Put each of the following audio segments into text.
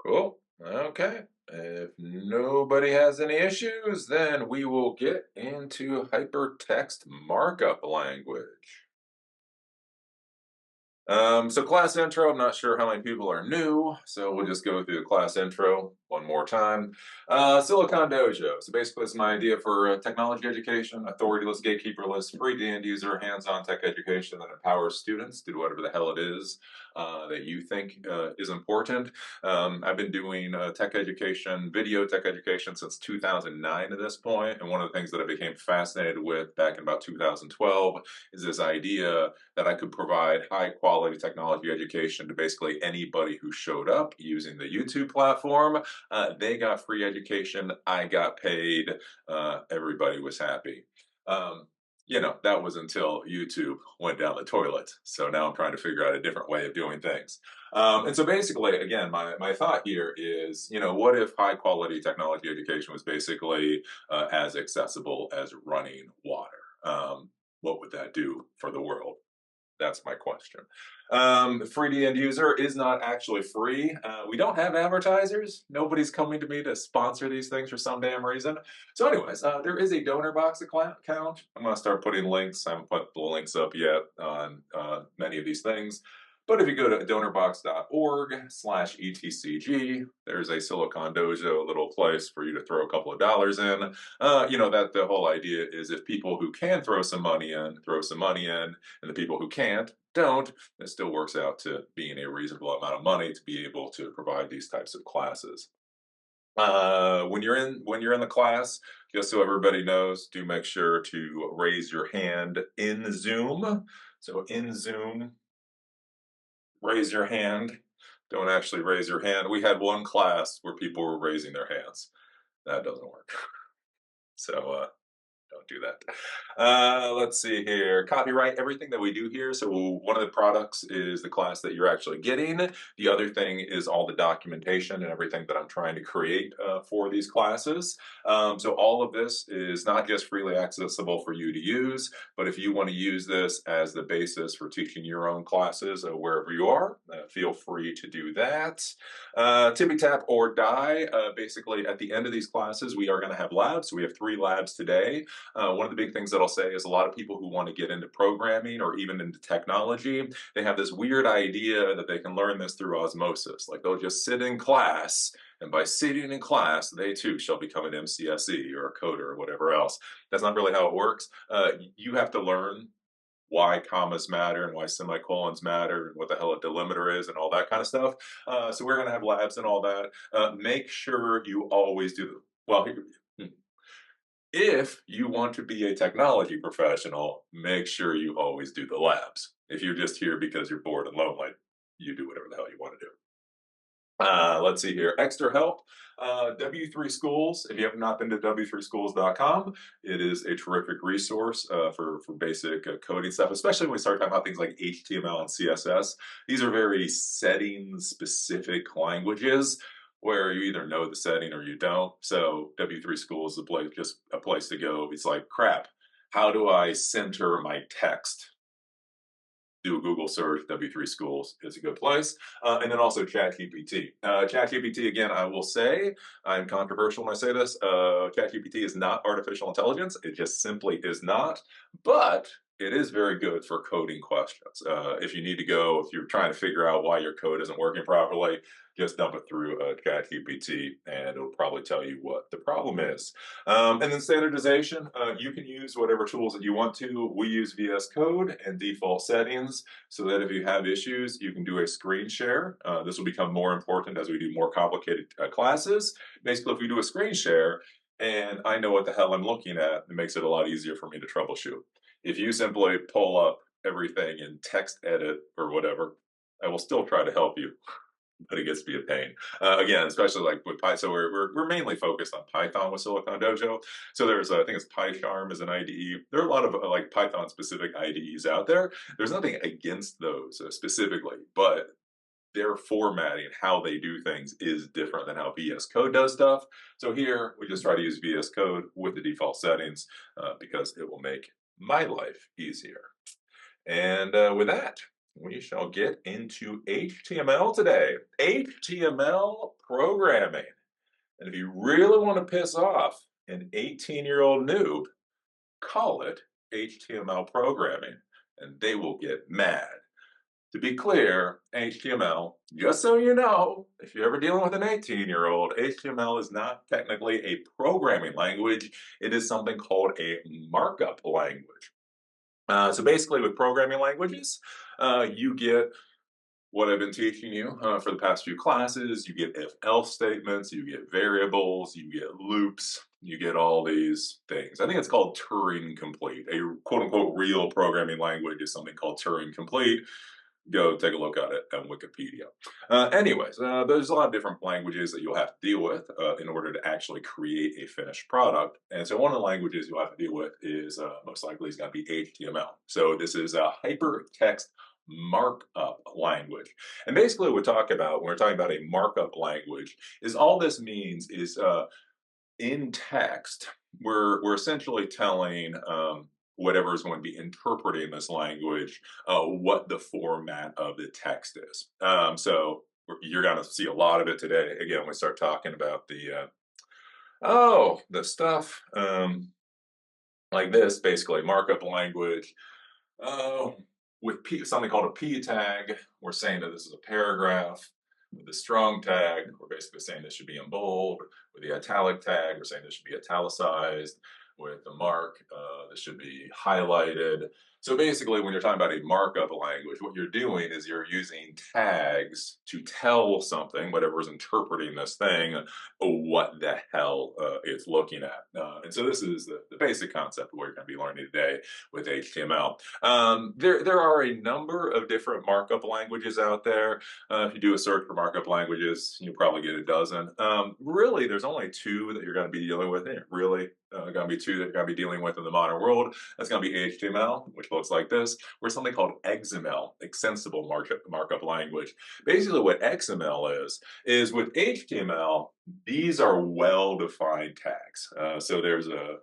Cool. Okay. If nobody has any issues, then we will get into hypertext markup language. So class intro, I'm not sure how many people are new, so we'll just go through the class intro one more time. Silicon Dojo. So basically, it's my idea for technology education, authorityless, gatekeeperless, free to end user, hands-on tech education that empowers students to do whatever the hell it is that you think is important. I've been doing tech education, video tech education since 2009 at this point, and one of the things that I became fascinated with back in about 2012 is this idea that I could provide high quality technology education to basically anybody who showed up using the YouTube platform. They got free education, I got paid, everybody was happy. Um, that was until YouTube went down the toilet. So now I'm trying to figure out a different way of doing things. And so basically, again, my thought here is, what if high quality technology education was basically as accessible as running water? What would that do for the world? That's my question. Free to end user is not actually free. We don't have advertisers. Nobody's coming to me to sponsor these things for some damn reason. So, anyways, there is a donor box account. I'm going to start putting links. I haven't put the links up yet on many of these things. But if you go to donorbox.org/etcg, there's a Silicon Dojo little place for you to throw a couple of dollars in. That the whole idea is if people who can throw some money in, throw some money in, and the people who can't don't, it still works out to being a reasonable amount of money to be able to provide these types of classes. When you're in the class, just so everybody knows, do make sure to raise your hand in Zoom. So in Zoom, raise your hand. Don't actually raise your hand. We had one class where people were raising their hands. That doesn't work. So don't do that. Let's see here. Copyright everything that we do here. So one of the products is the class that you're actually getting. The other thing is all the documentation and everything that I'm trying to create for these classes. So all of this is not just freely accessible for you to use, but if you want to use this as the basis for teaching your own classes wherever you are, feel free to do that. Tippy tap or die. Basically, at the end of these classes, we are going to have labs. So we have 3 labs today. One of the big things that I'll say is a lot of people who want to get into programming or even into technology, they have this weird idea that they can learn this through osmosis. Like they'll just sit in class, and by sitting in class, they too shall become an MCSE or a coder or whatever else. That's not really how it works. You have to learn why commas matter and why semicolons matter and what the hell a delimiter is and all that kind of stuff. So we're going to have labs and all that. Make sure you always do well. If you want to be a technology professional, make sure you always do the labs. If you're just here because you're bored and lonely, you do whatever the hell you want to do. Let's see here. Extra help. W3 Schools. If you have not been to w3schools.com, it is a terrific resource for basic coding stuff, especially when we start talking about things like HTML and CSS. These are very setting specific languages where you either know the setting or you don't. So W3 Schools is just a place to go. It's like, crap, how do I center my text? Do a Google search, W3 Schools is a good place. And then also ChatGPT. ChatGPT, again, I will say, I'm controversial when I say this, ChatGPT is not artificial intelligence. It just simply is not. But it is very good for coding questions. If you need to go, if you're trying to figure out why your code isn't working properly, just dump it through ChatGPT and it'll probably tell you what the problem is. And then standardization, you can use whatever tools that you want to. We use VS Code and default settings so that if you have issues, you can do a screen share. This will become more important as we do more complicated classes. Basically, if we do a screen share and I know what the hell I'm looking at, it makes it a lot easier for me to troubleshoot. If you simply pull up everything in text edit or whatever, I will still try to help you, but it gets to be a pain. Again, especially like with Python, so we're mainly focused on Python with Silicon Dojo. So there's, I think it's PyCharm as an IDE. There are a lot of like Python specific IDEs out there. There's nothing against those specifically, but their formatting, how they do things is different than how VS Code does stuff. So here we just try to use VS Code with the default settings because it will make my life easier. And with that, we shall get into HTML today. HTML programming. And if you really want to piss off an 18-year-old noob, call it HTML programming, and they will get mad. To be clear, HTML, just so you know, if you're ever dealing with an 18-year-old, HTML is not technically a programming language. It is something called a markup language. So basically, with programming languages, you get what I've been teaching you for the past few classes. You get if-else statements, you get variables, you get loops, you get all these things. I think it's called Turing complete. A quote unquote real programming language is something called Turing complete. Go take a look at it on Wikipedia. There's a lot of different languages that you'll have to deal with in order to actually create a finished product. And so one of the languages you'll have to deal with is most likely is going to be HTML. So this is a hypertext markup language. And basically what we talk about when we're talking about a markup language is all this means is in text, we're essentially telling whatever is going to be interpreting this language what the format of the text is. So you're going to see a lot of it today. Again, we start talking about the stuff like this, basically markup language. With something called a P tag, we're saying that this is a paragraph. With the strong tag, we're basically saying this should be in bold. With the italic tag, we're saying this should be italicized. With the mark, this should be highlighted. So basically, when you're talking about a markup language, what you're doing is you're using tags to tell something, whatever is interpreting this thing, what the hell it's looking at. And so this is the basic concept of what you're going to be learning today with HTML. There are a number of different markup languages out there. If you do a search for markup languages, you'll probably get a dozen. Really, there's only two that you're going to be dealing with. Really, going to be two that you're going to be dealing with in the modern world. That's going to be HTML, which looks like this, or something called XML, extensible markup language. Basically, what XML is with HTML, these are well-defined tags. So there's I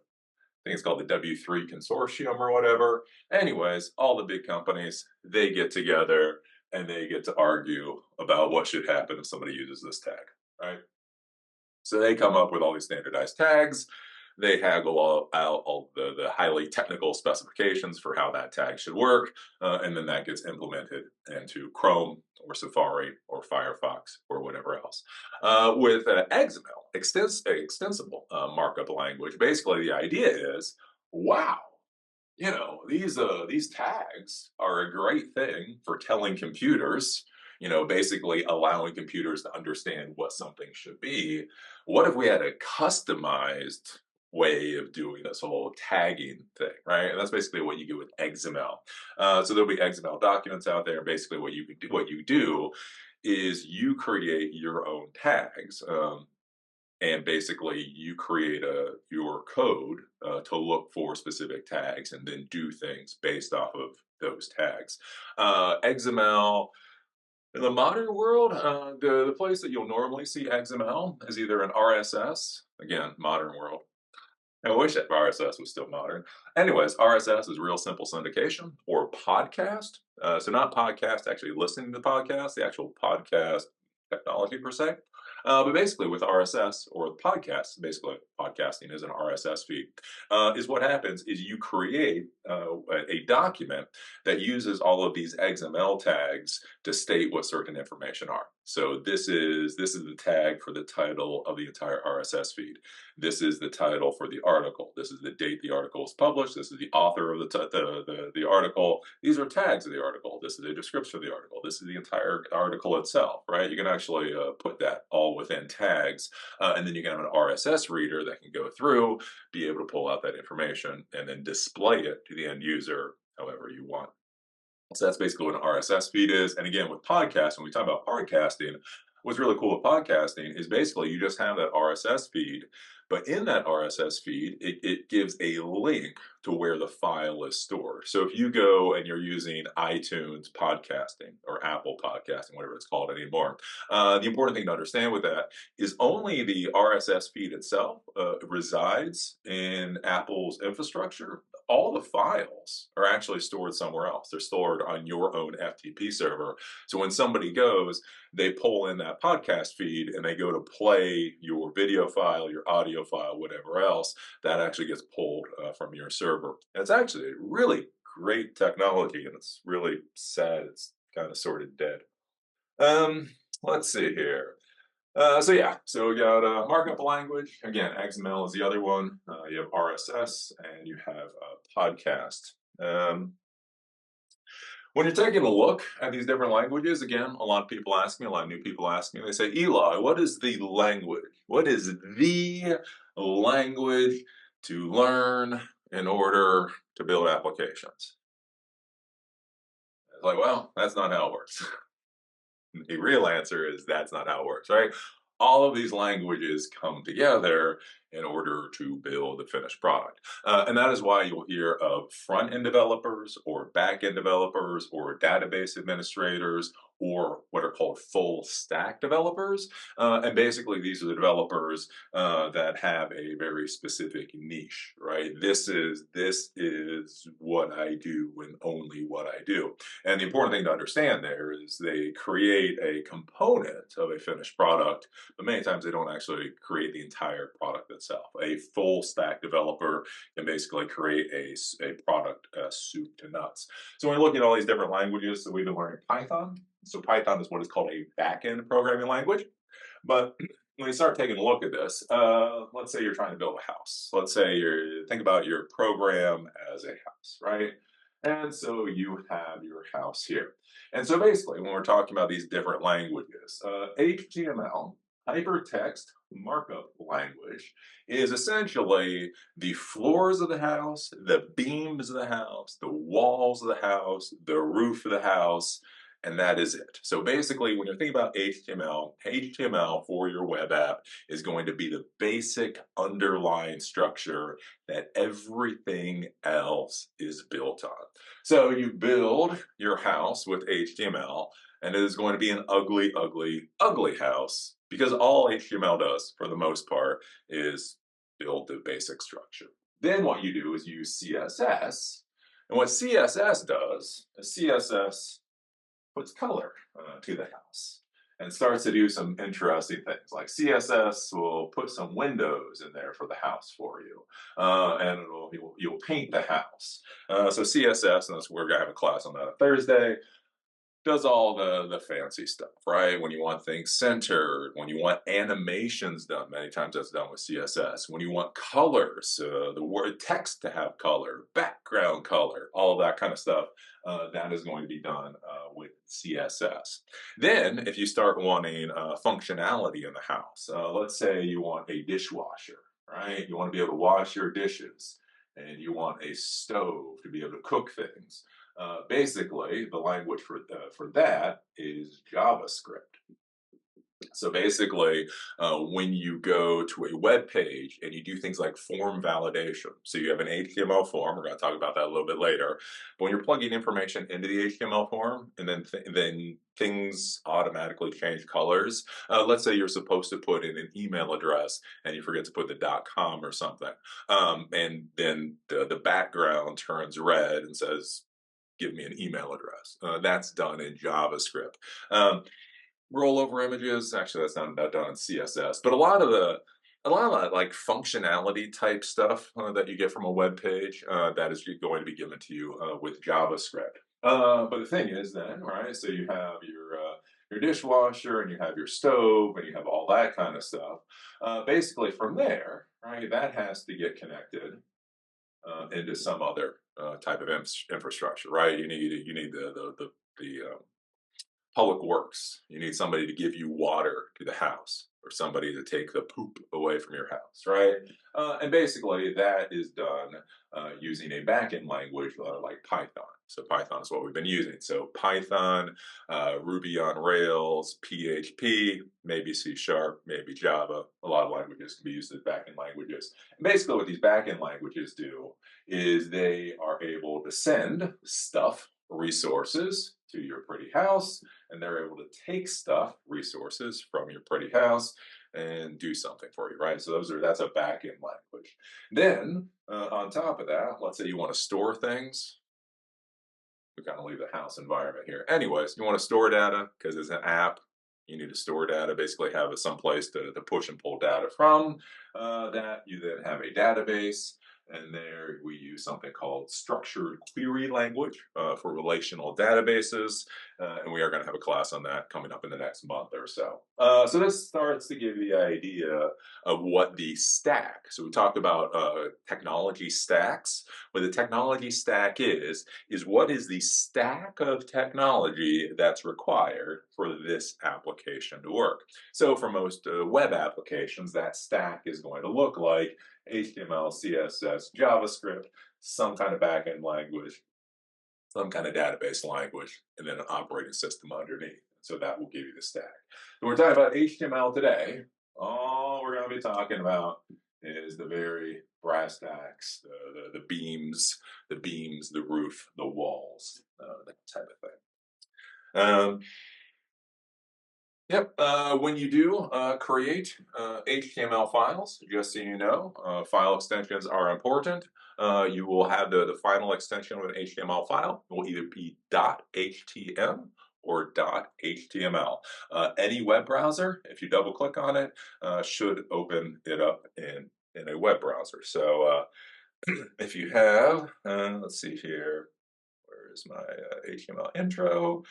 think it's called the W3 consortium or whatever. Anyways, all the big companies, they get together and they get to argue about what should happen if somebody uses this tag, right? So they come up with all these standardized tags. They haggle out all the highly technical specifications for how that tag should work, and then that gets implemented into Chrome or Safari or Firefox or whatever else. With XML, extensible markup language, basically the idea is, wow, these tags are a great thing for telling computers, basically allowing computers to understand what something should be. What if we had a customized way of doing this whole tagging thing, right? And that's basically what you do with XML. So there'll be XML documents out there. Basically, what you do is you create your own tags. And basically, you create your code to look for specific tags and then do things based off of those tags. XML, in the modern world, the place that you'll normally see XML is either an RSS, again, modern world. I wish that RSS was still modern. Anyways, RSS is real simple syndication or podcast. So not podcast, actually listening to podcasts, the actual podcast technology per se. But basically with RSS or podcasts, basically podcasting is an RSS feed, is what happens is you create a document that uses all of these XML tags to state what certain information are. So this is the tag for the title of the entire RSS feed. This is the title for the article. This is the date the article is published. This is the author of the article. These are tags of the article. This is a description of the article. This is the entire article itself, right? You can actually put that all within tags, and then you can have an RSS reader that can go through, be able to pull out that information, and then display it to the end user however you want. So that's basically what an RSS feed is. And again, with podcasting, when we talk about podcasting, what's really cool with podcasting is basically you just have that RSS feed, but in that RSS feed, it gives a link to where the file is stored. So if you go and you're using iTunes podcasting or Apple podcasting, whatever it's called anymore, the important thing to understand with that is only the RSS feed itself resides in Apple's infrastructure. all the files are actually stored somewhere else. They're stored on your own FTP server. So when somebody goes, they pull in that podcast feed and they go to play your video file, your audio file, whatever else, that actually gets pulled from your server. And it's actually really great technology, and it's really sad it's kind of sort of dead. Um, let's see here. So yeah, so we got markup language. Again, XML is the other one. You have RSS and you have podcast. Um, when you're taking a look at these different languages, again, a lot of people ask me, a lot of new people ask me, they say, Eli, what is the language? What is the language to learn in order to build applications? It's like, well, that's not how it works. The real answer is that's not how it works, right? All of these languages come together in order to build the finished product. And that is why you'll hear of front end developers or back end developers or database administrators or what are called full stack developers. And basically, these are the developers that have a very specific niche, right? This is what I do and only what I do. And the important thing to understand there is they create a component of a finished product, but many times they don't actually create the entire product itself. A full stack developer can basically create a product soup to nuts. So when we look at all these different languages, so we've been learning Python. So Python is what is called a back-end programming language. But when you start taking a look at this, let's say you're trying to build a house. Let's say think about your program as a house, right? And so you have your house here. And so basically, when we're talking about these different languages, HTML, hypertext markup language, is essentially the floors of the house, the beams of the house, the walls of the house, the roof of the house, and that is it. So basically, when you're thinking about HTML for your web app is going to be the basic underlying structure that everything else is built on. So you build your house with HTML, and it is going to be an ugly, ugly, ugly house because all HTML does, for the most part, is build the basic structure. Then what you do is use CSS. And what CSS does is CSS puts color to the house and starts to do some interesting things. Like CSS will put some windows in there for the house for you, and you'll paint the house. So CSS, and that's we're gonna have a class on that on Thursday, does all the fancy stuff, right? When you want things centered, when you want animations done, many times that's done with CSS. When you want colors, the word text to have color, background color, all of that kind of stuff, that is going to be done with CSS. Then, if you start wanting functionality in the house, let's say you want a dishwasher, right? You want to be able to wash your dishes, and you want a stove to be able to cook things. Basically, the language for that is JavaScript. So basically, when you go to a web page and you do things like form validation, so you have an HTML form, we're going to talk about that a little bit later. But when you're plugging information into the HTML form, and then things automatically change colors. Let's say you're supposed to put in an email address and you forget to put the .com or something, and then the background turns red and says, "Give me an email address." That's done in JavaScript. Rollover images, actually that's not done in CSS, but a lot of like functionality type stuff that you get from a web page that is going to be given to you with JavaScript. But the thing is then, right? So you have your dishwasher and you have your stove and you have all that kind of stuff. Basically, from there, right? That has to get connected into some other type of infrastructure, right? You need the public works. You need somebody to give you water to the house or somebody to take the poop away from your house, right? And basically, that is done using a backend language like Python. So Python is what we've been using. So Python, Ruby on Rails, PHP, maybe C Sharp, maybe Java. A lot of languages can be used as backend languages. And basically, what these backend languages do is they are able to send stuff, resources to your pretty house, and they're able to take stuff, resources from your pretty house, and do something for you, right? So that's a back-end language. Then on top of that, let's say you want to store things. We kind of leave the house environment here. Anyways, you want to store data because it's an app. You need to store data, basically have some place to push and pull data from. That you then have a database, and there we use something called structured query language for relational databases. And we are going to have a class on that coming up in the next month or so. So this starts to give you the idea of what the stack. So we talked about technology stacks. What the technology stack is what is the stack of technology that's required for this application to work. So for most web applications, that stack is going to look like HTML, CSS, JavaScript, some kind of backend language, some kind of database language, and then an operating system underneath. So that will give you the stack. So we're talking about HTML today. All we're going to be talking about is the very brass tacks, the beams, the roof, the walls, that type of thing. Yep. When you do create HTML files, just so you know, file extensions are important. You will have the final extension of an HTML file. It will either be .htm or .html. Any web browser, if you double click on it, should open it up in a web browser. So if you have, let's see here, where's my HTML intro?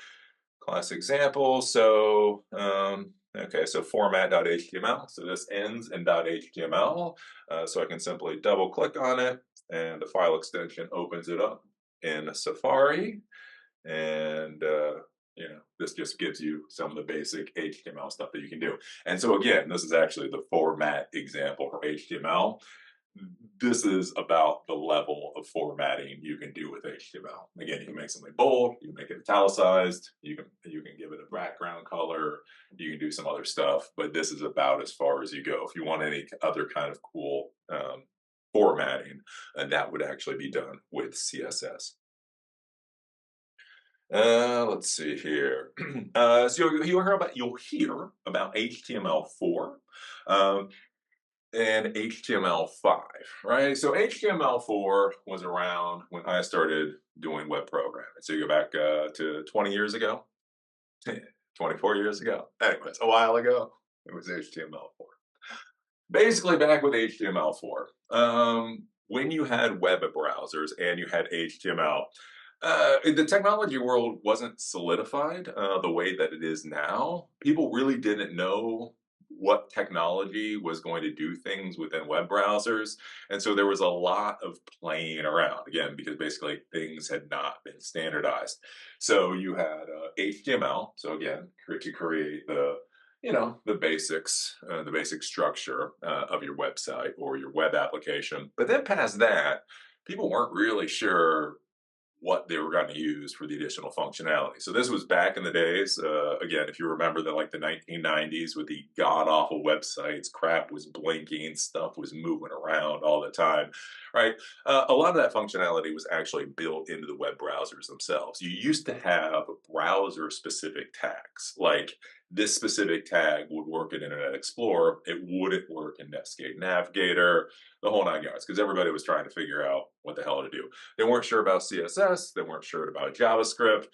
Class example. So, okay, so format.html. So this ends in .html. So I can simply double click on it and the file extension opens it up in Safari. And, this just gives you some of the basic HTML stuff that you can do. And so again, this is actually the format example for HTML. This is about the level of formatting you can do with HTML. Again, you can make something bold, you can make it italicized, you can give it a background color, you can do some other stuff, but this is about as far as you go. If you want any other kind of cool formatting, that would actually be done with CSS. Let's see here. So you'll hear about HTML4. Um, and HTML5, right? So HTML4 was around when I started doing web programming. So you go back to 20 years ago, 24 years ago. Anyways, a while ago, it was HTML4. Basically, back with HTML4, when you had web browsers and you had HTML, the technology world wasn't solidified the way that it is now. People really didn't know what technology was going to do things within web browsers. And so there was a lot of playing around, again, because basically things had not been standardized. So you had HTML, so again, to create the basics, the basic structure of your website or your web application. But then past that, people weren't really sure what they were going to use for the additional functionality. So this was back in the days. Again, if you remember the 1990s with the god awful websites, crap was blinking, stuff was moving around all the time, right? A lot of that functionality was actually built into the web browsers themselves. You used to have browser specific tags, like this specific tag would work in Internet Explorer. It wouldn't work in Netscape Navigator, the whole nine yards, because everybody was trying to figure out what the hell to do. They weren't sure about CSS. They weren't sure about JavaScript.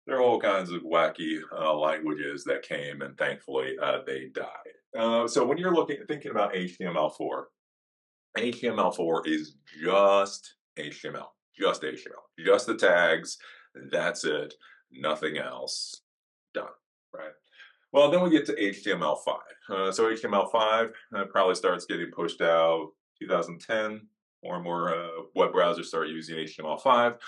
There are all kinds of wacky languages that came, and thankfully they died. So when you're thinking about HTML4, HTML4 is just HTML, just HTML, just the tags. That's it. Nothing else. Done. Right. Well, then we get to HTML5. So HTML5 probably starts getting pushed out 2010. More and more web browsers start using HTML5.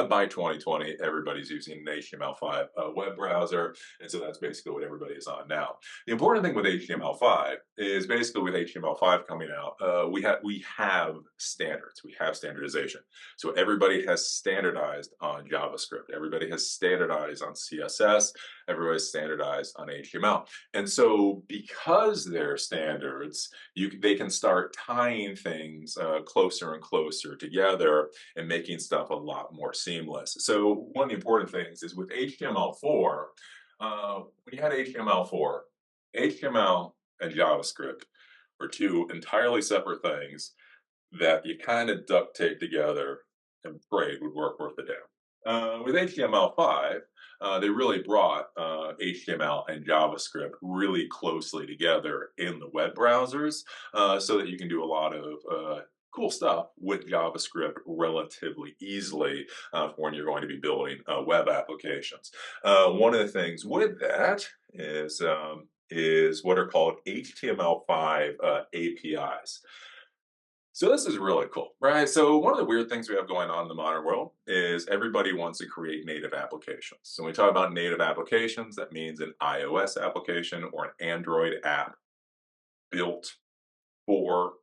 By 2020, everybody's using an HTML5 web browser, and so that's basically what everybody is on now. The important thing with HTML5 is basically with HTML5 coming out, we have standards, we have standardization. So everybody has standardized on JavaScript, everybody has standardized on CSS, everybody's standardized on HTML. And so because they're standards, they can start tying things closer and closer together and making stuff a lot more seamless. So one of the important things is with HTML4, when you had HTML4, HTML and JavaScript are two entirely separate things that you kind of duct tape together and prayed would work worth a damn. With HTML5, they really brought HTML and JavaScript really closely together in the web browsers so that you can do a lot of cool stuff with JavaScript relatively easily for when you're going to be building web applications. One of the things with that is what are called HTML5 APIs. So this is really cool, right? So one of the weird things we have going on in the modern world is everybody wants to create native applications. So when we talk about native applications, that means an iOS application or an Android app built for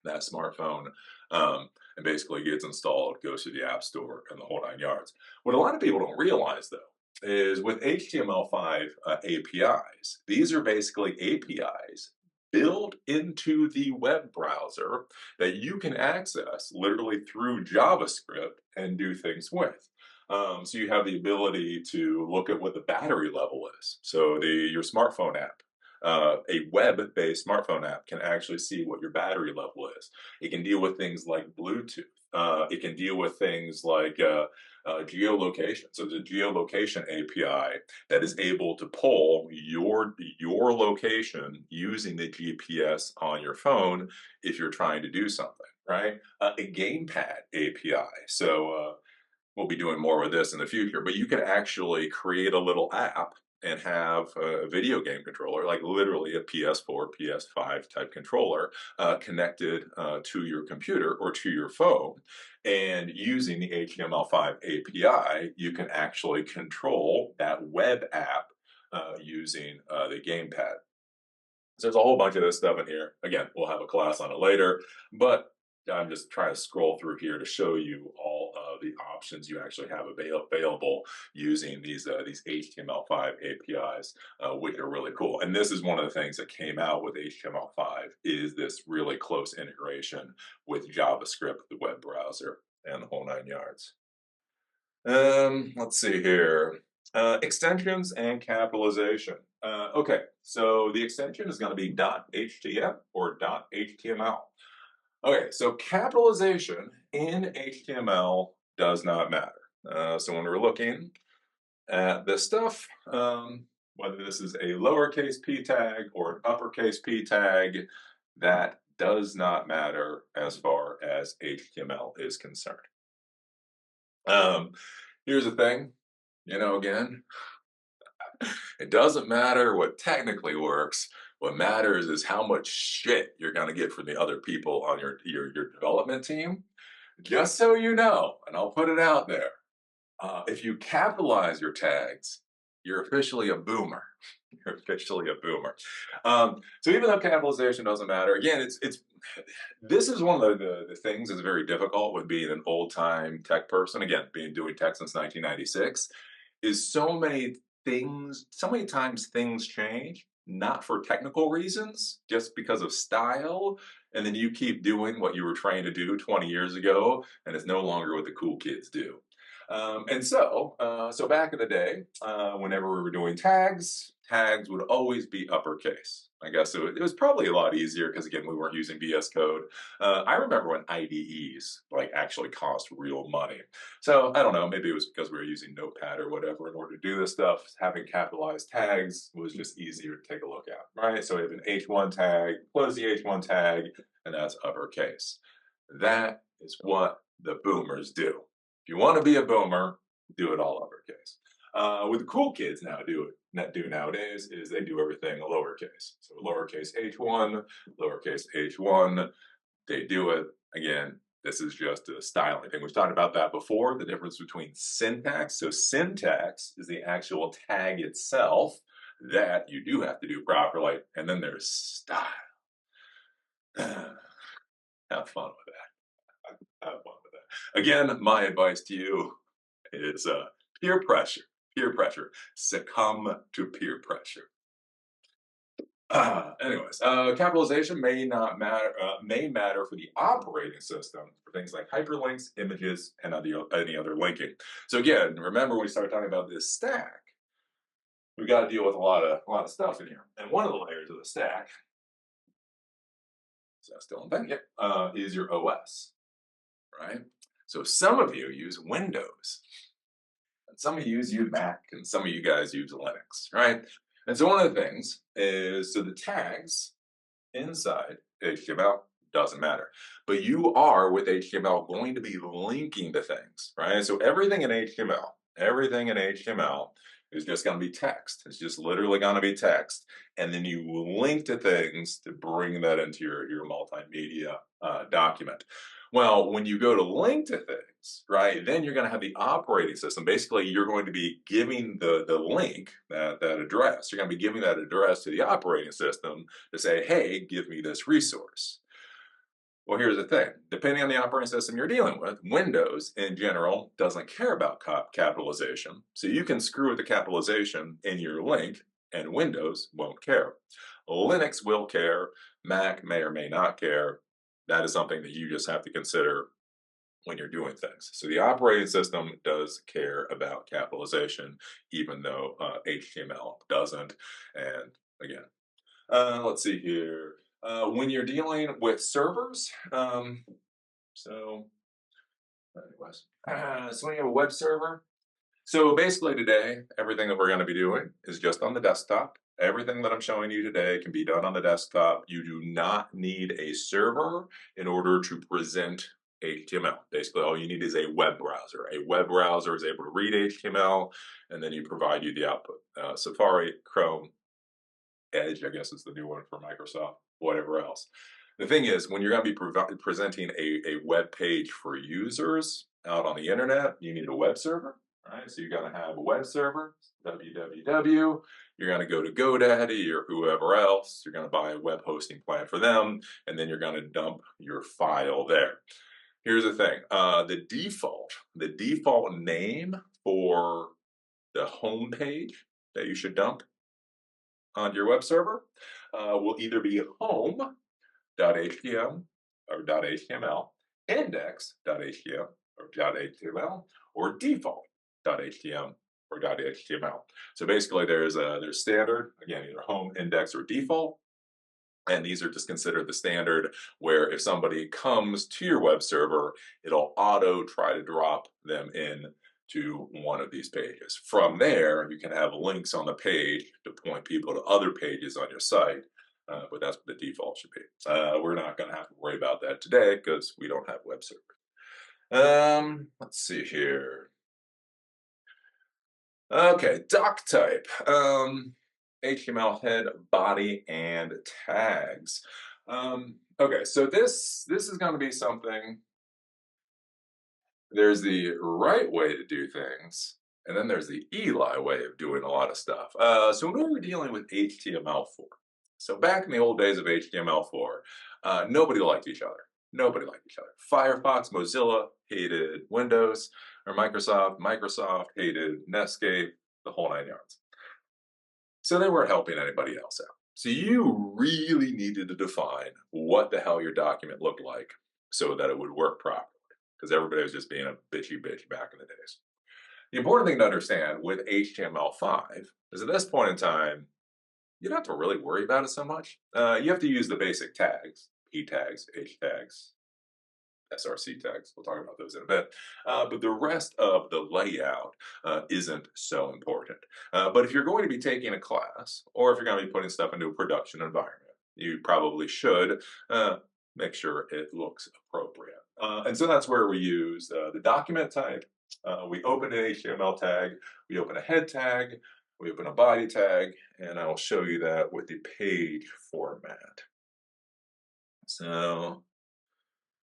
that smartphone, and basically gets installed, goes to the App Store, and the whole nine yards. What a lot of people don't realize, though, is with HTML5 APIs, these are basically APIs built into the web browser that you can access literally through JavaScript and do things with. So you have the ability to look at what the battery level is. So your smartphone app, a web-based smartphone app can actually see what your battery level is. It can deal with things like Bluetooth. It can deal with things like geolocation. So there's a geolocation API that is able to pull your location using the GPS on your phone if you're trying to do something, right? A gamepad API. So we'll be doing more with this in the future, but you can actually create a little app and have a video game controller, like literally a PS4, PS5 type controller connected to your computer or to your phone. And using the HTML5 API, you can actually control that web app using the gamepad. So there's a whole bunch of this stuff in here. Again, we'll have a class on it later, but I'm just trying to scroll through here to show you all of the options you actually have available using these HTML5 APIs, which are really cool. And this is one of the things that came out with HTML5 is this really close integration with JavaScript, the web browser, and the whole nine yards. Let's see here. Extensions and capitalization. Okay, so the extension is going to be .htm or .html. Okay, so capitalization in HTML does not matter. So when we're looking at this stuff, whether this is a lowercase p tag or an uppercase p tag, that does not matter as far as HTML is concerned. Here's the thing, again, it doesn't matter what technically works. What matters is how much shit you're going to get from the other people on your development team. Just so you know, and I'll put it out there, if you capitalize your tags, you're officially a boomer. You're officially a boomer. So even though capitalization doesn't matter, again, this is one of the things that's very difficult with being an old time tech person. Again, doing tech since 1996, is so many times things change, not for technical reasons, just because of style. And then you keep doing what you were trying to do 20 years ago, and it's no longer what the cool kids do. So back in the day, whenever we were doing tags would always be uppercase. I guess it was probably a lot easier because again, we weren't using VS Code. I remember when IDEs like actually cost real money. So I don't know, maybe it was because we were using Notepad or whatever in order to do this stuff. Having capitalized tags was just easier to take a look at, right? So we have an H1 tag, close the H1 tag, and that's uppercase. That is what the boomers do. If you want to be a boomer, do it all uppercase. What the cool kids do nowadays is they do everything lowercase. So lowercase h1, lowercase h1, they do it. Again, this is just a styling thing. We've talked about that before, the difference between syntax. So syntax is the actual tag itself that you do have to do properly. And then there's style. Have fun with that. Have fun with that. Again, my advice to you is peer pressure. Peer pressure. Succumb to peer pressure. Anyways, capitalization may not matter. May matter for the operating system for things like hyperlinks, images, and any other linking. So again, remember when we started talking about this stack. we got to deal with a lot of stuff in here. And one of the layers of the stack, so that's still in thing, yep, is your OS, right? So some of you use Windows, and some of you use Mac, and some of you guys use Linux, right? And so one of the things is so the tags inside HTML doesn't matter. But you are with HTML going to be linking to things, right? So everything in HTML is just going to be text. It's just literally going to be text. And then you link to things to bring that into your multimedia document. Well, when you go to link to things, right, then you're going to have the operating system. Basically, you're going to be giving the link, that address. You're going to be giving that address to the operating system to say, hey, give me this resource. Well, here's the thing. Depending on the operating system you're dealing with, Windows in general doesn't care about capitalization. So you can screw with the capitalization in your link and Windows won't care. Linux will care. Mac may or may not care. That is something that you just have to consider when you're doing things. So the operating system does care about capitalization, even though HTML doesn't. And again, let's see here. When you're dealing with servers, so anyways, so when you have a web server, so basically today, everything that we're going to be doing is just on the desktop. Everything that I'm showing you today can be done on the desktop. You do not need a server in order to present HTML. Basically, all you need is a web browser. A web browser is able to read HTML, and then you provide you the output. Safari, Chrome, Edge, I guess is the new one for Microsoft, whatever else. The thing is, when you're going to be presenting a web page for users out on the internet, you need a web server. Right, so you're going to have a web server, www. You're going to go to GoDaddy or whoever else. You're going to buy a web hosting plan for them, and then you're going to dump your file there. Here's the thing: the default name for the home page that you should dump on your web server will either be home.html or .html, index.html or .html, or default.html or .html. So basically there's standard, again, either home, index, or default. And these are just considered the standard where if somebody comes to your web server, it'll auto try to drop them in to one of these pages. From there, you can have links on the page to point people to other pages on your site, but that's what the default should be. We're not going to have to worry about that today because we don't have web servers. Let's see here. Okay, doc type. HTML head, body, and tags. Okay, so this is going to be something. There's the right way to do things, and then there's the Eli way of doing a lot of stuff. So when we were dealing with HTML4, so back in the old days of HTML4, nobody liked each other. Nobody liked each other. Firefox, Mozilla hated Windows, or Microsoft hated Netscape, the whole nine yards. So they weren't helping anybody else out. So you really needed to define what the hell your document looked like so that it would work properly, because everybody was just being a bitchy bitch back in the days. The important thing to understand with HTML5 is at this point in time, you don't have to really worry about it so much. You have to use the basic tags, P tags, H tags, SRC tags. We'll talk about those in a bit. But the rest of the layout isn't so important. But if you're going to be taking a class, or if you're going to be putting stuff into a production environment, you probably should make sure it looks appropriate. And so that's where we use the document type. We open an HTML tag, we open a head tag, we open a body tag, and I'll show you that with the page format. So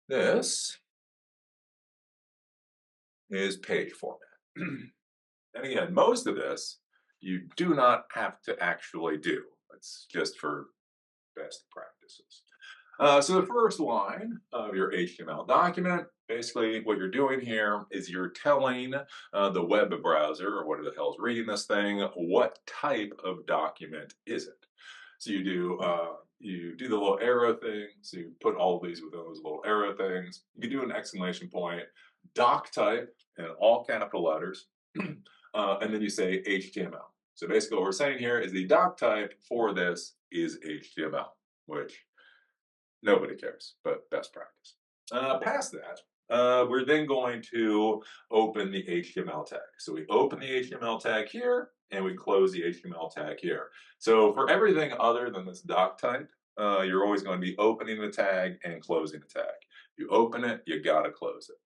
this is page format. And again, most of this you do not have to actually do. It's just for best practices. So the first line of your HTML document, basically what you're doing here is you're telling the web browser, or whatever the hell is reading this thing, what type of document is it. So you do the little arrow thing, so you put all of these within those little arrow things. You can do an exclamation point, doc type in all capital letters, and then you say HTML. So basically what we're saying here is the doc type for this is HTML, which nobody cares, but best practice. Past that, we're then going to open the HTML tag. So we open the HTML tag here, and we close the HTML tag here. So for everything other than this doc type, you're always going to be opening the tag and closing the tag. You open it, you gotta close it.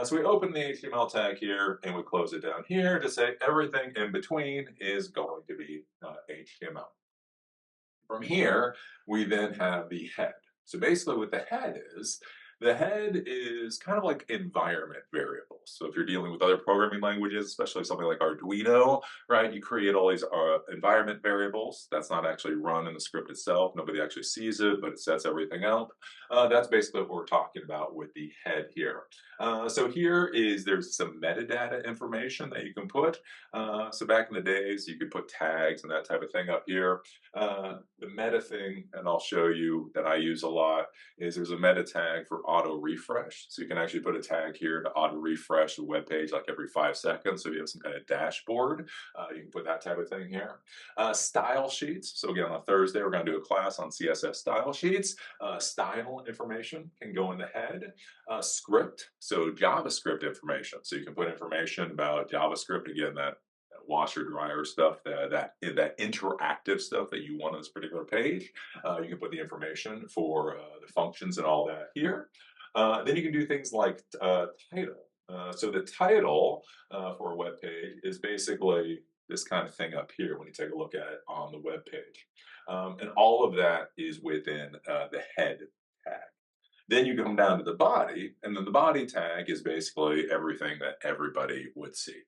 So we open the HTML tag here, and we close it down here to say everything in between is going to be HTML. From here, we then have the head. So basically what the head is kind of like environment variables. So if you're dealing with other programming languages, especially something like Arduino, right, you create all these environment variables. That's not actually run in the script itself. Nobody actually sees it, but it sets everything up. That's basically what we're talking about with the head here. So here there's some metadata information that you can put. So back in the days, you could put tags and that type of thing up here. The meta thing, and I'll show you that I use a lot, is there's a meta tag for auto refresh. So you can actually put a tag here to auto refresh a web page like every 5 seconds. So if you have some kind of dashboard, you can put that type of thing here. Style sheets. So again, on Thursday, we're going to do a class on CSS style sheets. Style information can go in the head. Script, so JavaScript information. So you can put information about JavaScript, again, that washer dryer stuff, that interactive stuff that you want on this particular page. You can put the information for the functions and all that here. Then you can do things like title. So the title for a web page is basically this kind of thing up here when you take a look at it on the web page. And all of that is within the head tag. Then you come down to the body, and then the body tag is basically everything that everybody would see.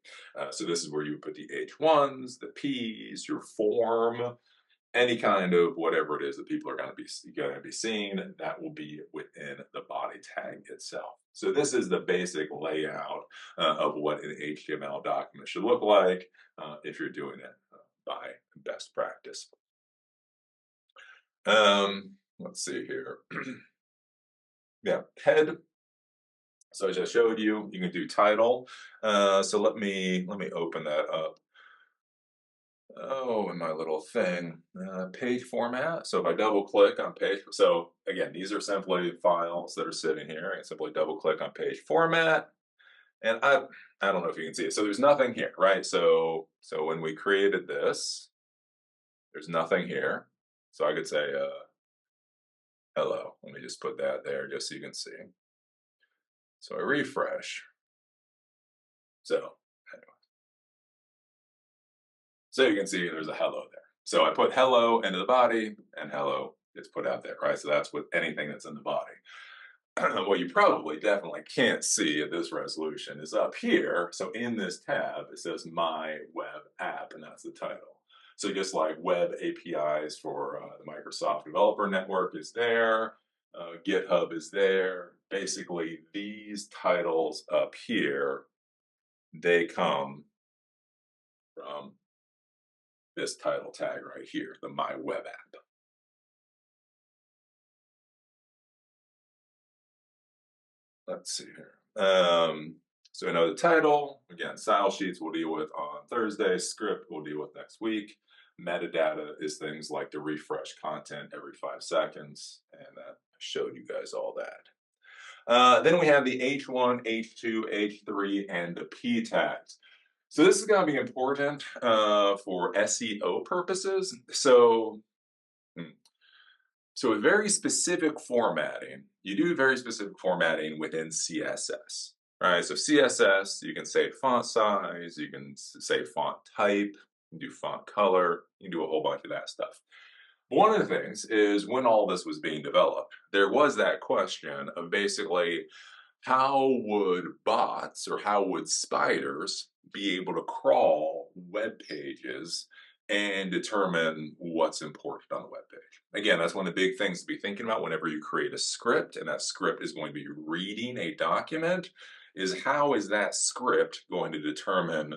So this is where you would put the H1s, the Ps, your form, any kind of whatever it is that people are going to be seeing, that will be within the body tag itself. So this is the basic layout of what an HTML document should look like if you're doing it by best practice. Let's see here. Yeah, head. So as I showed you, you can do title. So let me open that up. Oh, in my little thing, page format. So if I double click on page, so again, these are simply files that are sitting here. I can simply double click on page format, and I don't know if you can see it. So there's nothing here, right? So when we created this, there's nothing here. So I could say hello. Let me just put that there just so you can see. So I refresh. So anyway. So you can see there's a hello there. So I put hello into the body, and hello gets put out there, right? So that's with anything that's in the body. What you probably definitely can't see at this resolution is up here. So in this tab, it says My Web App, and that's the title. So just like web APIs for the Microsoft Developer Network is there, GitHub is there. Basically, these titles up here, they come from this title tag right here, the My Web App. Let's see here. So we know the title, again, style sheets we'll deal with on Thursday, script we'll deal with next week. Metadata is things like to refresh content every 5 seconds, and I showed you guys all that. Then we have the H1, H2, H3, and the P tags. So this is going to be important for SEO purposes. So with very specific formatting, you do very specific formatting within CSS, right? So CSS, you can say font size, you can say font type, you can do font color, you can do a whole bunch of that stuff. One of the things is when all this was being developed, there was that question of basically how would bots or how would spiders be able to crawl web pages and determine what's important on the web page. Again, that's one of the big things to be thinking about whenever you create a script, and that script is going to be reading a document, is how is that script going to determine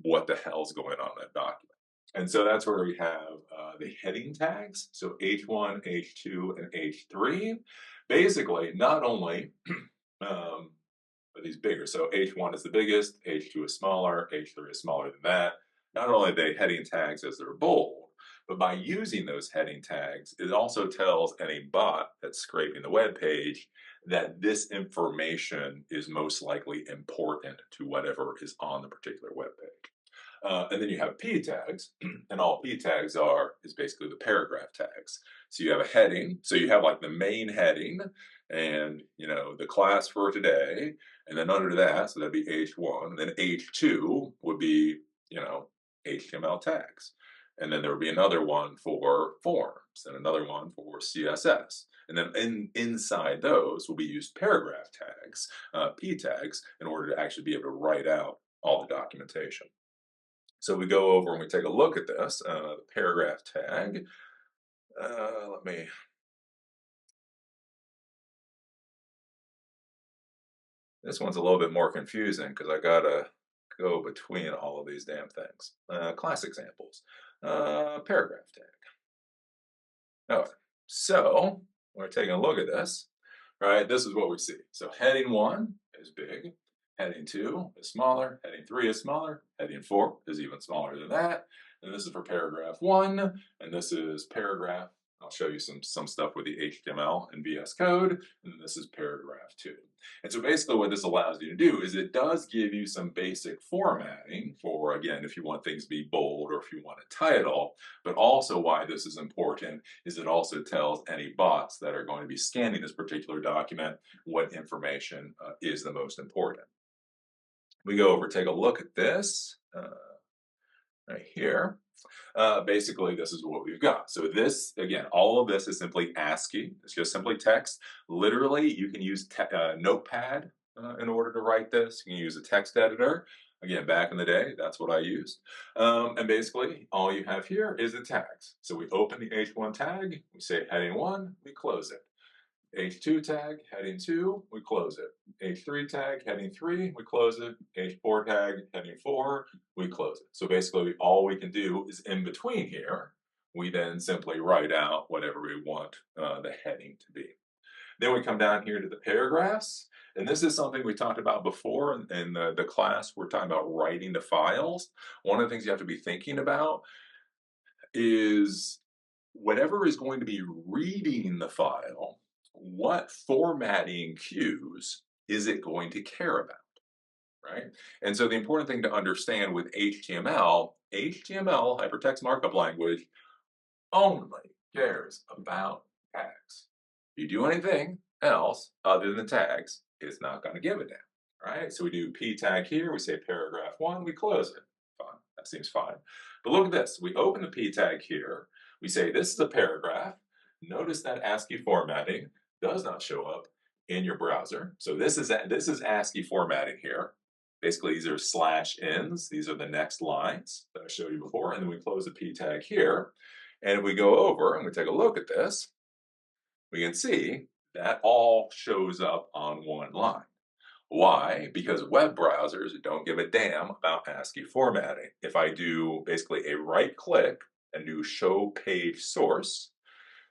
what the hell's going on in that document. And so that's where we have the heading tags, so H1, H2, and H3. Basically, not only are these bigger, so H1 is the biggest, H2 is smaller, H3 is smaller than that. not only are they heading tags as they're bold, but by using those heading tags, it also tells any bot that's scraping the web page that this information is most likely important to whatever is on the particular web page. And then you have P tags, and all P tags are is basically the paragraph tags. So you have a heading, so you have like the main heading, and the class for today, and then under that, so that'd be H1, and then H2 would be HTML tags, and then there would be another one for forms, and another one for CSS. And then inside those will be used paragraph tags, P tags, in order to actually be able to write out all the documentation. So we go over and we take a look at this, the paragraph tag. Let me, this one's a little bit more confusing because I gotta go between all of these damn things. Class examples. Paragraph tag. Okay, so we're taking a look at this, right? This is what we see. So heading 1 is big, heading 2 is smaller, heading 3 is smaller, heading 4 is even smaller than that. And this is for paragraph 1, and this is paragraph. I'll show you some stuff with the HTML and VS Code, and this is paragraph 2. And so basically what this allows you to do is it does give you some basic formatting for, again, if you want things to be bold or if you want a title, but also why this is important is it also tells any bots that are going to be scanning this particular document what information is the most important. We go over, take a look at this right here. Basically, this is what we've got. So this, again, all of this is simply ASCII. It's just simply text. Literally, you can use Notepad in order to write this. You can use a text editor. Again, back in the day, that's what I used. And basically, all you have here is the tags. So we open the H1 tag, we say heading 1, we close it. H2 tag, heading 2, we close it. H3 tag, heading 3, we close it. H4 tag, heading 4, we close it. So basically, all we can do is in between here, we then simply write out whatever we want the heading to be. Then we come down here to the paragraphs, and this is something we talked about before in the class. We're talking about writing the files. One of the things you have to be thinking about is whatever is going to be reading the file, what formatting cues is it going to care about, right? And so the important thing to understand with HTML, hypertext markup language, only cares about tags. If you do anything else other than tags, it's not going to give a damn, right? So we do P tag here, we say paragraph 1, we close it. Fine, that seems fine. But look at this, we open the P tag here, we say this is a paragraph. Notice that ASCII formatting does not show up in your browser. So this is ASCII formatting here. Basically, these are slash ins. These are the next lines that I showed you before. And then we close the P tag here. And if we go over and we take a look at this, we can see that all shows up on one line. Why? Because web browsers don't give a damn about ASCII formatting. If I do basically a right click and do show page source,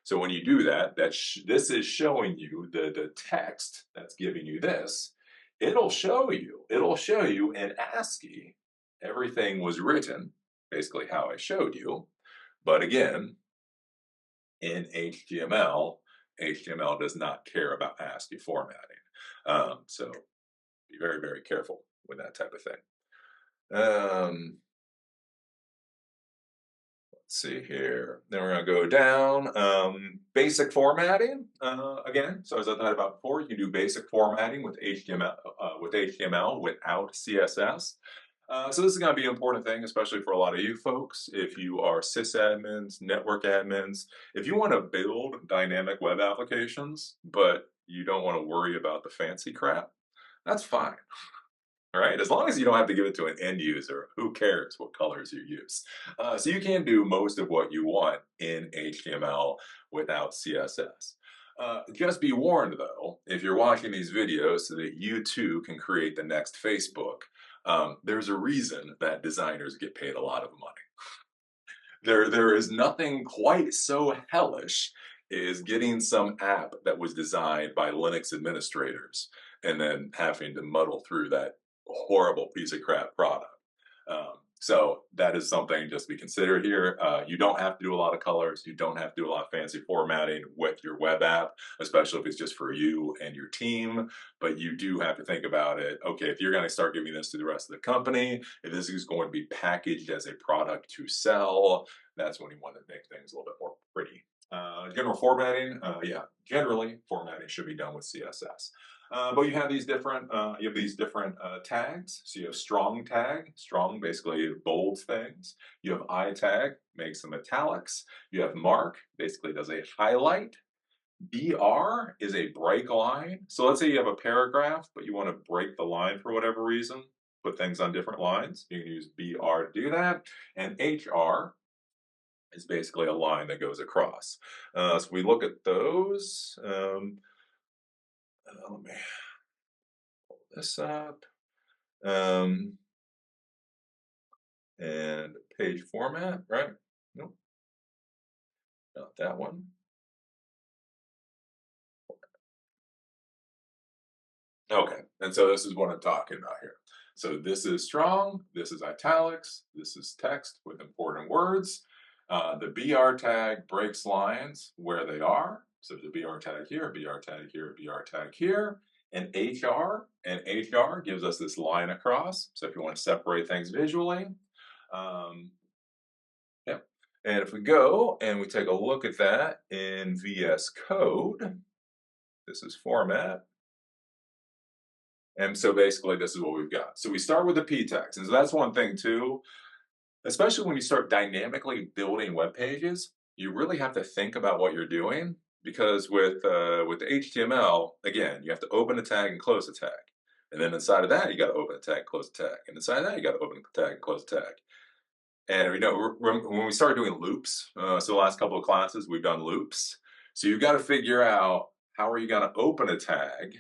so when you do that, this is showing you the text that's giving you this. It'll show you in ASCII everything was written, basically how I showed you. But again, in HTML does not care about ASCII formatting. So be very, very careful with that type of thing. Let's see here. Then we're going to go down. Basic formatting. Again, so as I thought about before, you can do basic formatting with HTML without CSS. So this is going to be an important thing, especially for a lot of you folks. If you are sysadmins, network admins, if you want to build dynamic web applications, but you don't want to worry about the fancy crap, that's fine. All right, as long as you don't have to give it to an end user, who cares what colors you use? So you can do most of what you want in HTML without CSS. Just be warned though, if you're watching these videos so that you too can create the next Facebook, there's a reason that designers get paid a lot of money. There is nothing quite so hellish as getting some app that was designed by Linux administrators and then having to muddle through that horrible piece of crap product. So that is something just to be considered here. You don't have to do a lot of colors. You don't have to do a lot of fancy formatting with your web app, especially if it's just for you and your team. But you do have to think about it. Okay, if you're going to start giving this to the rest of the company, if this is going to be packaged as a product to sell, that's when you want to make things a little bit more pretty. General formatting, yeah, generally formatting should be done with CSS. But you have these different tags. So you have strong tag. Strong basically bolds things. You have I tag, makes them italics. You have mark, basically does a highlight. BR is a break line. So let's say you have a paragraph, but you want to break the line for whatever reason, put things on different lines. You can use BR to do that. And HR is basically a line that goes across. So we look at those. Let me pull this up. Um, and page format, right? Nope, not that one. Okay, and so this is what I'm talking about here. So this is strong, this is italics, this is text with important words. The BR tag breaks lines where they are. So the BR tag here, BR tag here, BR tag here. And HR gives us this line across. So if you want to separate things visually, um, yep. And if we go and we take a look at that in VS Code, this is format. And so basically this is what we've got. So we start with the P text. And so that's one thing too, especially when you start dynamically building web pages, you really have to think about what you're doing because with the HTML, again, you have to open a tag and close a tag. And then inside of that, you got to open a tag, close a tag. And inside of that, you got to open a tag and close a tag. And we know when we started doing loops, so the last couple of classes, we've done loops. So you've got to figure out how are you going to open a tag,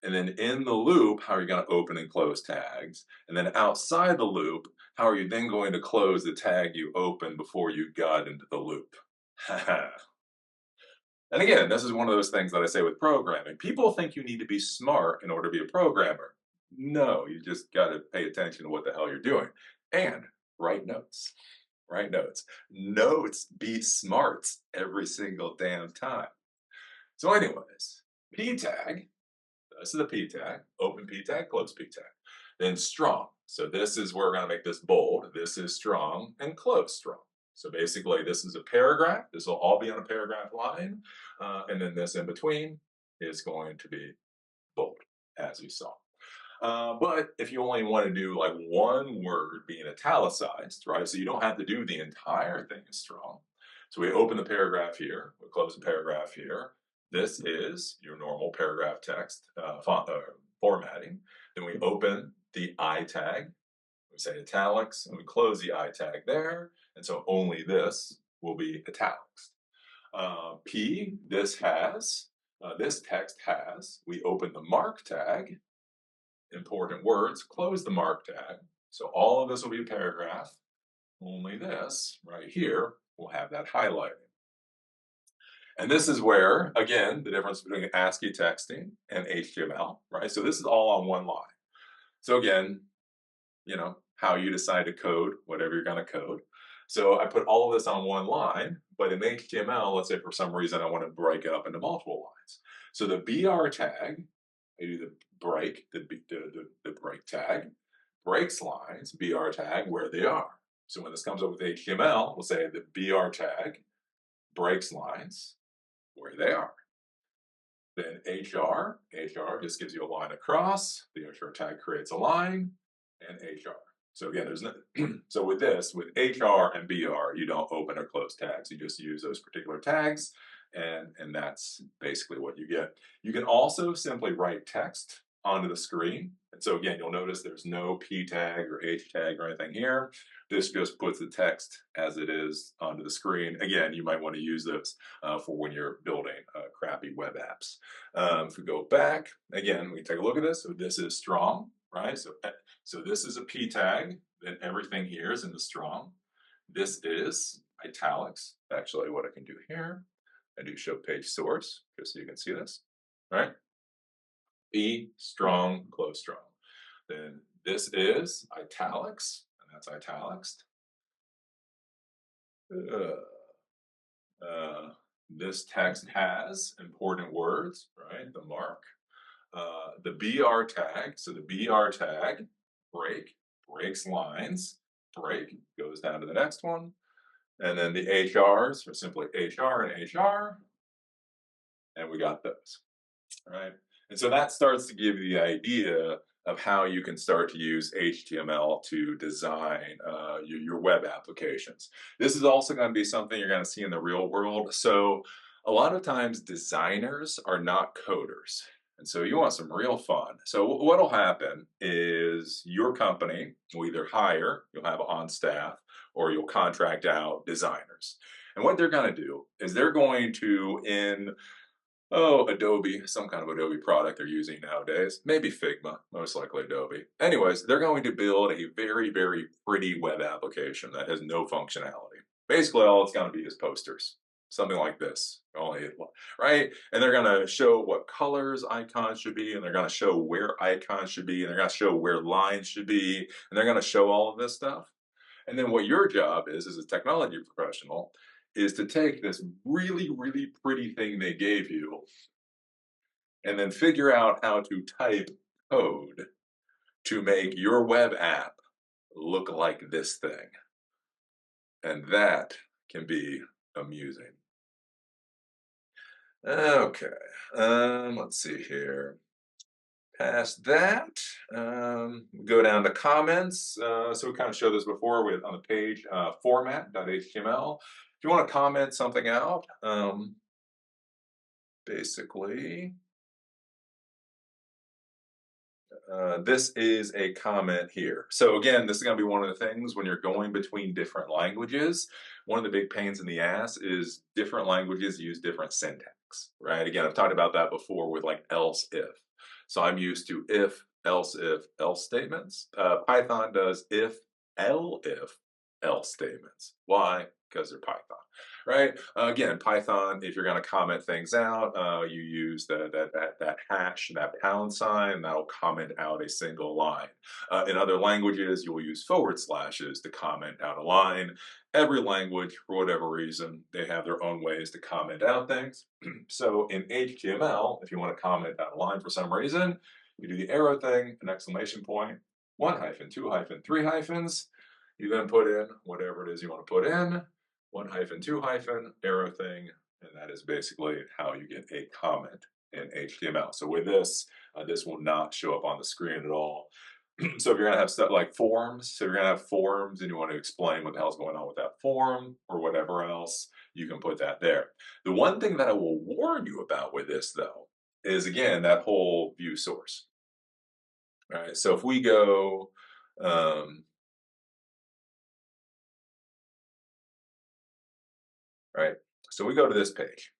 and then in the loop, how are you going to open and close tags, and then outside the loop, how are you then going to close the tag you opened before you got into the loop? And again, this is one of those things that I say with programming. People think you need to be smart in order to be a programmer. No, you just got to pay attention to what the hell you're doing and write notes. Write notes. Notes beat smarts every single damn time. So, anyways, P tag. This is a P tag. Open P tag, close P tag. Then strong. So this is where we're going to make this bold. This is strong and close strong. So basically, this is a paragraph. This will all be on a paragraph line. And then this in between is going to be bold, as you saw. But if you only want to do like one word being italicized, right? So you don't have to do the entire thing as strong. So we open the paragraph here, we close the paragraph here. This is your normal paragraph text formatting. Then we open the I tag, we say italics, and we close the I tag there. And so only this will be italics. P, this text has, we open the mark tag, important words, close the mark tag. So all of this will be a paragraph. Only this right here will have that highlighting. And this is where, again, the difference between ASCII texting and HTML, right? So this is all on one line. So again, how you decide to code, whatever you're going to code. So I put all of this on one line, but in HTML, let's say for some reason I want to break it up into multiple lines. So the BR tag, I do the break, the break tag, breaks lines, BR tag, where they are. So when this comes up with HTML, we'll say the BR tag breaks lines where they are. Then HR just gives you a line across, the HR tag creates a line, and HR. So again, there's no, so with HR and BR, you don't open or close tags. You just use those particular tags, and that's basically what you get. You can also simply write text onto the screen. And so again, you'll notice there's no P tag or H tag or anything here. This just puts the text as it is onto the screen. Again, you might want to use this for when you're building crappy web apps. If we go back, again, we take a look at this. So this is strong, right? So this is a P tag, then everything here is in the strong. This is italics. Actually, what I can do here, I do show page source, just so you can see this, right? P, strong, close strong. Then this is italics, and that's italics. Uh, this text has important words, right? The mark. The BR tag, so the BR tag, break, breaks lines, break, goes down to the next one. And then the HRs are simply HR and HR, and we got those, right? And so that starts to give you the idea of how you can start to use HTML to design your web applications. This is also going to be something you're going to see in the real world. So a lot of times designers are not coders. And so you want some real fun. So what'll happen is your company will either hire, you'll have on staff, or you'll contract out designers. And what they're going to do is they're going to, in Adobe, some kind of Adobe product they're using nowadays. Maybe Figma, most likely Adobe. Anyways, they're going to build a very, very pretty web application that has no functionality. Basically, all it's going to be is posters. Something like this, only right? And they're going to show what colors icons should be, and they're going to show where icons should be, and they're going to show where lines should be, and they're going to show all of this stuff. And then what your job is as a technology professional is to take this really, really pretty thing they gave you and then figure out how to type code to make your web app look like this thing. And that can be amusing. Okay, let's see here. Past that, go down to comments. So we kind of showed this before with on the page format.html. If you want to comment something out, basically, this is a comment here. So again, this is going to be one of the things when you're going between different languages. One of the big pains in the ass is different languages use different syntax, right? Again, I've talked about that before with like else if. So I'm used to if, else statements. Python does if, else statements. Why? Because they're Python, right? Again, Python, if you're going to comment things out, you use that hash, that pound sign, that'll comment out a single line. In other languages, you'll use forward slashes to comment out a line. Every language, for whatever reason, they have their own ways to comment out things. So in HTML, if you want to comment out a line for some reason, you do the arrow thing, an exclamation point, 1 hyphen, 2 hyphen, 3 hyphens. You then put in whatever it is you want to put in, 1 hyphen, 2 hyphen, arrow thing, and that is basically how you get a comment in HTML. So with this, this will not show up on the screen at all. So if you're going to have stuff like forms, so you're going to have forms and you want to explain what the hell's going on with that form or whatever else, you can put that there. The one thing that I will warn you about with this, though, is again, that whole view source. All right, so if we go, right, so we go to this page.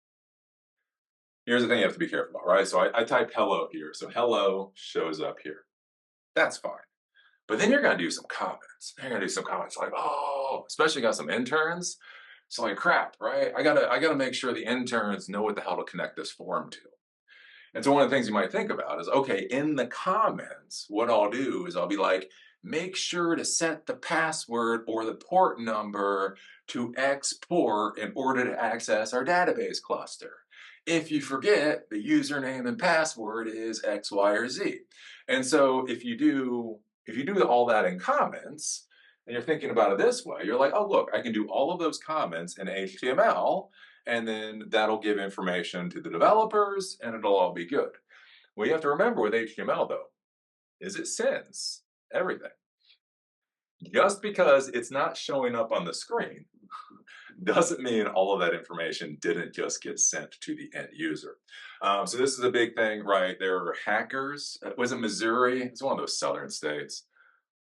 Here's the thing you have to be careful about, right? So I type hello here, so hello shows up here. That's fine. But then you're going to do some comments. You're going to do some comments like, oh, especially got some interns. So like, crap, right? I gotta make sure the interns know what the hell to connect this form to. And so one of the things you might think about is, okay, in the comments, what I'll do is I'll be like, make sure to set the password or the port number to export in order to access our database cluster. If you forget, the username and password is X, Y, or Z. And so if you do all that in comments, and you're thinking about it this way, you're like, oh, look, I can do all of those comments in HTML, and then that'll give information to the developers, and it'll all be good. What you have to remember with HTML, though, is it sends everything. Just because it's not showing up on the screen doesn't mean all of that information didn't just get sent to the end user. So this is a big thing, right? There are hackers. Was it Missouri? It's one of those southern states.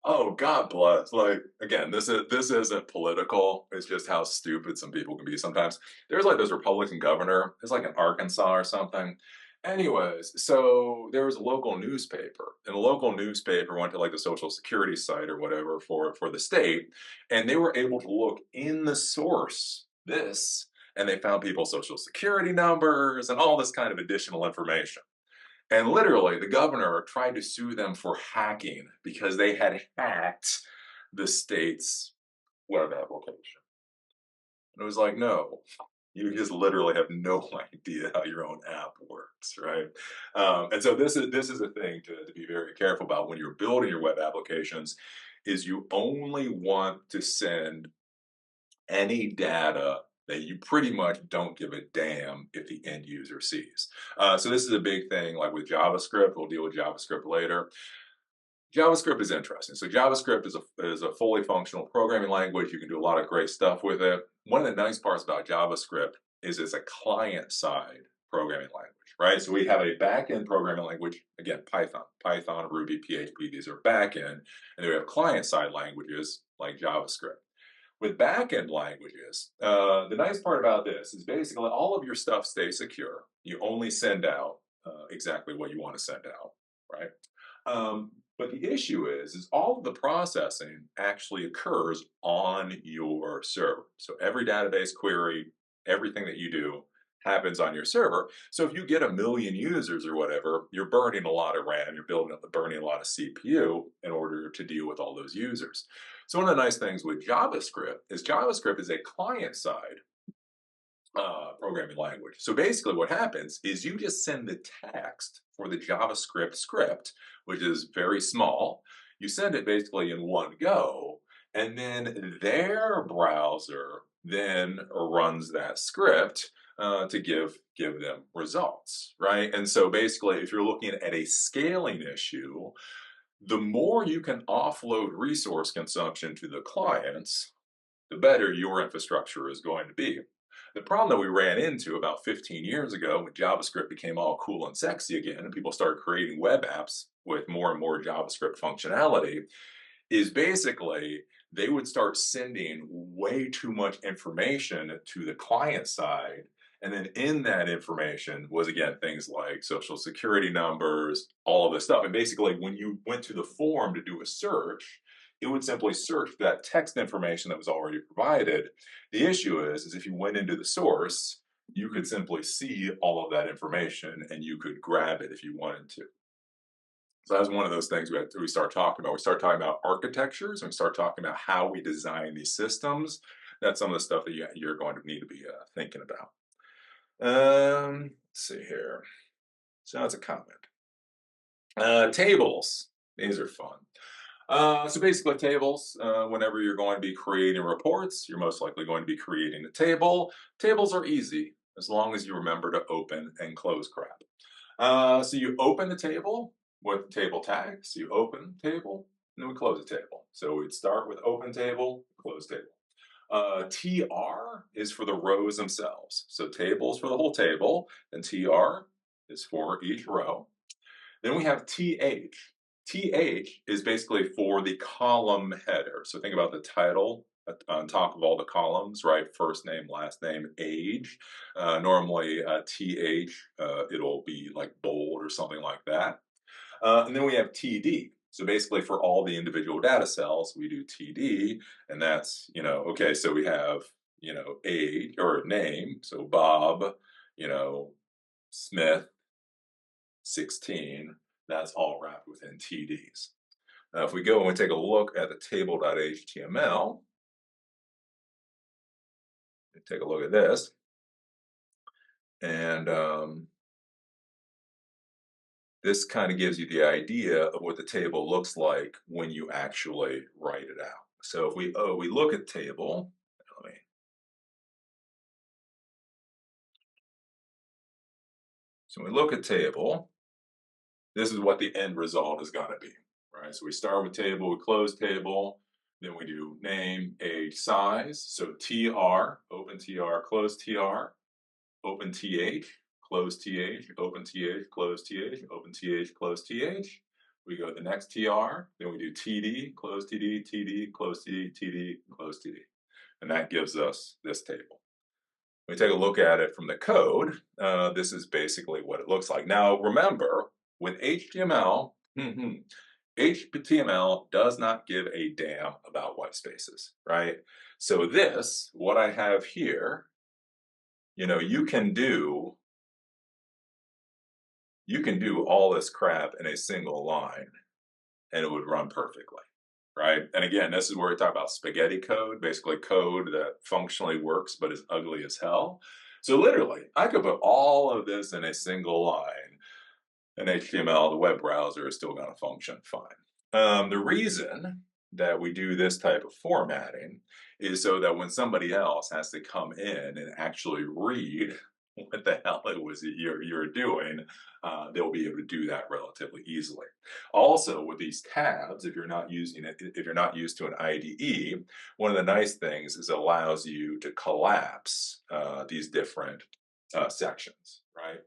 Oh, God bless. Like, again, this isn't political. It's just how stupid some people can be sometimes. There's like this Republican governor. It's like in Arkansas or something. Anyways, so there was a local newspaper, and the local newspaper went to like the Social Security site or whatever for the state, and they were able to look in the source this, and they found people's Social Security numbers and all this kind of additional information. And literally, the governor tried to sue them for hacking because they had hacked the state's web application. And it was like, no, you just literally have no idea how your own app works, right? And so this is a thing to be very careful about when you're building your web applications. Is you only want to send any data that you pretty much don't give a damn if the end user sees. So this is a big thing, like with JavaScript. We'll deal with JavaScript later. JavaScript is interesting. So JavaScript is a fully functional programming language. You can do a lot of great stuff with it. One of the nice parts about JavaScript is it's a client-side programming language, right? So we have a back-end programming language, again, Python, Ruby, PHP, these are back-end, and then we have client-side languages like JavaScript. With back-end languages, the nice part about this is basically all of your stuff stays secure. You only send out exactly what you want to send out, right? But the issue is all of the processing actually occurs on your server. So every database query, everything that you do happens on your server. So if you get a million users or whatever, you're burning a lot of RAM, burning a lot of CPU in order to deal with all those users. So one of the nice things with JavaScript is a client-side programming language. So basically what happens is you just send the text for the JavaScript script, which is very small. You send it basically in one go, and then their browser then runs that script to give them results, right? And so basically, if you're looking at a scaling issue, the more you can offload resource consumption to the clients, the better your infrastructure is going to be. The problem that we ran into about 15 years ago when JavaScript became all cool and sexy again, and people started creating web apps with more and more JavaScript functionality, is basically they would start sending way too much information to the client side. And then in that information was, again, things like social security numbers, all of this stuff. And basically, when you went to the form to do a search, it would simply search that text information that was already provided. The issue is if you went into the source, you could simply see all of that information and you could grab it if you wanted to. So that was one of those things we start talking about. We start talking about architectures and we start talking about how we design these systems. That's some of the stuff that you're going to need to be thinking about. Let's see here. So that's a comment. Tables. These are fun. So basically tables, whenever you're going to be creating reports, you're most likely going to be creating a table. Tables are easy as long as you remember to open and close crap. So you open the table with table tags, you open table, and then we close the table. So we'd start with open table, close table. TR is for the rows themselves. So tables for the whole table, and TR is for each row. Then we have TH. TH is basically for the column header. So think about the title on top of all the columns, right? First name, last name, age. Normally, TH, it'll be like bold or something like that. And then we have TD. So basically for all the individual data cells, we do TD, and that's, okay, so we have, age or name, so Bob, Smith, 16, that's all wrapped within TDs. Now, if we go and we take a look at the table.html, take a look at this, and this kind of gives you the idea of what the table looks like when you actually write it out. So if we look at table, so we look at table, this is what the end result is going to be, right? So we start with table, we close table, then we do name, age, size. So TR, open TR, close TR, open TH, close TH, open TH, close TH, open TH, close TH. We go to the next TR, then we do TD, close TD, TD, close TD, TD, close TD. And that gives us this table. When we take a look at it from the code, this is basically what it looks like. Now, remember, with HTML, HTML does not give a damn about white spaces, right? So this, what I have here, you can do all this crap in a single line and it would run perfectly. right? And again, this is where we talk about spaghetti code, basically code that functionally works but is ugly as hell. So literally, I could put all of this in a single line in HTML. The web browser is still going to function fine. The reason that we do this type of formatting is so that when somebody else has to come in and actually read what the hell it was that you're doing, they'll be able to do that relatively easily. Also, with these tabs, if you're not using it, if you're not used to an IDE, one of the nice things is it allows you to collapse these different sections, right?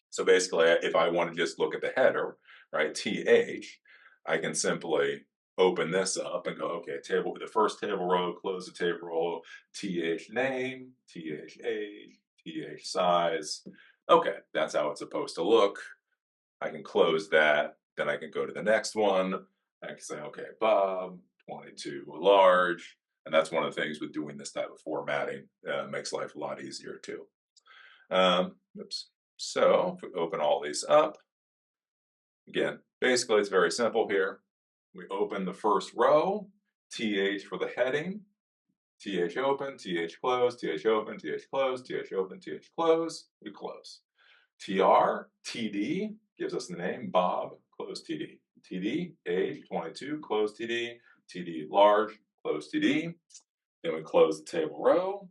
So basically, if I want to just look at the header, right, TH, I can simply open this up and go, okay, table, the first table row, close the table row, TH name, TH age, TH size. Okay, that's how it's supposed to look. I can close that. Then I can go to the next one. I can say, okay, Bob, 22 large. And that's one of the things with doing this type of formatting. Makes life a lot easier too. Oops. So if we open all these up, again, basically it's very simple here. We open the first row, TH for the heading, TH open, TH close, TH open, TH close, TH open, TH close, we close. TR, TD gives us the name, Bob, close TD. TD, age, 22, close TD, TD large, close TD. Then we close the table row.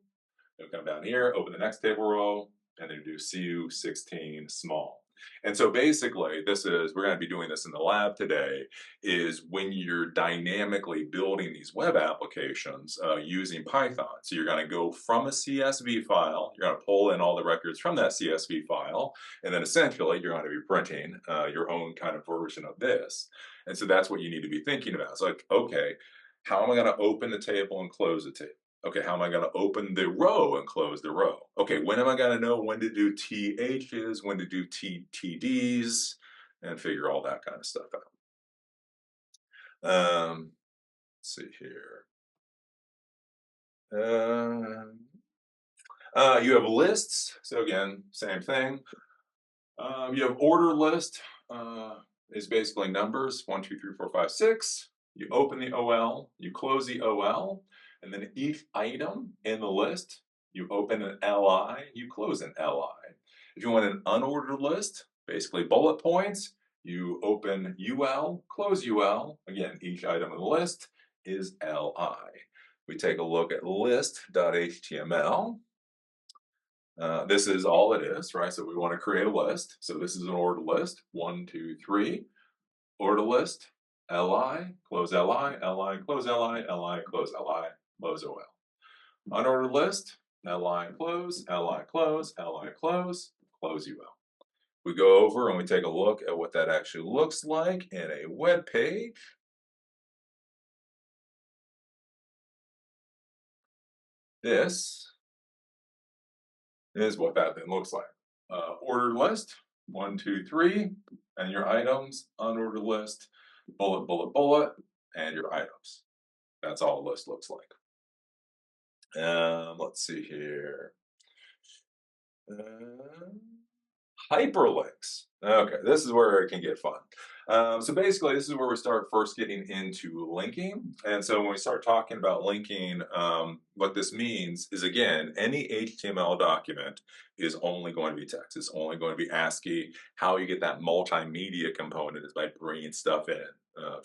Then we come down here, open the next table row, and then do CU16 small. And so basically, we're going to be doing this in the lab today, is when you're dynamically building these web applications using Python. So you're going to go from a CSV file, you're going to pull in all the records from that CSV file, and then essentially you're going to be printing your own kind of version of this. And so that's what you need to be thinking about. It's like, okay, how am I going to open the table and close the table? Okay, how am I going to open the row and close the row? Okay, when am I going to know when to do THs, when to do TDs, and figure all that kind of stuff out. Let's see here. You have lists. So again, same thing. You have order list is basically numbers, 1, 2, 3, 4, 5, 6. You open the OL, you close the OL, and then each item in the list, you open an LI, you close an LI. If you want an unordered list, basically bullet points, you open UL, close UL. Again, each item in the list is LI. We take a look at list.html. This is all it is, right? So we want to create a list. So this is an order list, 1, 2, 3, order list, LI, close LI, LI, close LI, LI, close LI, close OL. Unordered list, LI, close, LI, close, LI, close, close UL. We go over and we take a look at what that actually looks like in a web page. This is what that then looks like. Ordered list, 1, 2, 3, and your items, unordered list, bullet, bullet, bullet, and your items. That's all a list looks like. Let's see here. Hyperlinks. Okay, this is where it can get fun. So basically, this is where we start first getting into linking. And so when we start talking about linking, what this means is, again, any HTML document is only going to be text. It's only going to be ASCII. How you get that multimedia component is by bringing stuff in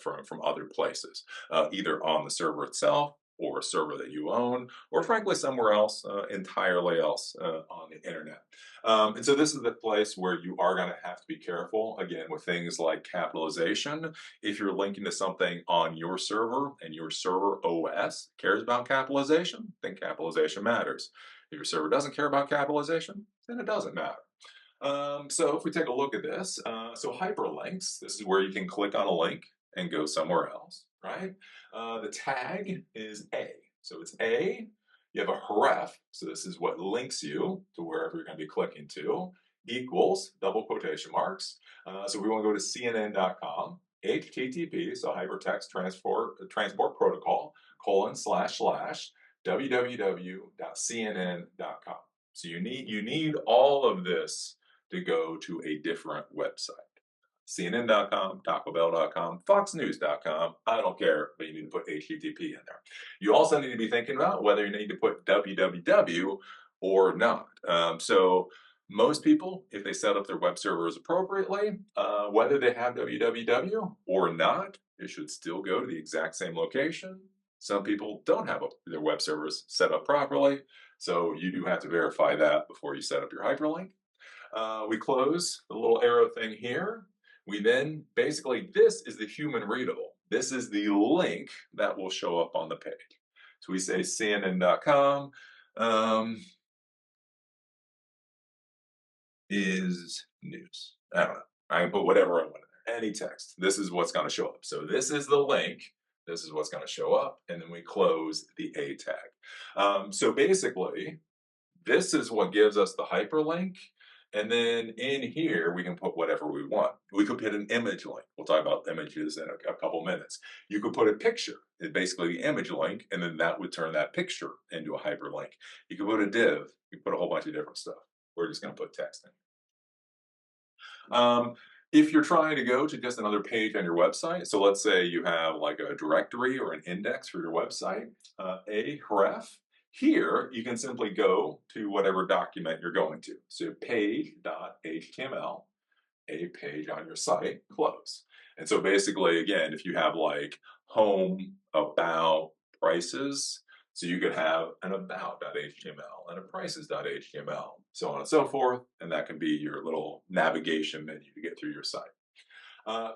from other places, either on the server itself or a server that you own, or frankly somewhere else, entirely else on the internet. And so this is the place where you are going to have to be careful, again, with things like capitalization. If you're linking to something on your server and your server OS cares about capitalization, then capitalization matters. If your server doesn't care about capitalization, then it doesn't matter. So if we take a look at this, so hyperlinks, this is where you can click on a link and go somewhere else, right? The tag is A. So it's A, you have a href, so this is what links you to wherever you're going to be clicking to, equals, double quotation marks. So we want to go to cnn.com, HTTP, so hypertext transport protocol, www.cnn.com. So you need all of this to go to a different website. CNN.com, TacoBell.com, FoxNews.com. I don't care, but you need to put HTTP in there. You also need to be thinking about whether you need to put www or not. So most people, if they set up their web servers appropriately, whether they have www or not, it should still go to the exact same location. Some people don't have their web servers set up properly, so you do have to verify that before you set up your hyperlink. We close the little arrow thing here. We then, basically, this is the human readable. This is the link that will show up on the page. So we say CNN.com is news. I don't know. I can put whatever I want in there, any text. This is what's going to show up. So this is the link. This is what's going to show up. And then we close the A tag. So basically, this is what gives us the hyperlink. And then in here, we can put whatever we want. We could put an image link. We'll talk about images in a couple minutes. You could put a picture, basically the image link, and then that would turn that picture into a hyperlink. You could put a div. You could put a whole bunch of different stuff. We're just going to put text in. If you're trying to go to just another page on your website, so let's say you have like a directory or an index for your website, a href, here you can simply go to whatever document you're going to. So page.html, a page on your site, close. And so basically, again, if you have like home, about, prices, so you could have an about.html and a prices.html, so on and so forth, and that can be your little navigation menu to get through your site.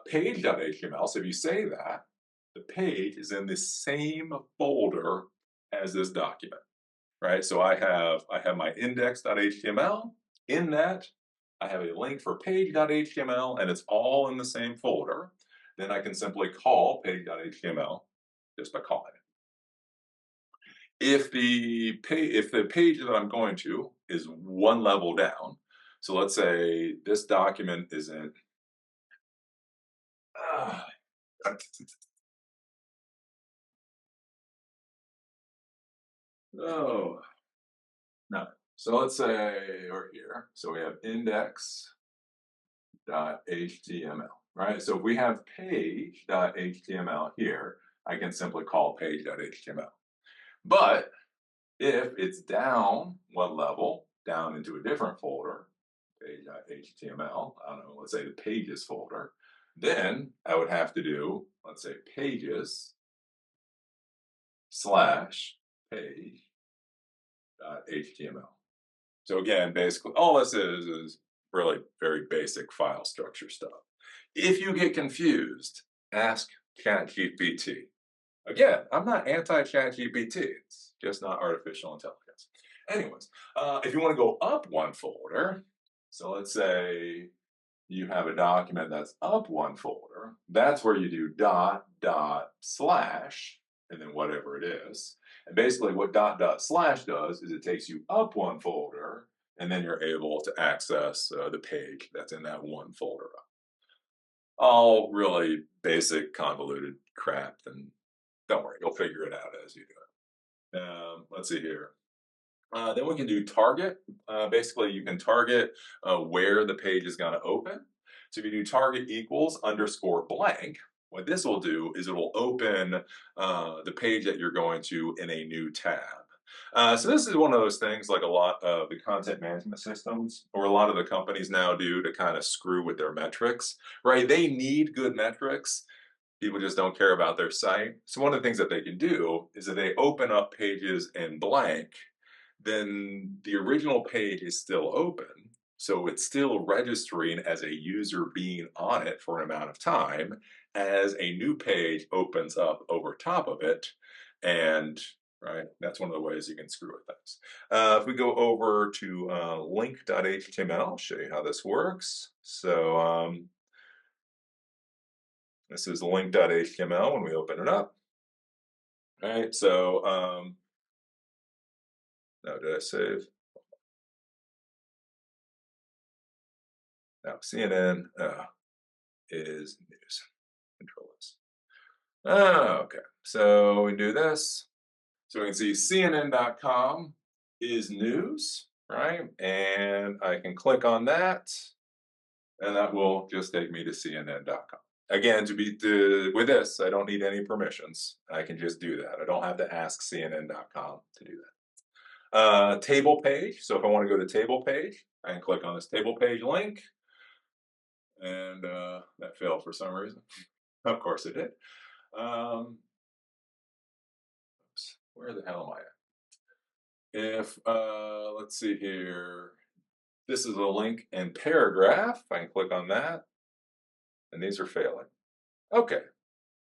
Page.html, so if you say that, the page is in the same folder as this document, right? So I have my index.html. In that, I have a link for page.html, and it's all in the same folder. Then I can simply call page.html just by calling it. If the page that I'm going to is one level down, so let's say this document is in, oh, no. So let's say we're here. So we have index.html, right? So if we have page.html here, I can simply call page.html. But if it's down one level, down into a different folder, page.html, I don't know, let's say the pages folder, then I would have to do, let's say pages / page.html. So again, basically all this is really very basic file structure stuff. If you get confused, ask ChatGPT. Again, I'm not anti-ChatGPT. It's just not artificial intelligence. Anyways, if you want to go up one folder, so let's say you have a document that's up one folder, that's where you do dot, dot, slash, and then whatever it is. And basically what dot, dot, slash does is it takes you up one folder, and then you're able to access the page that's in that one folder. All really basic, convoluted crap, and don't worry, you'll figure it out as you do it. Let's see here. Then we can do target. Basically, you can target where the page is going to open. So if you do target equals underscore blank, what this will do is it will open the page that you're going to in a new tab. So this is one of those things like a lot of the content management systems or a lot of the companies now do to kind of screw with their metrics, right? They need good metrics. People just don't care about their site. So one of the things that they can do is that they open up pages in blank, then the original page is still open. So it's still registering as a user being on it for an amount of time as a new page opens up over top of it. And right, that's one of the ways you can screw with things. If we go over to link.html, I'll show you how this works. So this is link.html when we open it up. All right, so now did I save? Now CNN is news. Control this. Okay, so we do this. So we can see CNN.com is news, right? And I can click on that. and that will just take me to CNN.com. Again, with this, I don't need any permissions. I can just do that. I don't have to ask CNN.com to do that. Table page. So if I want to go to table page, I can click on this table page link, and that failed for some reason. Of course it did. Where the hell am I at? If let's see here, this is a link and paragraph. I can click on that, and these are failing. Okay,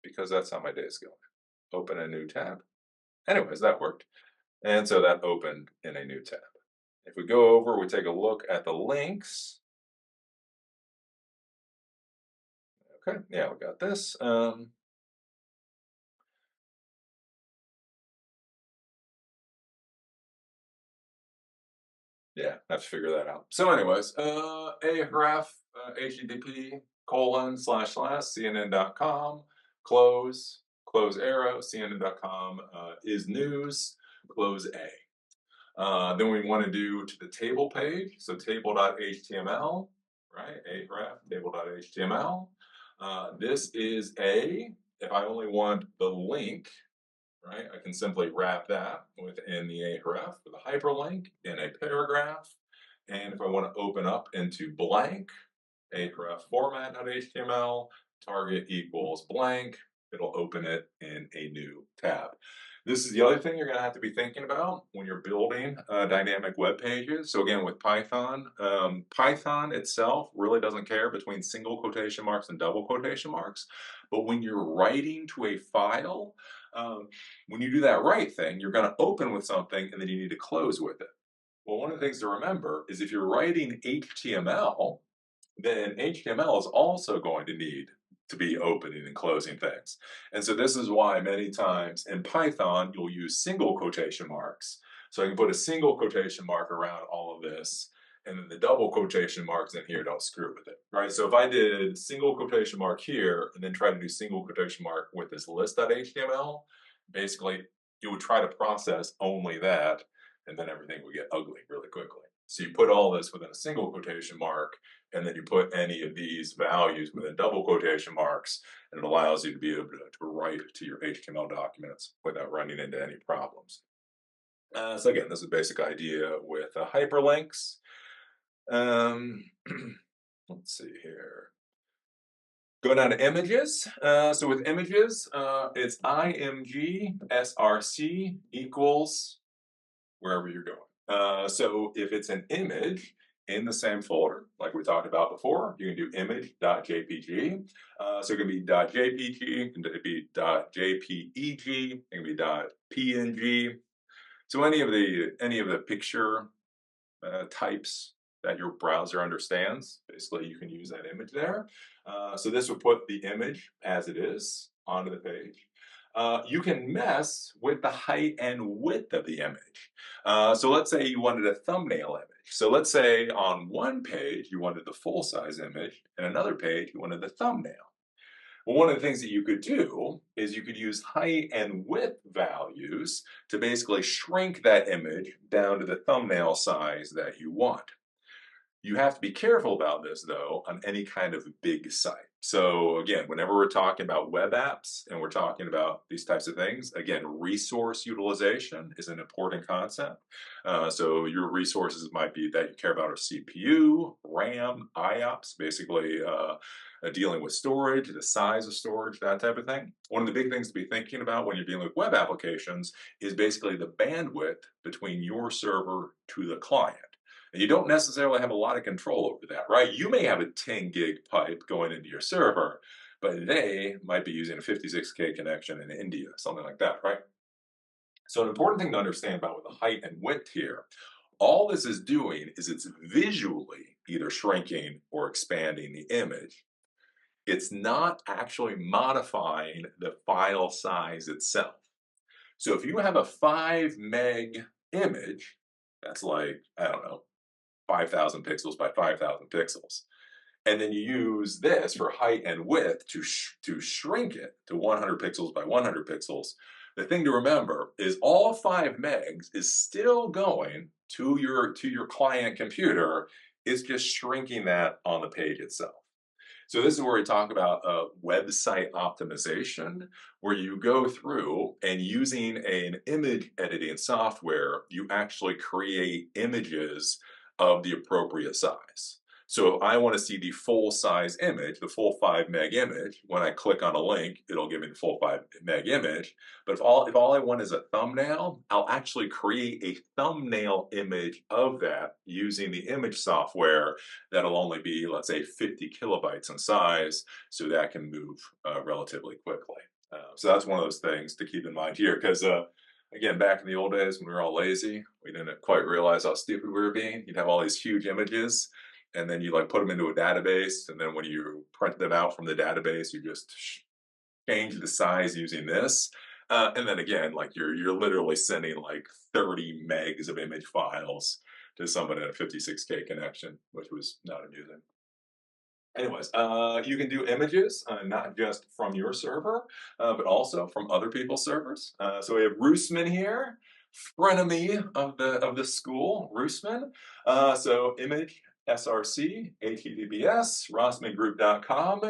because that's how my day is going. Open a new tab. Anyways, that worked. And so that opened in a new tab. If we go over, we take a look at the links. Okay, yeah, we got this. Yeah, I have to figure that out. So anyways, ahref, http :// close arrow, cnn.com is news, close A. Then we want to do to the table page, so table.html, right? Ahref, table.html. This is A. If I only want the link, right, I can simply wrap that within the ahref with a hyperlink in a paragraph. And if I want to open up into blank, ahref format.html, target equals blank, it'll open it in a new tab. This is the other thing you're going to have to be thinking about when you're building dynamic web pages. So again, with Python, Python itself really doesn't care between single quotation marks and double quotation marks. But when you're writing to a file, when you do that right thing, you're going to open with something and then you need to close with it. Well, one of the things to remember is if you're writing HTML, then HTML is also going to need to be opening and closing things. And so this is why many times in Python, you'll use single quotation marks. So I can put a single quotation mark around all of this, and then the double quotation marks in here don't screw with it, right? So if I did single quotation mark here, and then try to do single quotation mark with this list.html, basically it would try to process only that, and then everything would get ugly really quickly. So you put all this within a single quotation mark, and then you put any of these values within double quotation marks, and it allows you to be able to write to your HTML documents without running into any problems. So again, this is a basic idea with hyperlinks. Let's see here. Go down to images. So with images, it's img src equals wherever you're going. So if it's an image in the same folder, like we talked about before, you can do image.jpg. So it can be .jpg, it can be .jpeg, it can be .png. So any of the picture types that your browser understands, basically you can use that image there. So this would put the image as it is onto the page. You can mess with the height and width of the image. So let's say you wanted a thumbnail image. So let's say on one page you wanted the full-size image, and another page you wanted the thumbnail. Well, one of the things that you could do is you could use height and width values to basically shrink that image down to the thumbnail size that you want. You have to be careful about this, though, on any kind of big site. So again, whenever we're talking about web apps and we're talking about these types of things, again, resource utilization is an important concept. So your resources might be that you care about are CPU, RAM, IOPS, basically dealing with storage, the size of storage, that type of thing. One of the big things to be thinking about when you're dealing with web applications is basically the bandwidth between your server to the client. And you don't necessarily have a lot of control over that, right? You may have a 10 gig pipe going into your server, but they might be using a 56K connection in India, something like that, right? So an important thing to understand about with the height and width here, all this is doing is it's visually either shrinking or expanding the image. It's not actually modifying the file size itself. So if you have a 5 meg image, that's like, I don't know, 5,000 pixels by 5,000 pixels. And then you use this for height and width to shrink it to 100 pixels by 100 pixels. The thing to remember is all 5 megs is still going to your client computer It's just shrinking that on the page itself. So this is where we talk about website optimization, where you go through and using an image editing software, you actually create images of the appropriate size. So if I want to see the full size image, the full 5 meg image, when I click on a link, it'll give me the full 5 meg image. But if all I want is a thumbnail, I'll actually create a thumbnail image of that using the image software that'll only be, let's say, 50 kilobytes in size, so that can move relatively quickly. So that's one of those things to keep in mind here, because again, back in the old days when we were all lazy, we didn't quite realize how stupid we were being. You'd have all these huge images, and then you like put them into a database, and then when you print them out from the database, you just change the size using this. And then again, like you're literally sending like 30 megs of image files to someone at a 56K connection, which was not amusing. Anyways, you can do images, not just from your server, but also from other people's servers. So we have Roosman here, frenemy of the school, Roosman. So image src https rossmangroup.com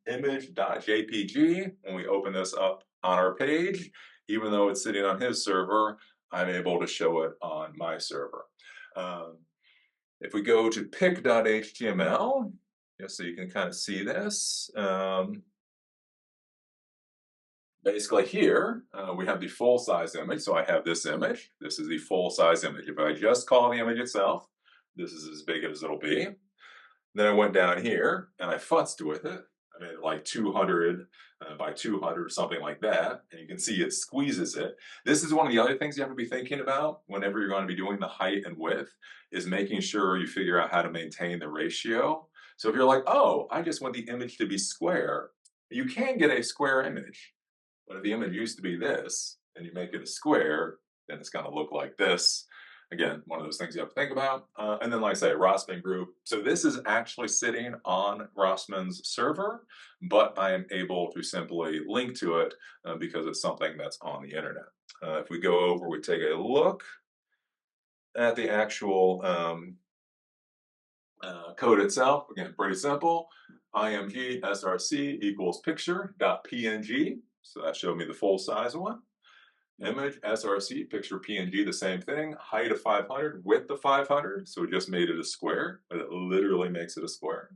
image.jpg. When we open this up on our page, even though it's sitting on his server, I'm able to show it on my server. If we go to pic.html, just so you can kind of see this, basically here, we have the full size image. So I have this image. This is the full size image. If I just call the image itself, this is as big as it'll be. Then I went down here and I futzed with it. I made it like 200 by 200 or something like that. And you can see it squeezes it. This is one of the other things you have to be thinking about whenever you're going to be doing the height and width, is making sure you figure out how to maintain the ratio. So if you're like, oh, I just want the image to be square, you can get a square image. But if the image used to be this and you make it a square, then it's going to look like this. Again, one of those things you have to think about. And then, like I say, Rossman Group. So this is actually sitting on Rossman's server, but I am able to simply link to it because it's something that's on the internet. If we go over, we take a look at the actual code itself. Again, pretty simple. img src equals picture.png. So that showed me the full size one. Image, src, picture, png, the same thing. Height of 500, width of 500. So we just made it a square, but it literally makes it a square.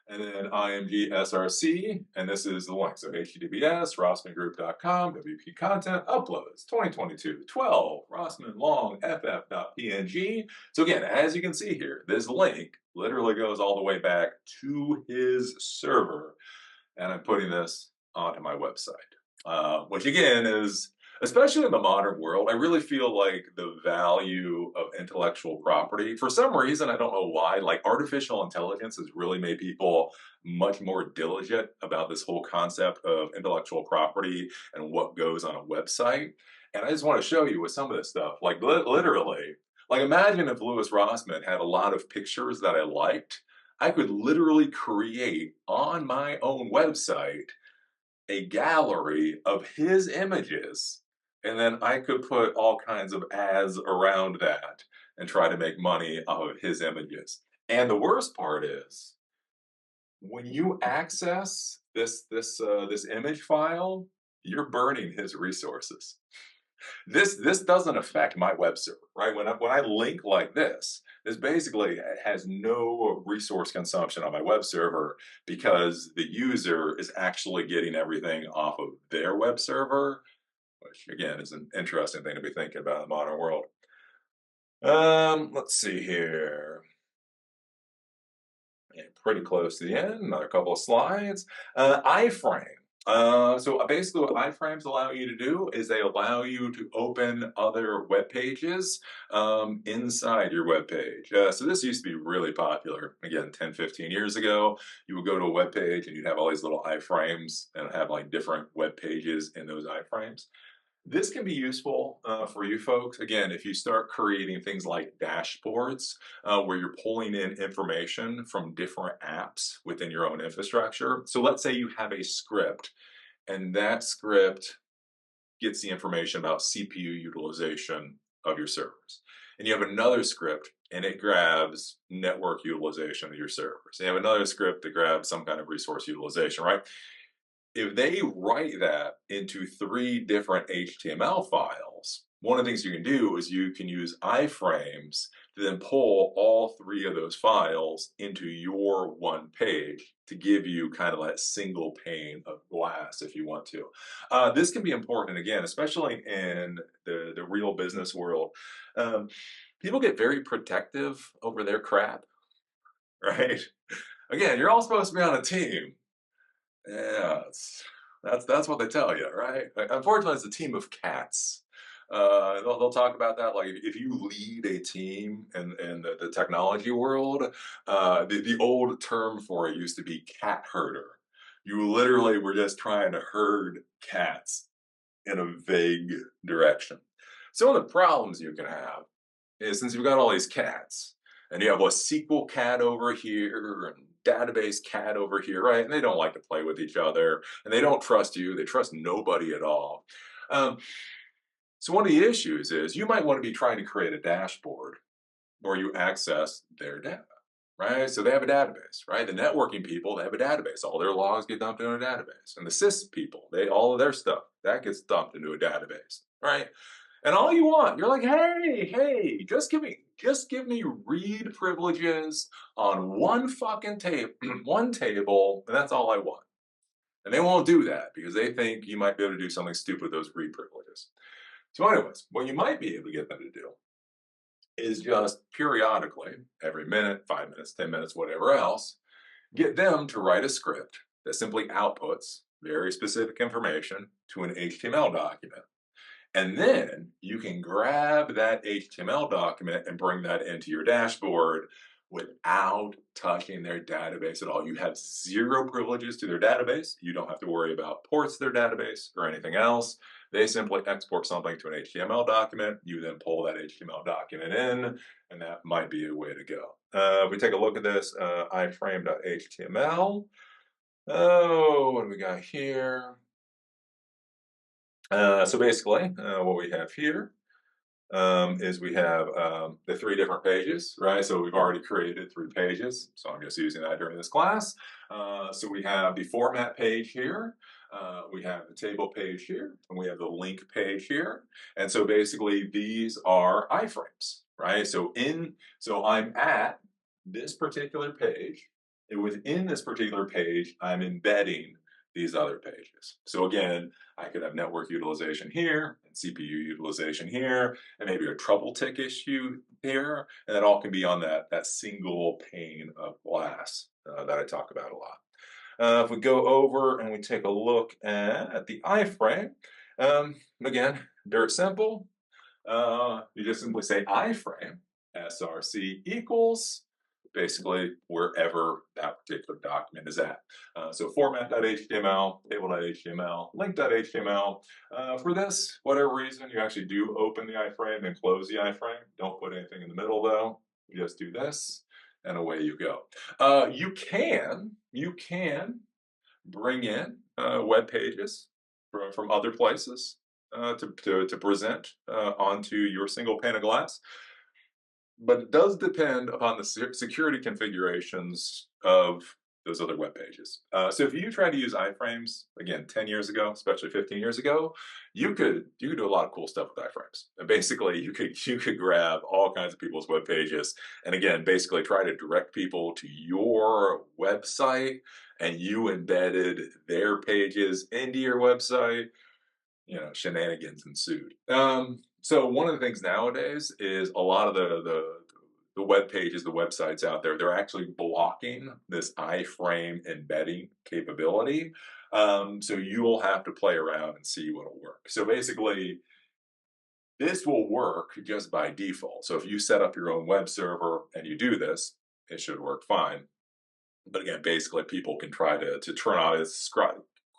And then img src, and this is the link. So https, rossmangroup.com, WP content, uploads, 2022, 12, Rossman long, ff.png. So again, as you can see here, this link literally goes all the way back to his server. And I'm putting this onto my website, which again is, especially in the modern world, I really feel like the value of intellectual property, for some reason, I don't know why, like artificial intelligence has really made people much more diligent about this whole concept of intellectual property and what goes on a website. And I just want to show you with some of this stuff, like literally, like imagine if Louis Rossman had a lot of pictures that I liked. I could literally create on my own website a gallery of his images, and then I could put all kinds of ads around that and try to make money off of his images. And the worst part is, when you access this image file, you're burning his resources. This doesn't affect my web server, right? When I link like this basically has no resource consumption on my web server because the user is actually getting everything off of their web server, which again is an interesting thing to be thinking about in the modern world. Let's see here. Yeah, pretty close to the end. Another couple of slides. iframe. So basically what iframes allow you to do is they allow you to open other web pages inside your web page. So this used to be really popular, again, 10, 15 years ago. You would go to a web page and you'd have all these little iframes and have like different web pages in those iframes. This can be useful for you folks, again, if you start creating things like dashboards where you're pulling in information from different apps within your own infrastructure. So let's say you have a script, and that script gets the information about CPU utilization of your servers. And you have another script and it grabs network utilization of your servers. You have another script that grabs some kind of resource utilization, right? If they write that into 3 different HTML files, one of the things you can do is you can use iframes to then pull all 3 of those files into your one page to give you kind of that single pane of glass if you want to. This can be important, again, especially in the real business world. Um, People get very protective over their crap, right? Again, you're all supposed to be on a team. Yeah, that's what they tell you, right? Unfortunately, it's a team of cats. They'll talk about that. Like if you lead a team in the technology world, the old term for it used to be cat herder. You literally were just trying to herd cats in a vague direction. So one of the problems you can have is since you've got all these cats, and you have a SQL cat over here and database cat over here, right? And they don't like to play with each other, and they don't trust you. They trust nobody at all. Um, so one of the issues is you might want to be trying to create a dashboard where you access their data, right? So they have a database, right? The networking people, they have a database. All their logs get dumped into a database. And the sys people, all of their stuff, that gets dumped into a database, right? And all you want, you're like, hey, just give me read privileges on one fucking table, one table, and that's all I want. And they won't do that because they think you might be able to do something stupid with those read privileges. So, anyways, what you might be able to get them to do is just periodically, every minute, 5 minutes, 10 minutes, whatever else, get them to write a script that simply outputs very specific information to an HTML document. And then you can grab that HTML document and bring that into your dashboard without touching their database at all. You have 0 privileges to their database. You don't have to worry about ports to their database or anything else. They simply export something to an HTML document. You then pull that HTML document in, and that might be a way to go. If we take a look at this, iframe.html. Oh, what do we got here? So basically, what we have here is we have the 3 different pages, right? So we've already created 3 pages, so I'm just using that during this class. So we have the format page here, we have the table page here, and we have the link page here. And so basically these are iframes, right? So I'm at this particular page, and within this particular page, I'm embedding these other pages. So again, I could have network utilization here and CPU utilization here, and maybe a trouble tick issue here, and that all can be on that single pane of glass that I talk about a lot. If we go over and we take a look at the iframe, again, dirt simple. You just simply say iframe, src equals basically wherever that particular document is at. So format.html, table.html, link.html. For this, whatever reason, you actually do open the iframe and close the iframe. Don't put anything in the middle though. You just do this and away you go. You can bring in web pages from other places to present onto your single pane of glass. But it does depend upon the security configurations of those other web pages. So if you try to use iframes, again, 10 years ago, especially 15 years ago, you could do a lot of cool stuff with iframes. And basically, you could grab all kinds of people's web pages, and again, basically try to direct people to your website, and you embedded their pages into your website. Shenanigans ensued. So one of the things nowadays is a lot of the web pages, the websites out there, they're actually blocking this iframe embedding capability. So you will have to play around and see what'll work. So basically, this will work just by default. So if you set up your own web server and you do this, it should work fine. But again, basically, people can try to turn on this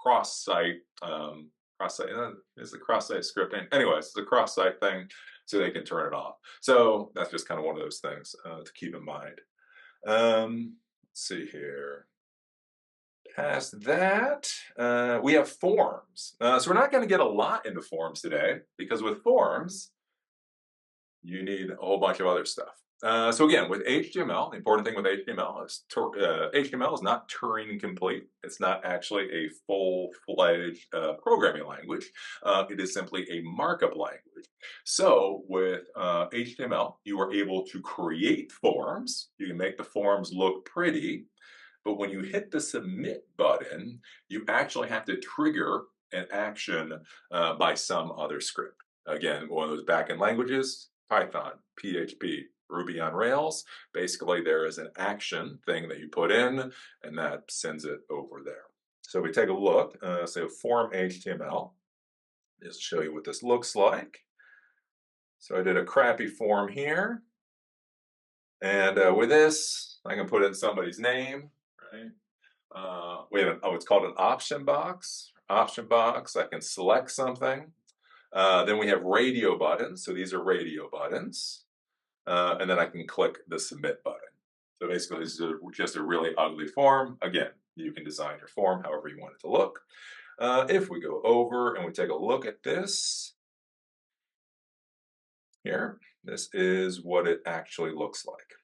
cross-site is the cross-site scripting. Anyways, it's a cross-site thing, so they can turn it off. So that's just kind of one of those things to keep in mind. Let's see here. Past that, we have forms. So we're not going to get a lot into forms today, because with forms, you need a whole bunch of other stuff. So again, with HTML, the important thing with HTML is HTML is not Turing complete. It's not actually a full-fledged programming language. It is simply a markup language. So with HTML, you are able to create forms. You can make the forms look pretty, but when you hit the submit button, you actually have to trigger an action by some other script. Again, one of those backend languages, Python, PHP, Ruby on Rails. Basically, there is an action thing that you put in, and that sends it over there. So we take a look, so form HTML. Just show you what this looks like. So I did a crappy form here. And with this, I can put in somebody's name, right? We have it's called an option box. Option box, I can select something. Then we have radio buttons. So these are radio buttons. And then I can click the submit button. So basically, this is just a really ugly form. Again, you can design your form however you want it to look. If we go over and we take a look at this here, this is what it actually looks like.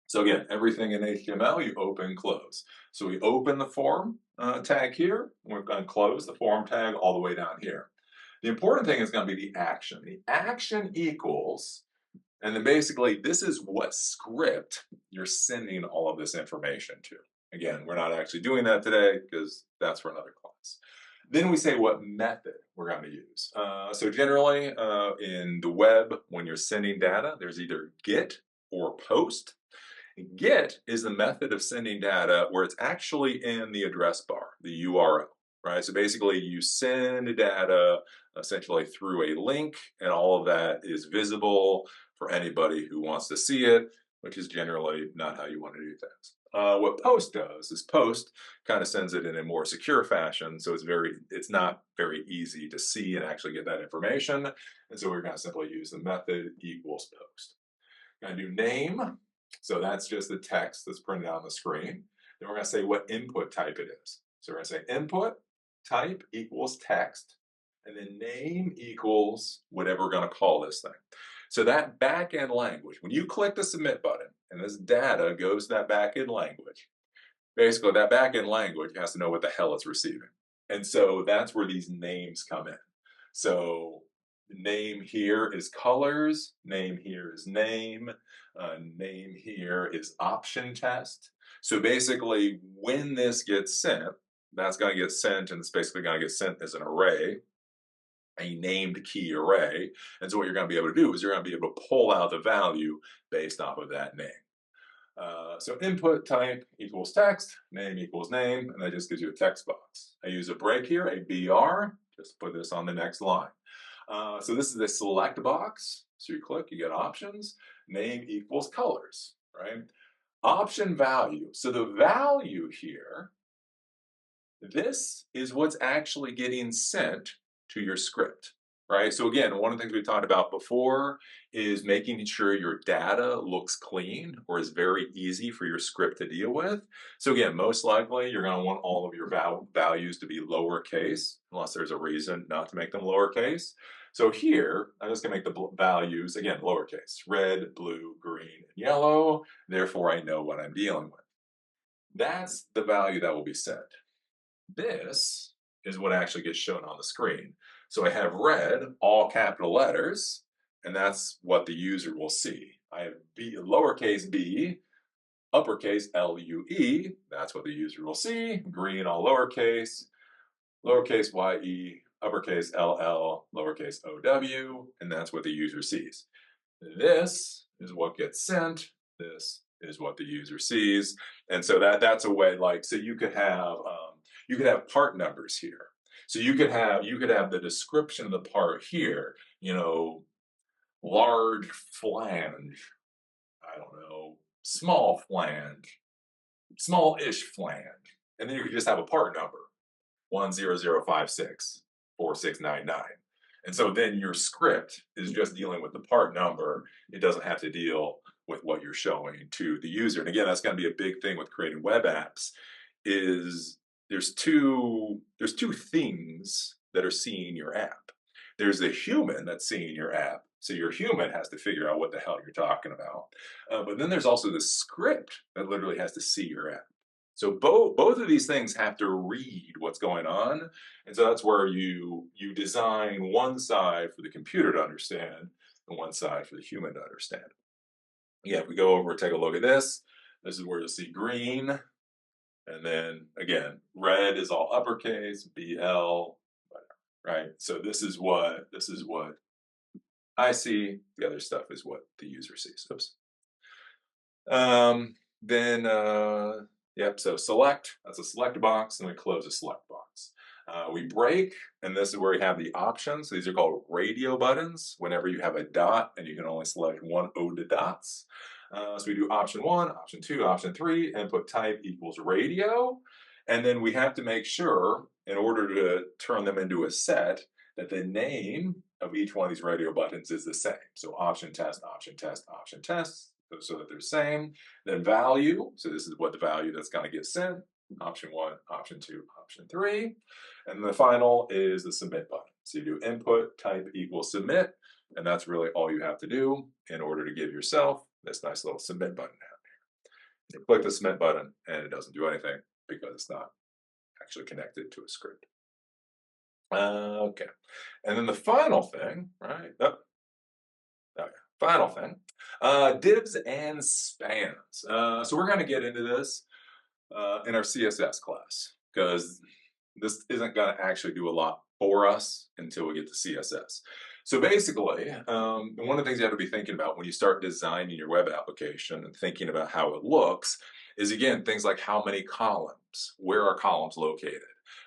So again, everything in HTML, you open, close. So we open the form tag here, and we're going to close the form tag all the way down here. The important thing is going to be the action. The action equals, and then basically this is what script you're sending all of this information to. Again, we're not actually doing that today because that's for another class. Then we say what method we're going to use. So generally in the web, when you're sending data, there's either get or post. Get is the method of sending data where it's actually in the address bar, the URL, right? So basically you send data essentially through a link, and all of that is visible for anybody who wants to see it, which is generally not how you want to do things. What post does is post kind of sends it in a more secure fashion, so it's not very easy to see and actually get that information. And so we're going to simply use the method equals post. Going to do name. So that's just the text that's printed on the screen. Then we're going to say what input type it is. So we're going to say input type equals text, and then name equals whatever we're going to call this thing. So that backend language, when you click the submit button and this data goes to that backend language, basically that backend language has to know what the hell it's receiving. And so that's where these names come in. So name here is colors, name here is name, name here is option test. So basically when this gets sent, that's going to get sent, and it's basically going to get sent as an array, a named key array. And so what you're going to be able to do is you're going to be able to pull out the value based off of that name. So input type equals text, name equals name, and that just gives you a text box. I use a break here, a BR, just put this on the next line. So this is the select box. So you click, you get options, name equals colors, right? Option value. So the value here, this is what's actually getting sent to your script, right? So again, one of the things we talked about before is making sure your data looks clean or is very easy for your script to deal with. So again, most likely you're going to want all of your values to be lowercase, unless there's a reason not to make them lowercase. So here, I'm just going to make the values, again, lowercase, red, blue, green, and yellow. Therefore, I know what I'm dealing with. That's the value that will be sent. This is what actually gets shown on the screen. So I have red, all capital letters, and that's what the user will see. I have B, lowercase b, uppercase LUE, that's what the user will see. Green, all lowercase ye, uppercase LL, lowercase OW, and that's what the user sees. This is what gets sent. This is what the user sees. And so that's a way, like, so you could have part numbers here. So you could have the description of the part here, large flange, I don't know, small flange, small-ish flange. And then you could just have a part number, 100564699. And so then your script is just dealing with the part number. It doesn't have to deal with what you're showing to the user. And again, that's going to be a big thing with creating web apps is there's two things that are seeing your app. There's the human that's seeing your app. So your human has to figure out what the hell you're talking about. But then there's also the script that literally has to see your app. So both of these things have to read what's going on, and so that's where you design one side for the computer to understand and one side for the human to understand. Yeah, if we go over and take a look at this, this is where you'll see green, and then again, red is all uppercase, BL, right? So this is what I see. The other stuff is what the user sees. Oops. Then, yep, so select, that's a select box, and we close a select box. We break, and this is where we have the options. These are called radio buttons, whenever you have a dot and you can only select one ode to dots. So we do option 1, option 2, option 3, input type equals radio. And then we have to make sure, in order to turn them into a set, that the name of each one of these radio buttons is the same. So option test, option test, option test, so that they're same. Then value, so this is what the value that's going to get sent. Option 1, option 2, option 3. And the final is the submit button. So you do input type equals submit, and that's really all you have to do in order to give yourself this nice little submit button down here. You click the submit button, and it doesn't do anything because it's not actually connected to a script. Okay, and then the final thing, right? Oh, okay. Final thing, divs and spans. So we're going to get into this in our CSS class because this isn't going to actually do a lot for us until we get to CSS. So basically, one of the things you have to be thinking about when you start designing your web application and thinking about how it looks is, again, things like how many columns, where are columns located,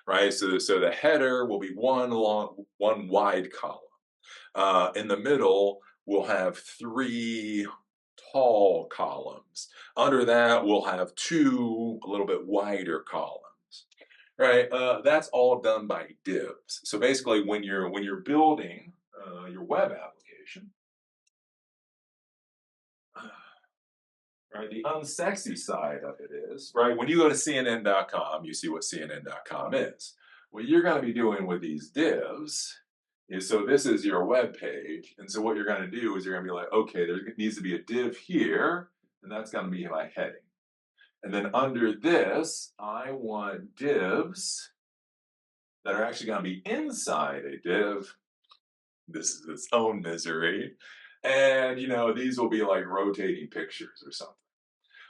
right? So the header will be one wide column. In the middle, we'll have 3 tall columns. Under that, we'll have 2 a little bit wider columns. Right, that's all done by divs. So basically, when you're building your web application, right, the unsexy side of it is, right, when you go to CNN.com, you see what CNN.com is. What you're going to be doing with these divs is, so this is your web page, and so what you're going to do is you're going to be like, okay, there needs to be a div here, and that's going to be my heading. And then under this, I want divs that are actually going to be inside a div. This is its own misery. And, these will be like rotating pictures or something.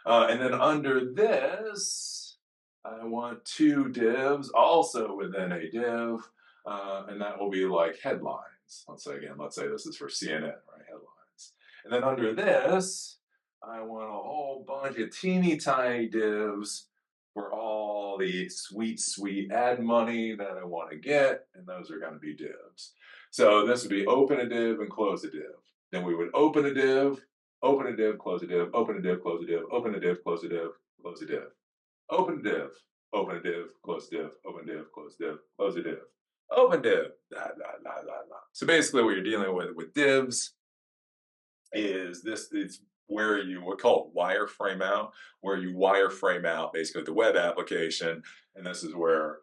And then under this, I want 2 divs also within a div. And that will be like headlines. Let's say this is for CNN, right? Headlines. And then under this, I want a whole bunch of teeny tiny divs for all the sweet, sweet ad money that I want to get, and those are going to be divs. So this would be open a div and close a div. Then we would open a div, close a div, open a div, close a div, open a div, close a div, close a div. Open a div, open a div, close a div, open a div, close a div, close a div. Open div, la, la, la, la, la. So basically what you're dealing with divs is this, it's where you would call it wireframe out, where you wireframe out basically the web application, and this is where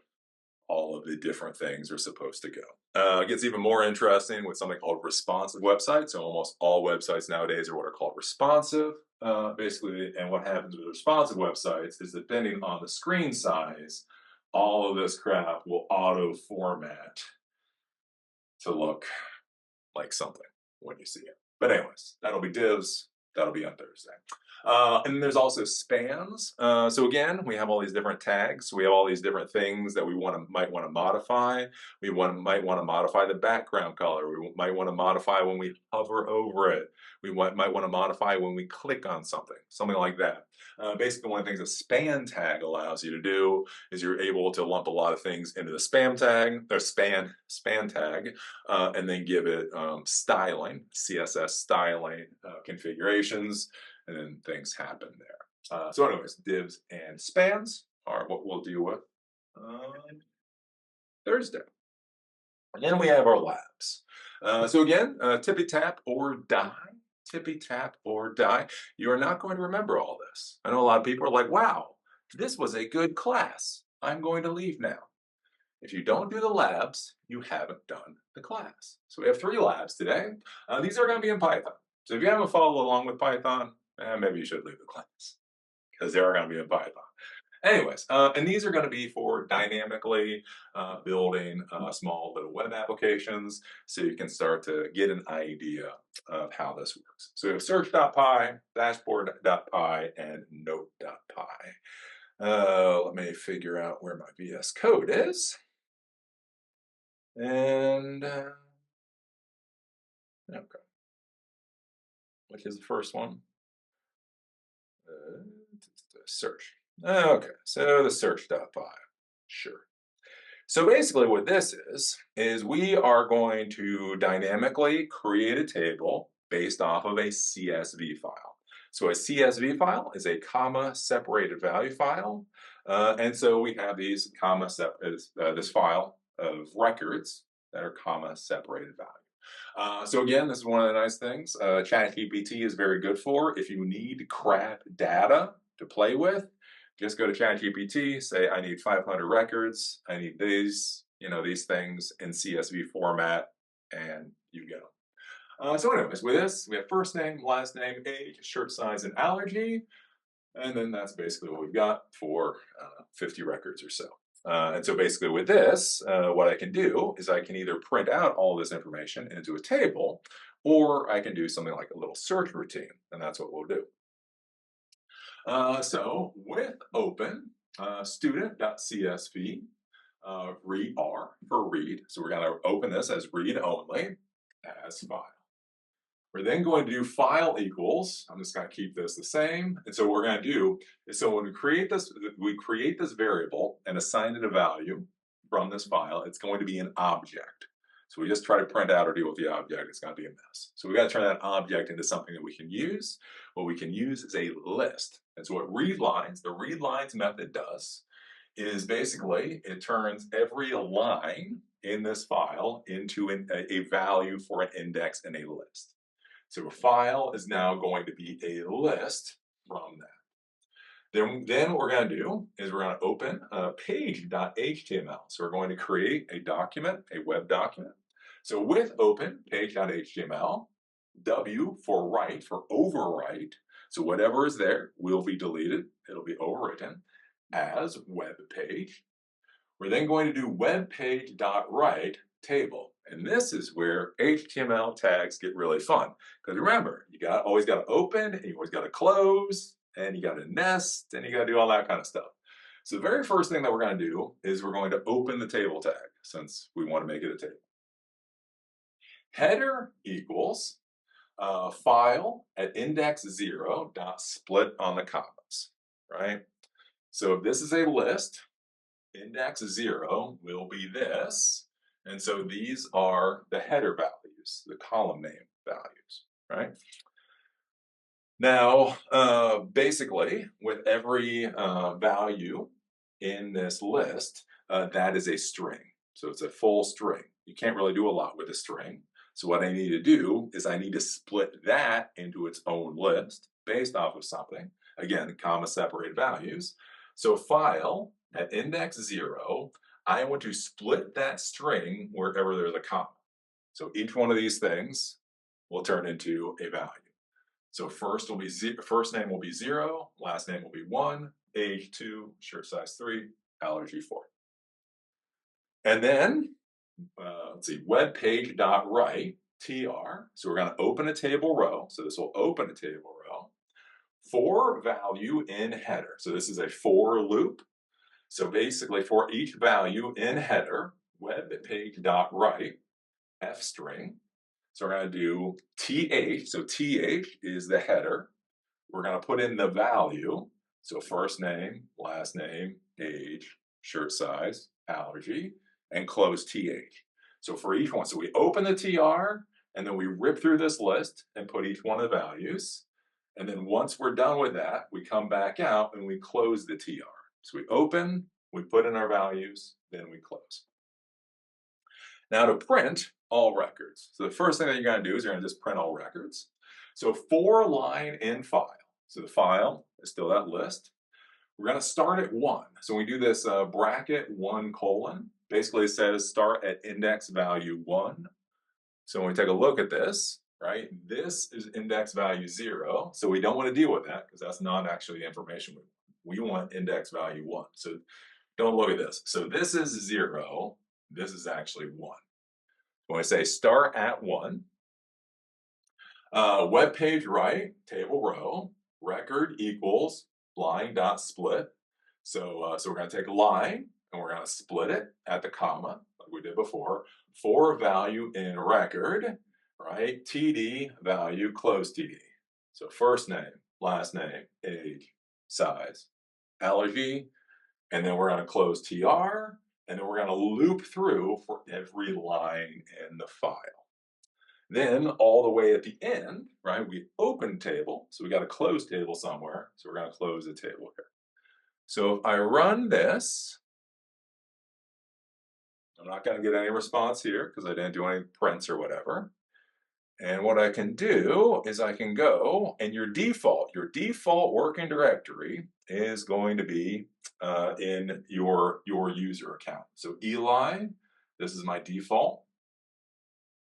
all of the different things are supposed to go. It gets even more interesting with something called responsive websites. So almost all websites nowadays are what are called responsive, basically. And what happens with responsive websites is, depending on the screen size, all of this crap will auto format to look like something when you see it. But anyways, that'll be divs. That'll be on Thursday. And then there's also spans. So again, we have all these different tags. We have all these different things that we might want to modify. Might want to modify the background color. We might want to modify when we hover over it. We might want to modify when we click on something like that. Basically, one of the things a span tag allows you to do is you're able to lump a lot of things into the spam tag, or span tag, and then give it styling, CSS styling configurations, and then things happen there. So anyways, divs and spans are what we'll deal with Thursday. And then we have our labs. So again, tippy tap or die. Tippy tap or die. You are not going to remember all this. I know a lot of people are like, wow, this was a good class. I'm going to leave now. If you don't do the labs, you haven't done the class. So we have 3 labs today. These are going to be in Python. So if you haven't followed along with Python, maybe you should leave the class because they are going to be in Python. Anyways, and these are going to be for dynamically building small little web applications so you can start to get an idea of how this works. So we have search.py, dashboard.py, and note.py. Let me figure out where my VS Code is. And, okay, which is the first one? Uh, search. Okay, so the search.py. Sure. So basically what this is we are going to dynamically create a table based off of a CSV file. So a CSV file is a comma separated value file. And so we have these this file of records that are comma separated value. So again, this is one of the nice things ChatGPT is very good for. If you need crap data to play with, just go to ChatGPT, say, I need 500 records, I need these, these things in CSV format, and you get them. So anyways, with this, we have first name, last name, age, shirt size, and allergy. And then that's basically what we've got for 50 records or so. And so basically with this, what I can do is I can either print out all this information into a table, or I can do something like a little search routine, and that's what we'll do. So with open student.csv, read R for read. So we're going to open this as read only as file. We're then going to do file equals. I'm just going to keep this the same. And so what we're going to do is, so when we create this variable and assign it a value from this file, it's going to be an object. So we just try to print out or deal with the object, it's going to be a mess. So we got to turn that object into something that we can use. What we can use is a list. And so what the read lines method does is basically it turns every line in this file into a value for an index in a list. So a file is now going to be a list from that. Then what we're going to do is we're going to open page.html. So we're going to create a document, a web document. So with open page.html, W for write, for overwrite. So whatever is there will be deleted. It'll be overwritten as web page. We're then going to do web page.write table. And this is where HTML tags get really fun. Because remember, always got to open, and you always got to close, and you got to nest, and you got to do all that kind of stuff. So the very first thing that we're going to do is we're going to open the table tag, since we want to make it a table. Header equals file at index 0 dot split on the commas, right? So if this is a list, index 0 will be this. And so these are the header values, the column name values, right? Now, basically, with every value in this list, that is a string. So it's a full string. You can't really do a lot with a string. So what I need to do is I need to split that into its own list based off of something. Again, comma separated values. So file at index 0, I want to split that string wherever there's a comma. So each one of these things will turn into a value. So first name will be 0, last name will be 1, age 2, shirt size 3, allergy 4. And then, let's see, web page.write, tr. So we're going to open a table row. So this will open a table row. For value in header. So this is a for loop. So basically for each value in header, web page.write, f string. So we're going to do th. So th is the header. We're going to put in the value. So first name, last name, age, shirt size, allergy, and close th. So for each one, so we open the tr, and then we rip through this list and put each one of the values. And then once we're done with that, we come back out and we close the tr. So we open, we put in our values, then we close. Now to print all records. So the first thing that you're going to do is you're going to just print all records. So for line in file. So the file is still that list. We're going to start at 1. So we do this bracket 1 colon. basically says start at index value 1. So when we take a look at this, right, this is index value 0. So we don't want to deal with that because that's not actually the information we want index value 1. So don't look at this. So this is 0. This is actually 1. When we say start at 1, web page right, table row, record equals line dot split. So we're going to take a line and we're going to split it at the comma, like we did before, for value in record, right? TD value close TD. So first name, last name, age, size, allergy, and then we're going to close TR, and then we're going to loop through for every line in the file. Then all the way at the end, right, we open table, so we got to close table somewhere, so we're going to close the table here. So if I run this, I'm not going to get any response here because I didn't do any prints or whatever. And what I can do is I can go, and your default working directory is going to be in your user account. So Eli, this is my default.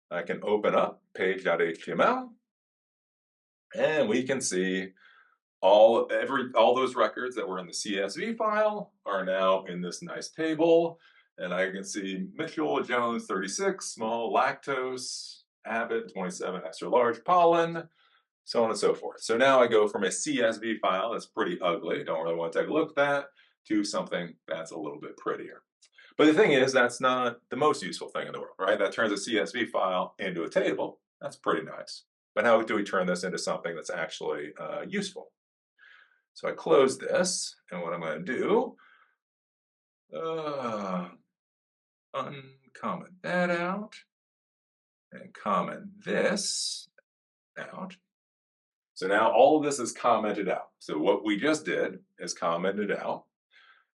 I can open up page.html, and we can see all those records that were in the CSV file are now in this nice table. And I can see Mitchell Jones 36, small lactose, Abbott 27, extra large pollen, so on and so forth. So now I go from a CSV file that's pretty ugly, don't really want to take a look at that, to something that's a little bit prettier. But the thing is, that's not the most useful thing in the world, right? That turns a CSV file into a table. That's pretty nice. But how do we turn this into something that's actually useful? So I close this, and what I'm going to do, uncomment that out, and comment this out. So now all of this is commented out. So what we just did is commented out.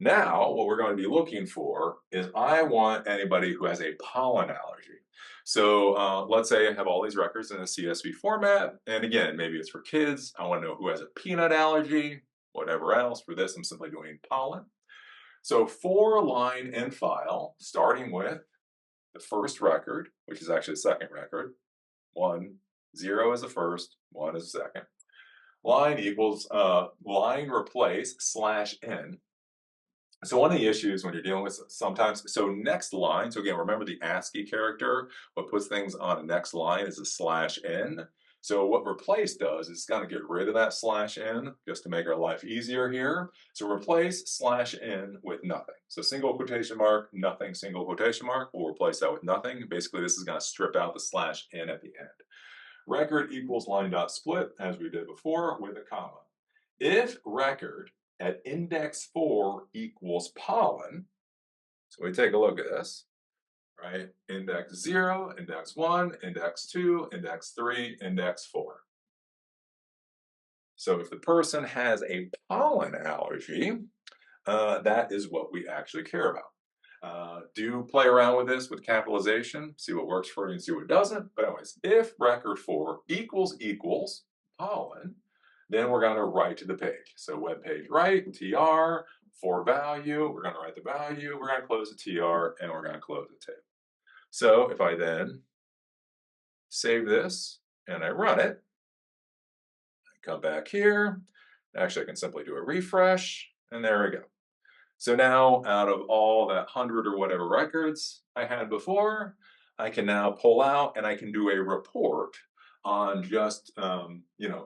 Now, what we're going to be looking for is I want anybody who has a pollen allergy. So let's say I have all these records in a CSV format, and again, maybe it's for kids. I want to know who has a peanut allergy, whatever else. For this, I'm simply doing pollen. So for line in file, starting with the first record, which is actually the second record, 1, 0 is the first, 1 is the second. Line equals line replace /n. So one of the issues when you're dealing with sometimes, so next line, so again, remember the ASCII character, what puts things on a next line is a /n. So what replace does is it's going to get rid of that /n just to make our life easier here. So replace /n with nothing. So single quotation mark, nothing, single quotation mark, we'll replace that with nothing. Basically, this is going to strip out the /n at the end. Record equals line dot split, as we did before, with a comma. If record at index 4 equals pollen, so we take a look at this, right? Index 0, index 1, index 2, index 3, index 4. So if the person has a pollen allergy, that is what we actually care about. Do play around with this with capitalization, see what works for you and see what doesn't. But anyways, if record 4 equals pollen, then we're going to write to the page. So web page write, tr, for value, we're going to write the value, we're going to close the tr, and we're going to close the table. So if I then save this and I run it, I come back here, actually I can simply do a refresh, and there we go. So now out of all that 100 or whatever records I had before, I can now pull out and I can do a report on just,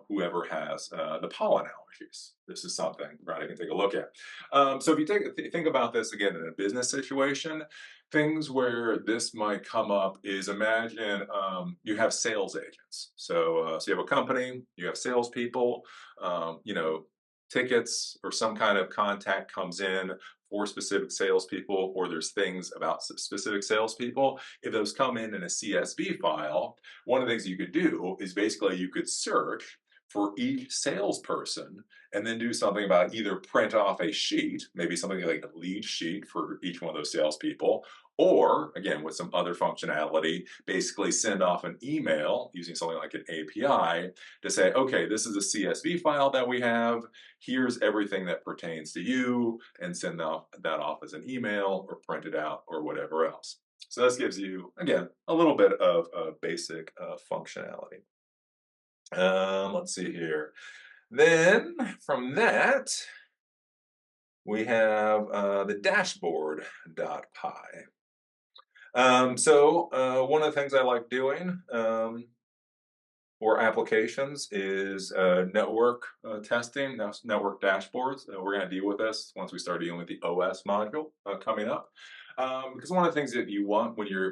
whoever has the pollen allergies. This is something, right, I can take a look at. So if you think about this again in a business situation, things where this might come up is imagine you have sales agents. So you have a company, you have salespeople, tickets or some kind of contact comes in for specific salespeople, or there's things about specific salespeople. If those come in a CSV file, one of the things you could do is basically you could search for each salesperson, and then do something about either print off a sheet, maybe something like a lead sheet for each one of those salespeople, or again, with some other functionality, basically send off an email using something like an API to say, okay, this is a CSV file that we have. Here's everything that pertains to you, and send that off as an email or print it out or whatever else. So this gives you, again, a little bit of basic functionality. Let's see here. Then from that, we have the dashboard.py. One of the things I like doing for applications is network testing, network dashboards. We're going to deal with this once we start dealing with the OS module coming up. Because one of the things that you want when you're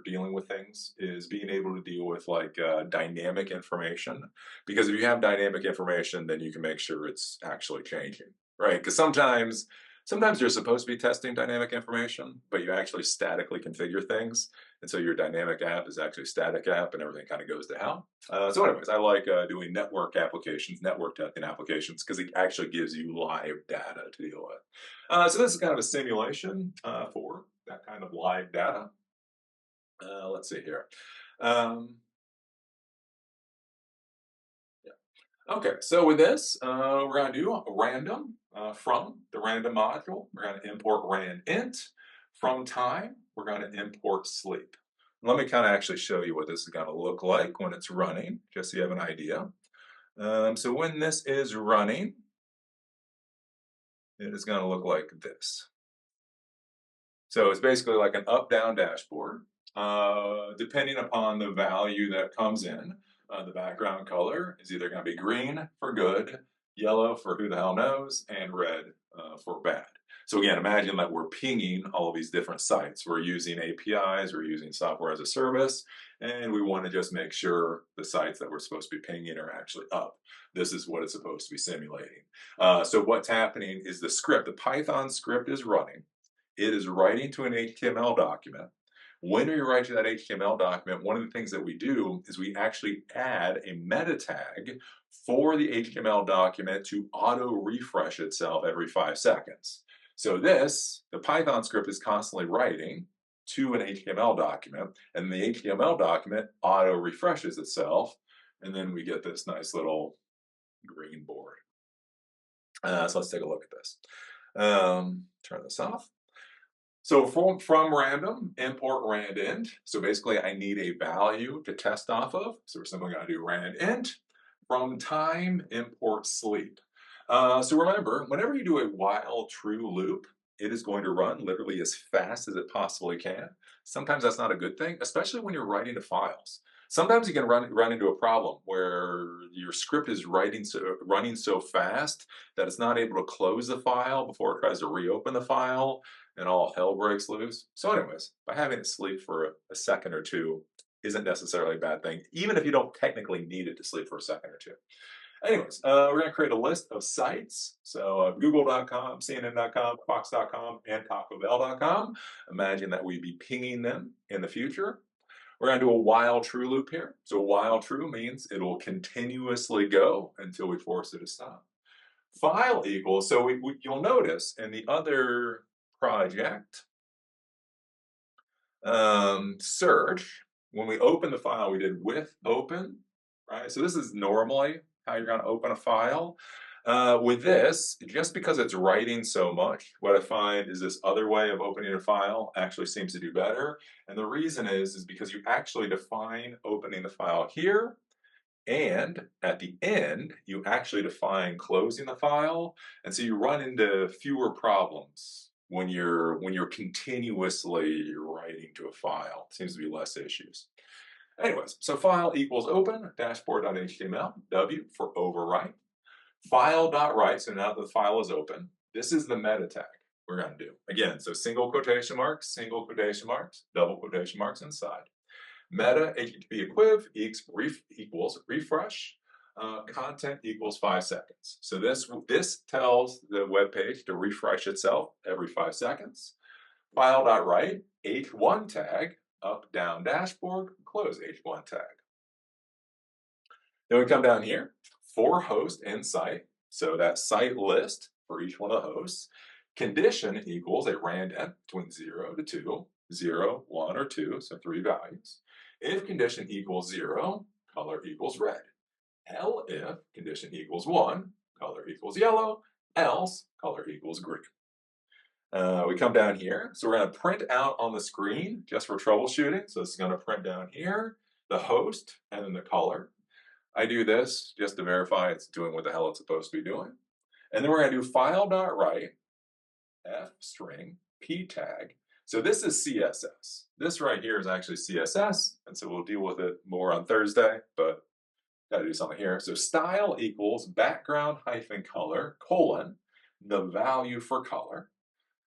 dealing with things is being able to deal with like dynamic information. Because if you have dynamic information, then you can make sure it's actually changing, right? Because sometimes you're supposed to be testing dynamic information, but you actually statically configure things. And so your dynamic app is actually a static app and everything kind of goes to hell. So anyways, I like doing network applications, network testing applications, because it actually gives you live data to deal with. So this is kind of a simulation for that kind of live data. Let's see here. Um, Okay, so with this, we're going to do a random from the random module. We're going to import rand int. From time, we're going to import sleep. Let me kind of actually show you what this is going to look like when it's running, just so you have an idea. So when this is running, it is going to look like this. So it's basically like an up-down dashboard. Depending upon the value that comes in, the background color is either going to be green for good, yellow for who the hell knows, and red for bad. So again, imagine that we're pinging all of these different sites. We're using APIs, we're using software as a service, and we want to just make sure the sites that we're supposed to be pinging are actually up. This is what it's supposed to be simulating. So what's happening is the script, the Python script is running. It is writing to an HTML document. When we write to that HTML document, one of the things that we do is we actually add a meta tag for the HTML document to auto refresh itself every 5 seconds. So the Python script is constantly writing to an HTML document, and the HTML document auto refreshes itself, and then we get this nice little green board. So let's take a look at this. Turn this off. So from random, import rand int. So basically I need a value to test off of. So we're simply going to do rand int. From time, import sleep. So remember, whenever you do a while true loop, it is going to run literally as fast as it possibly can. Sometimes that's not a good thing, especially when you're writing to files. Sometimes you can run into a problem where your script is running so fast that it's not able to close the file before it tries to reopen the file, and all hell breaks loose. So anyways, by having it sleep for a second or two isn't necessarily a bad thing, even if you don't technically need it to sleep for a second or two. Anyways, we're going to create a list of sites. So google.com, cnn.com, fox.com, and tacobell.com. Imagine that we'd be pinging them in the future. We're going to do a while true loop here. So while true means it will continuously go until we force it to stop. File equals, so you'll notice in the other project, search, when we open the file, we did with open, right? So this is normally how you're going to open a file. With this, just because it's writing so much, what I find is this other way of opening a file actually seems to do better. And the reason is because you actually define opening the file here, and at the end, you actually define closing the file. And so you run into fewer problems when you're continuously writing to a file. It seems to be less issues. Anyways, so file equals open, dashboard.html, W for overwrite. File.write, so now that the file is open, this is the meta tag we're going to do. Again, so single quotation marks, double quotation marks inside. Meta HTTP equiv equals refresh. Content equals 5 seconds. So this tells the web page to refresh itself every 5 seconds. File.write h1 tag up down dashboard close h1 tag. Then we come down here. for host in site, so that site list for each one of the hosts. Condition equals a random between 0 to 2, 0, 1, or 2, so 3 values. If condition equals 0, color equals red. If condition equals 1, color equals yellow, else color equals green. We come down here, so we're going to print out on the screen just for troubleshooting. So this is going to print down here the host and then the color. I do this just to verify it's doing what the hell it's supposed to be doing. And then we're going to do file.write f string p tag. So this is CSS. This right here is actually CSS, and so we'll deal with it more on Thursday, but got to do something here. So style equals background hyphen color colon the value for color.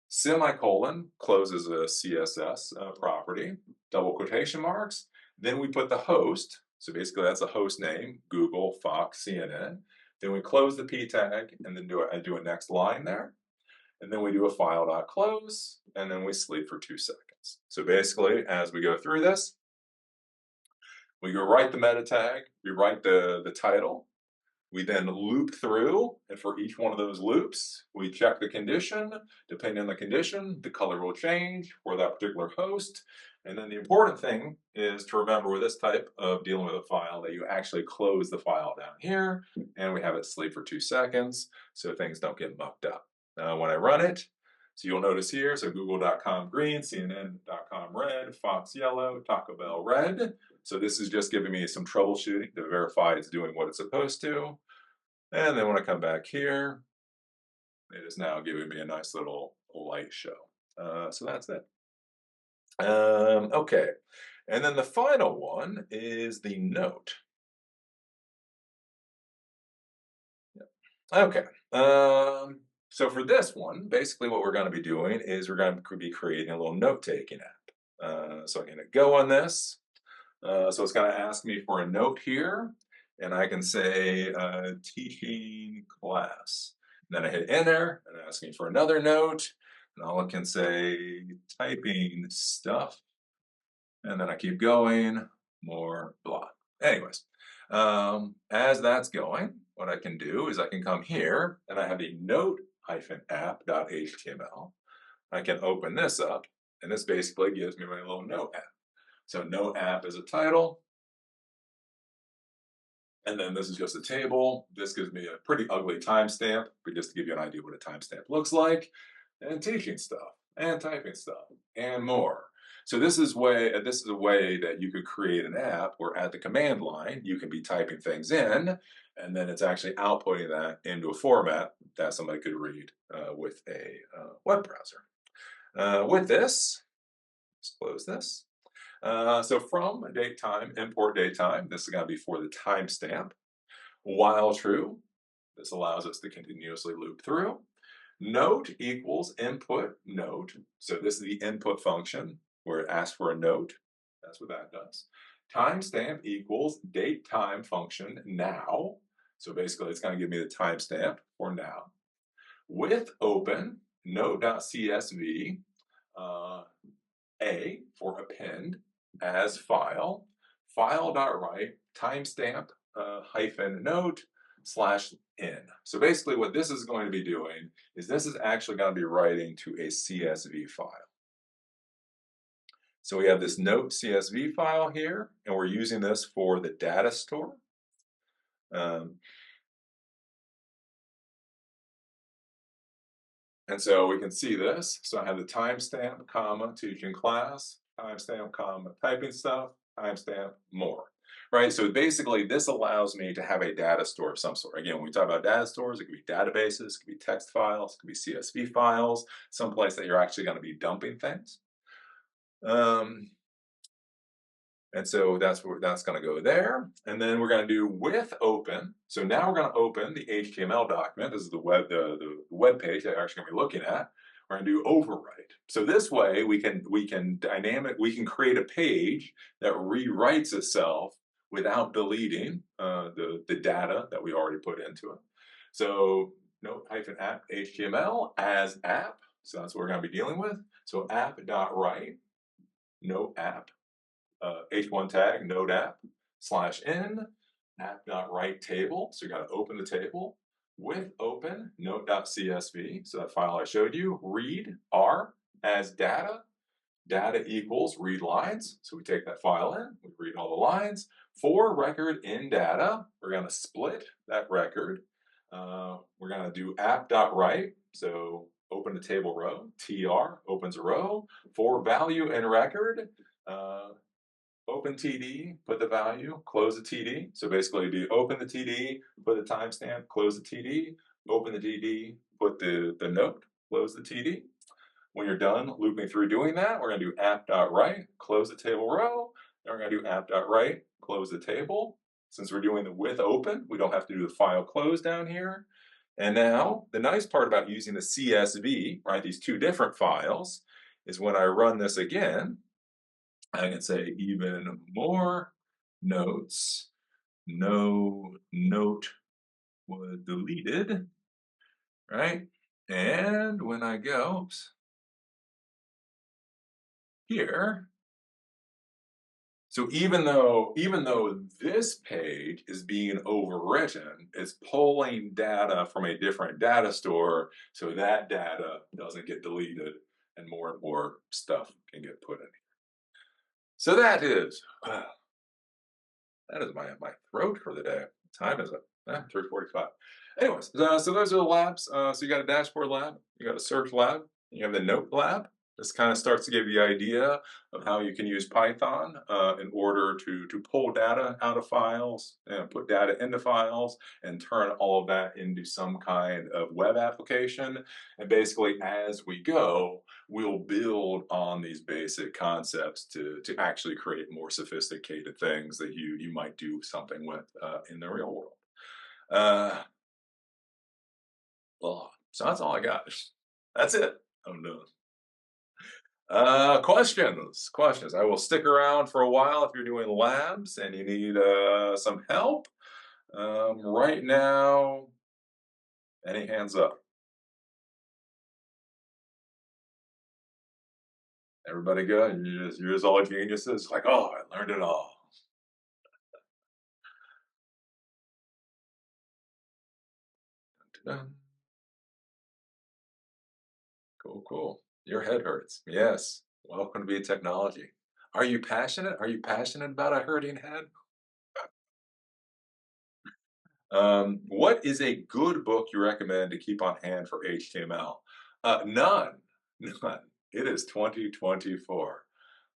Semicolon closes a CSS property, double quotation marks. Then we put the host. So basically that's a host name, Google, Fox, CNN. Then we close the p tag and then do a next line there. And then we do a file.close and then we sleep for 2 seconds. So basically as we go through this, we go write the meta tag, we write the title, we then loop through, and for each one of those loops, we check the condition. Depending on the condition, the color will change for that particular host. And then the important thing is to remember with this type of dealing with a file that you actually close the file down here, and we have it sleep for 2 seconds so things don't get mucked up. When I run it, so you'll notice here, so google.com green, cnn.com red, Fox yellow, Taco Bell red. So this is just giving me some troubleshooting to verify it's doing what it's supposed to. And then when I come back here, it is now giving me a nice little light show. So that's it. Okay. And then the final one is the note. Okay. So for this one, basically what we're going to be doing is we're going to be creating a little note-taking app. So I'm going to go on this. So it's going to ask me for a note here, and I can say teaching class. And then I hit enter, and ask me for another note, and I can say typing stuff, and then I keep going, more blah. Anyways, as that's going, what I can do is I can come here, and I have a note-app.html. I can open this up, and this basically gives me my little note app. So note app is a title. And then this is just a table. This gives me a pretty ugly timestamp, but just to give you an idea what a timestamp looks like. And teaching stuff, and typing stuff, and more. So this is a way that you could create an app where at the command line, you can be typing things in, and then it's actually outputting that into a format that somebody could read with a web browser. With this, let's close this. So from datetime, import datetime, this is going to be for the timestamp. While true, this allows us to continuously loop through. Note equals input note. So this is the input function where it asks for a note. That's what that does. Timestamp equals datetime function now. So basically it's going to give me the timestamp for now. With open, note.csv, A for append, as file, file.write, timestamp hyphen note /in. So basically what this is going to be doing is this is actually going to be writing to a CSV file. So we have this note CSV file here, and we're using this for the data store. And so we can see this. So I have the timestamp, comma, teaching class, timestamp, comma, typing stuff, timestamp, more. Right? So basically this allows me to have a data store of some sort. Again, when we talk about data stores, it could be databases, it could be text files, it could be CSV files, someplace that you're actually going to be dumping things. And so that's going to go there. And then we're going to do with open. So now we're going to open the HTML document. This is the web page that you're actually going to be looking at. We're going to do overwrite. So this way we can create a page that rewrites itself without deleting the data that we already put into it. So note-app HTML as app. So that's what we're going to be dealing with. So app.write, note app. H1 tag node app /in. app.write table. So you got to open the table with open note.csv. So that file I showed you, read r as data, data equals read lines. So we take that file in, we read all the lines. For record in data, we're going to split that record. We're going to do app.write. So open the table row, tr opens a row. For value in record, uh, open TD, put the value, close the TD. So basically do open the TD, put the timestamp, close the TD, open the TD, put the note, close the TD. When you're done looping through doing that, we're going to do app.write, close the table row. Then we're going to do app.write, close the table. Since we're doing the with open, we don't have to do the file close down here. And now the nice part about using the CSV, right, these two different files, is when I run this again, I can say even more notes, no note was deleted, right? And when I go, oops, here, so even though this page is being overwritten, it's pulling data from a different data store, so that data doesn't get deleted and more stuff can get put in. So that is my throat for the day. Time is up. 3:45. Anyways, so those are the labs. So you got a dashboard lab, you got a search lab, you have the note lab. This kind of starts to give you the idea of how you can use Python in order to pull data out of files and put data into files and turn all of that into some kind of web application. And basically, as we go, we'll build on these basic concepts to actually create more sophisticated things that you might do something with in the real world. Uh, well, so that's all I got. That's it. I'm done. Questions. I will stick around for a while if you're doing labs and you need some help. Right now, any hands up? Everybody good? You're just all geniuses. Like, oh, I learned it all. Dun-dun-dun. Cool, cool. Your head hurts. Yes. Welcome to be technology. Are you passionate? Are you passionate about a hurting head? What is a good book you recommend to keep on hand for HTML? None. None. It is 2024.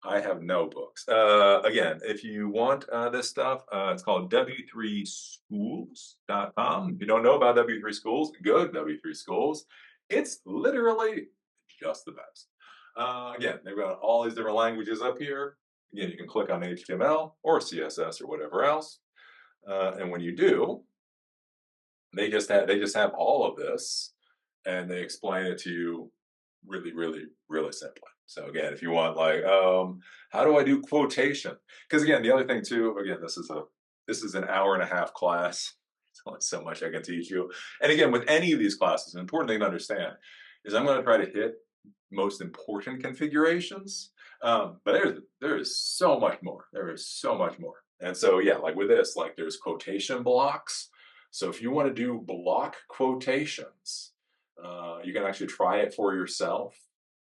I have no books. Again, if you want this stuff, it's called w3schools.com. If you don't know about W3 Schools, go to W3 Schools. It's literally just the best. Again, they've got all these different languages up here. Again, you can click on HTML or CSS or whatever else. And when you do, they just have all of this and they explain it to you really, really, really simply. So again, if you want like, how do I do quotation? Because again, the other thing too, again, this is an hour and a half class. It's only so much I can teach you. And again, with any of these classes, an important thing to understand is I'm going to try to hit most important configurations. But there is so much more. There is so much more. And so yeah, like with this, like there's quotation blocks. So if you want to do block quotations, you can actually try it for yourself.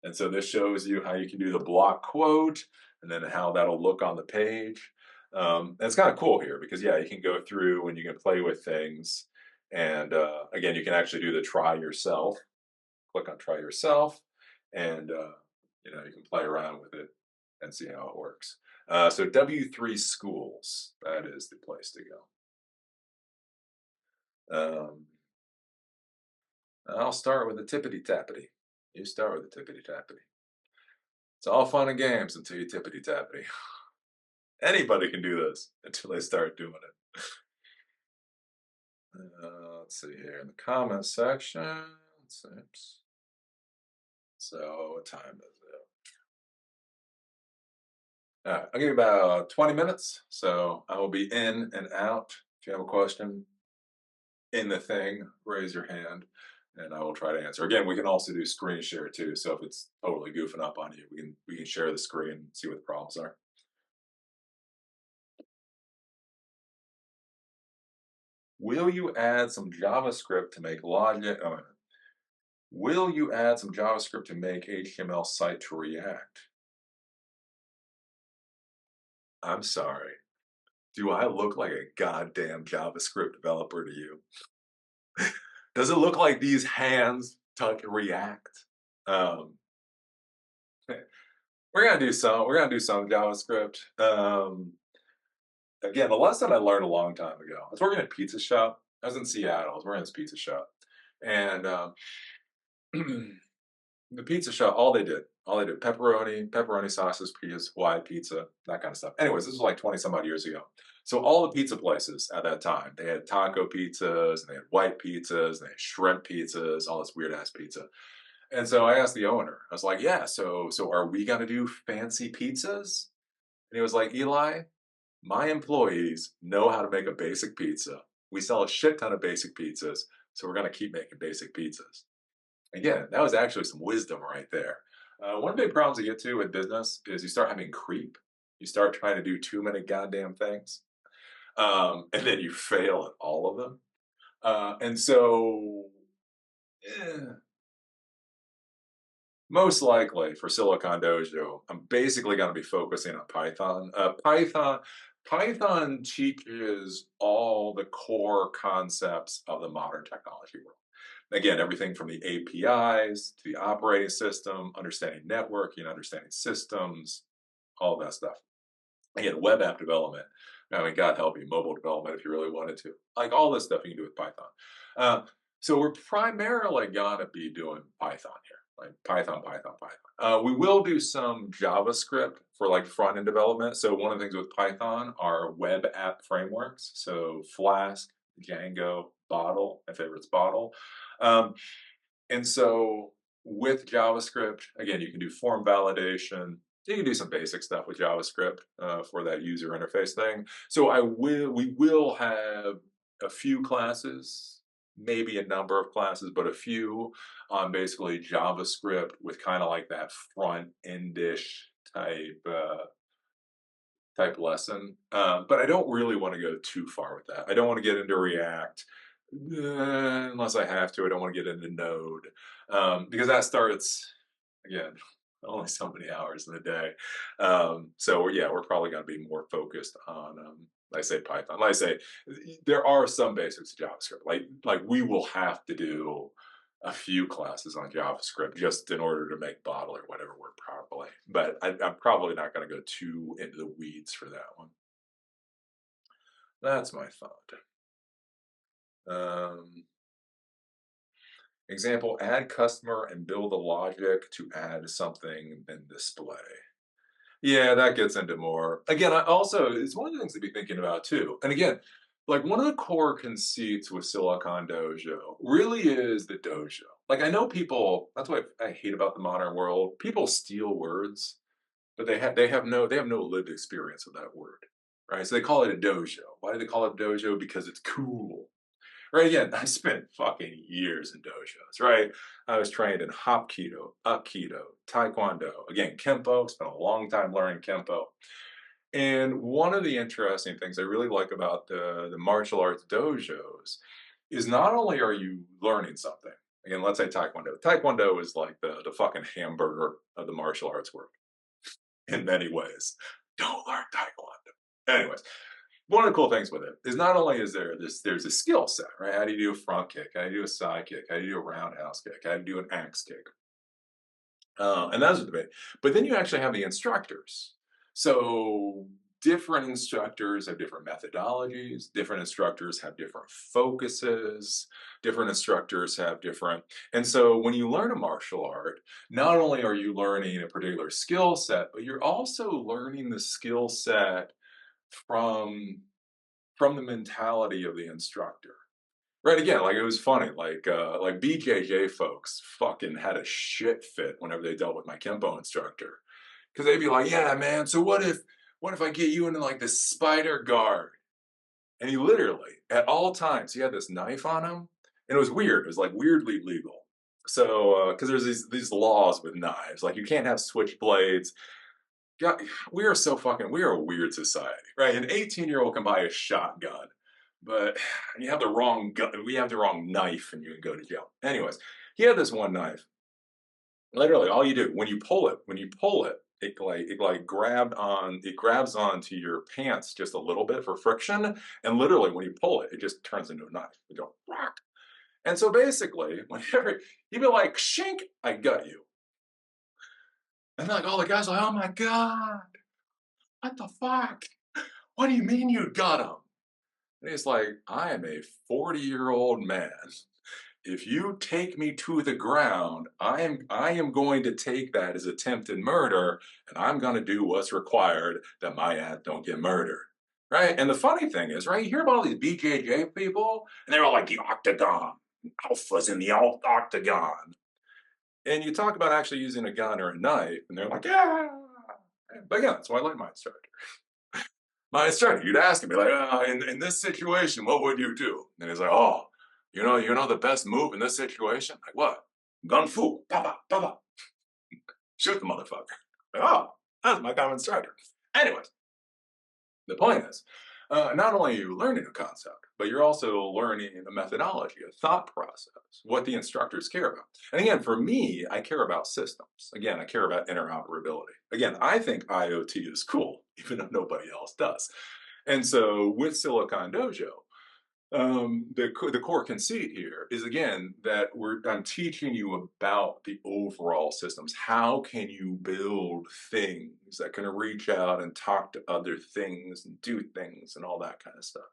And so this shows you how you can do the block quote and then how that'll look on the page. And it's kind of cool here because, yeah, you can go through and you can play with things. And again, you can actually do the try yourself. Click on try yourself and, you can play around with it and see how it works. So W3 Schools, that is the place to go. I'll start with the tippity tappity. You start with the tippity tappity. It's all fun and games until you tippity tappity. Anybody can do this until they start doing it. Let's see here in the comments section. Oops. So what time is it? All right, I'll give you about 20 minutes. So I will be in and out. If you have a question in the thing, raise your hand and I will try to answer. Again, we can also do screen share too. So if it's totally goofing up on you, we can share the screen and see what the problems are. Will you add some JavaScript to make logic? Will you add some JavaScript to make HTML site to React? I'm sorry. Do I look like a goddamn JavaScript developer to you? Does it look like these hands touch React? Um, we're gonna do some JavaScript. Again, the lesson I learned a long time ago. I was working at a pizza shop. I was in Seattle. I was working at this pizza shop, and the pizza shop, all they did, pepperoni sauces, pizzas, Hawaii pizza, that kind of stuff. Anyways, this was like 20 some odd years ago. So all the pizza places at that time, they had taco pizzas, and they had white pizzas, and they had shrimp pizzas, all this weird ass pizza. And so I asked the owner, I was like, yeah, so are we gonna do fancy pizzas? And he was like, Eli, my employees know how to make a basic pizza. We sell a shit ton of basic pizzas, so we're gonna keep making basic pizzas. Again, that was actually some wisdom right there. One of the big problems you get to in business is you start having creep. You start trying to do too many goddamn things, and then you fail at all of them. And so, eh, most likely for Silicon Dojo, I'm basically going to be focusing on Python. Python teaches all the core concepts of the modern technology world. Again, everything from the APIs to the operating system, understanding networking, understanding systems, all that stuff. Again, web app development. I mean, God help you, mobile development if you really wanted to. Like all this stuff you can do with Python. Uh, so we're primarily gonna be doing Python here, like Python, Python, Python. We will do some JavaScript for like front end development. So one of the things with Python are web app frameworks. So Flask, Django, Bottle. My favorite's Bottle. Um, and so with JavaScript, again, you can do form validation. You can do some basic stuff with JavaScript for that user interface thing. So we will have a few classes, maybe a number of classes, but a few on basically JavaScript with kind of like that front endish type lesson. But I don't really want to go too far with that. I don't want to get into React unless I have to. I don't want to get into Node because that starts again only so many hours in a day. So yeah, we're probably going to be more focused on. I say Python. Like I say, there are some basics of JavaScript. Like we will have to do a few classes on JavaScript just in order to make Bottle or whatever work properly. But I'm probably not going to go too into the weeds for that one. That's my thought. Example, add customer and build the logic to add something then display. Yeah, that gets into more. Again, I also, it's one of the things to be thinking about too. And again, like one of the core conceits with Silicon Dojo really is the dojo. Like I know people, that's what I hate about the modern world. People steal words, but they have no lived experience with that word. Right? So they call it a dojo. Why do they call it a dojo? Because it's cool. Right, again, I spent fucking years in dojos, right? I was trained in Hapkido, Aikido, Taekwondo, again, Kempo, spent a long time learning Kempo. And one of the interesting things I really like about the martial arts dojos is not only are you learning something, again, let's say Taekwondo. Taekwondo is like the fucking hamburger of the martial arts world in many ways. Don't learn Taekwondo. Anyways, one of the cool things with it is not only is there's a skill set, right? How do you do a front kick? How do you do a side kick? How do you do a roundhouse kick? How do you do an axe kick? And that's the debate. But then you actually have the instructors. So different instructors have different methodologies. Different instructors have different focuses. Different instructors have different. And so when you learn a martial art, not only are you learning a particular skill set, but you're also learning the skill set from the mentality of the instructor. Right, again, like it was funny, like BJJ folks fucking had a shit fit whenever they dealt with my Kempo instructor. Because they'd be like, yeah, man, so what if I get you into like this spider guard? And he literally, at all times, he had this knife on him. And it was weird. It was like weirdly legal. So, because there's these laws with knives, like you can't have switchblades. God, we are a weird society, right? An 18-year-old can buy a shotgun, but you have the wrong gun. We have the wrong knife, and you can go to jail. Anyways, he had this one knife. Literally, all you do when you pull it, it grabs onto your pants just a little bit for friction, and literally when you pull it, it just turns into a knife. You go rock. And so basically, whenever you'd be like, "Shink, I got you," and like all the guys are like, "Oh my god, what the fuck? What do you mean you got him?" And he's like, "I am a 40-year-old man. If you take me to the ground, I am going to take that as attempted murder, and I'm going to do what's required that my ass don't get murdered." Right? And the funny thing is, right, you hear about all these BJJ people, and they're all like the octagon, alphas in the octagon. And you talk about actually using a gun or a knife, and they're like, yeah. But again, that's why I like my instructor. My instructor, you'd ask him, be like, in this situation, what would you do? And he's like, oh, you know the best move in this situation? Like what? Gun fu, papa, papa. Shoot the motherfucker. Like, oh, that's my common instructor. Anyways, the point is, not only are you learning a concept, but you're also learning a methodology, a thought process, what the instructors care about. And again, for me, I care about systems. Again, I care about interoperability. Again, I think IoT is cool, even though nobody else does. And so with Silicon Dojo, the core conceit here is again that I'm teaching you about the overall systems. How can you build things that can reach out and talk to other things and do things and all that kind of stuff.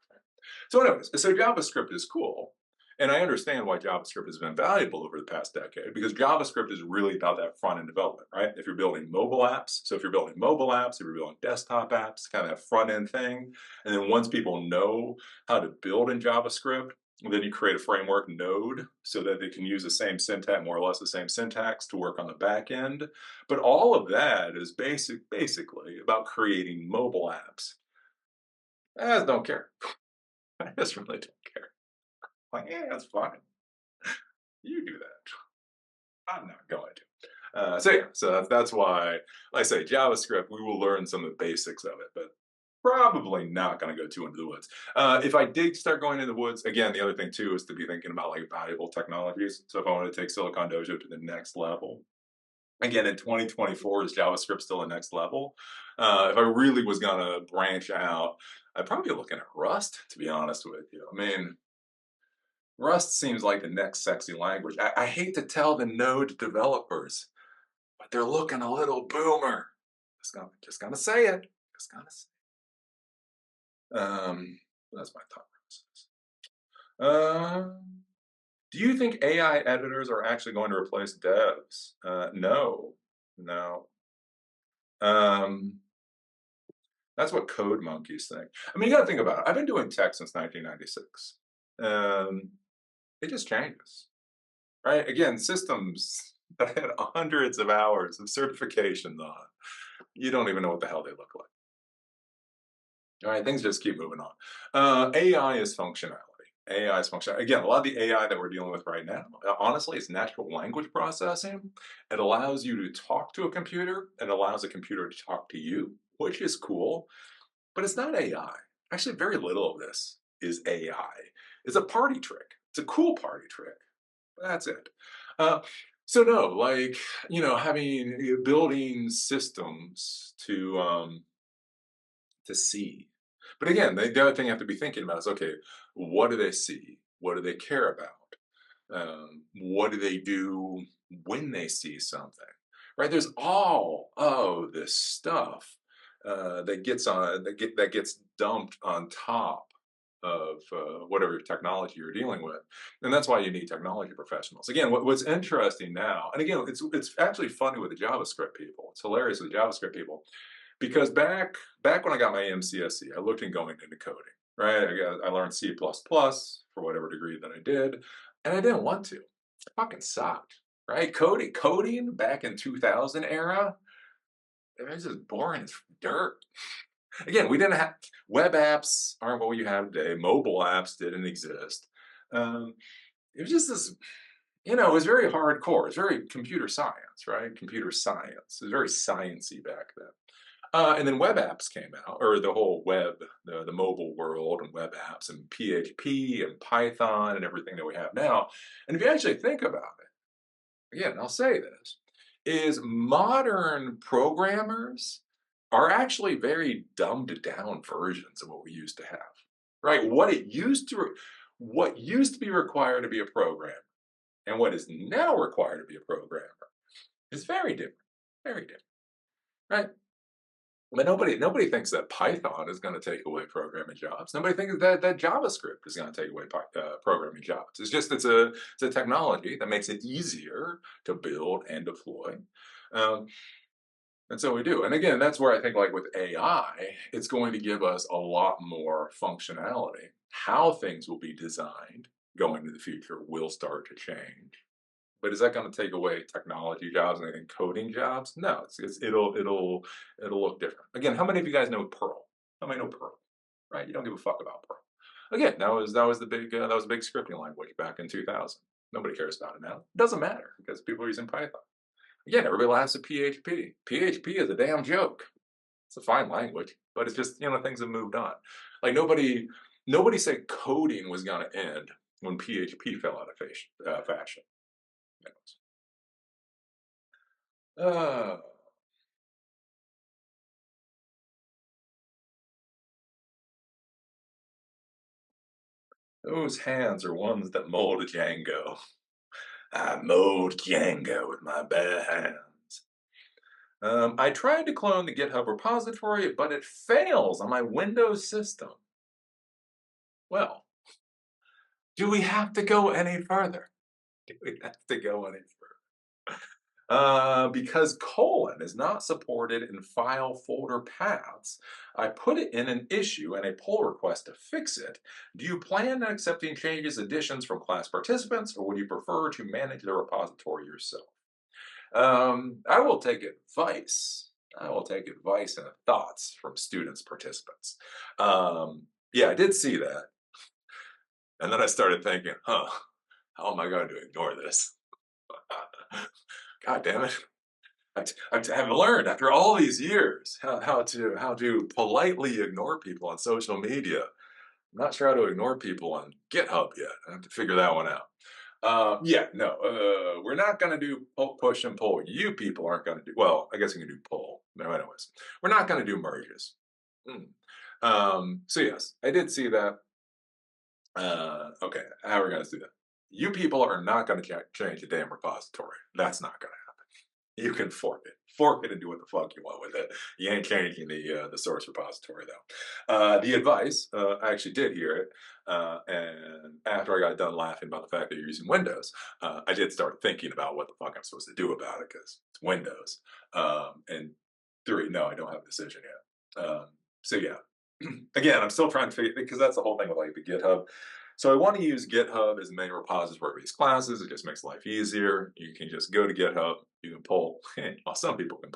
So, anyways, so JavaScript is cool. And I understand why JavaScript has been valuable over the past decade because JavaScript is really about that front end development, right? If you're building mobile apps, so if you're building mobile apps, if you're building desktop apps, kind of that front end thing. And then once people know how to build in JavaScript, then you create a framework node so that they can use the same syntax, more or less the same syntax to work on the back end. But all of that is basically about creating mobile apps. I just don't care. I just really don't care. Like, yeah, that's fine. You do that. I'm not going to. So that's why I say JavaScript. We will learn some of the basics of it, but probably not going to go too into the woods. If I did start going into the woods, again, the other thing too is to be thinking about like valuable technologies. So if I want to take Silicon Dojo to the next level, again in 2024, is JavaScript still the next level? If I really was going to branch out, I'd probably be looking at Rust. To be honest with you, I mean, Rust seems like the next sexy language. I hate to tell the Node developers, but they're looking a little boomer. Just gonna say it. Just gonna say. That's my thought process. Do you think AI editors are actually going to replace devs? No, no. Um, that's what code monkeys think. I mean, you got to think about it. I've been doing tech since 1996. It just changes. Right? Again, systems that had hundreds of hours of certifications on, you don't even know what the hell they look like. All right, things just keep moving on. AI is functionality. AI is functionality. Again, a lot of the AI that we're dealing with right now, honestly, it's natural language processing. It allows you to talk to a computer and allows a computer to talk to you, which is cool, but it's not AI. Actually, very little of this is AI. It's a party trick. It's a cool party trick. That's it. Uh, so no, like having building systems to see. But again, the other thing you have to be thinking about is okay, what do they see? What do they care about? What do they do when they see something? Right? There's all of this stuff that gets dumped on top of whatever technology you're dealing with, and that's why you need technology professionals. Again, what's interesting now, and again, it's actually funny with the JavaScript people. It's hilarious with the JavaScript people because back when I got my MCSE, I looked into going into coding. Right, I learned C++ for whatever degree that I did, and I didn't want to. It fucking sucked. Right, coding back in 2000 era, it was just boring as dirt. Again, we didn't have web apps aren't what you have today. Mobile apps didn't exist. Um, it was just this, it was very hardcore. It's very computer science, right? Computer science. It was very sciencey back then. And then web apps came out, or the whole web, the mobile world and web apps and PHP and Python and everything that we have now. And if you actually think about it, again, I'll say this, is modern programmers are actually very dumbed down versions of what we used to have, right? What used to be required to be a programmer and what is now required to be a programmer is very different, very different, right? But nobody thinks that Python is going to take away programming jobs. Nobody thinks that JavaScript is going to take away programming jobs. It's a technology that makes it easier to build and deploy. Um, and so we do. And again, that's where I think like with AI, it's going to give us a lot more functionality. How things will be designed going into the future will start to change. But is that going to take away technology jobs and coding jobs? No, it'll look different. Again, how many of you guys know Perl? How many know Perl? Right? You don't give a fuck about Perl. Again, that was the big that was a big scripting language back in 2000. Nobody cares about it now. It doesn't matter because people are using Python. Again, everybody laughs at PHP. PHP is a damn joke. It's a fine language, but it's just things have moved on. Like nobody said coding was going to end when PHP fell out of fashion. Uh, those hands are ones that mold Django. I mold Django with my bare hands. I tried to clone the GitHub repository, but it fails on my Windows system. Well, do we have to go any further? Do we have to go any further? Because colon is not supported in file folder paths, I put it in an issue and a pull request to fix it. Do you plan on accepting changes, additions from class participants, or would you prefer to manage the repository yourself? I will take advice. I will take advice and thoughts from students, participants. Yeah, I did see that. And then I started thinking, how am I going to ignore this? God damn it. I've learned after all these years how to politely ignore people on social media. I'm not sure how to ignore people on GitHub yet. I have to figure that one out. Yeah, no, we're not going to do push and pull. You people aren't going to do, well, I guess you can do pull. No, anyways, we're not going to do merges. So yes, I did see that. Okay, how are we going to do that? You people are not going to change the damn repository. That's not going to happen. You can fork it and do what the fuck you want with it. You ain't changing the source repository though. The advice, I actually did hear it, and after I got done laughing about the fact that you're using Windows, I did start thinking about what the fuck I'm supposed to do about it because it's Windows. And three, no, I don't have a decision yet. So yeah, again, I'm still trying to figure because that's the whole thing with like the GitHub. So I want to use GitHub as a main repository for these classes. It just makes life easier. You can just go to GitHub. You can pull. Well, some people can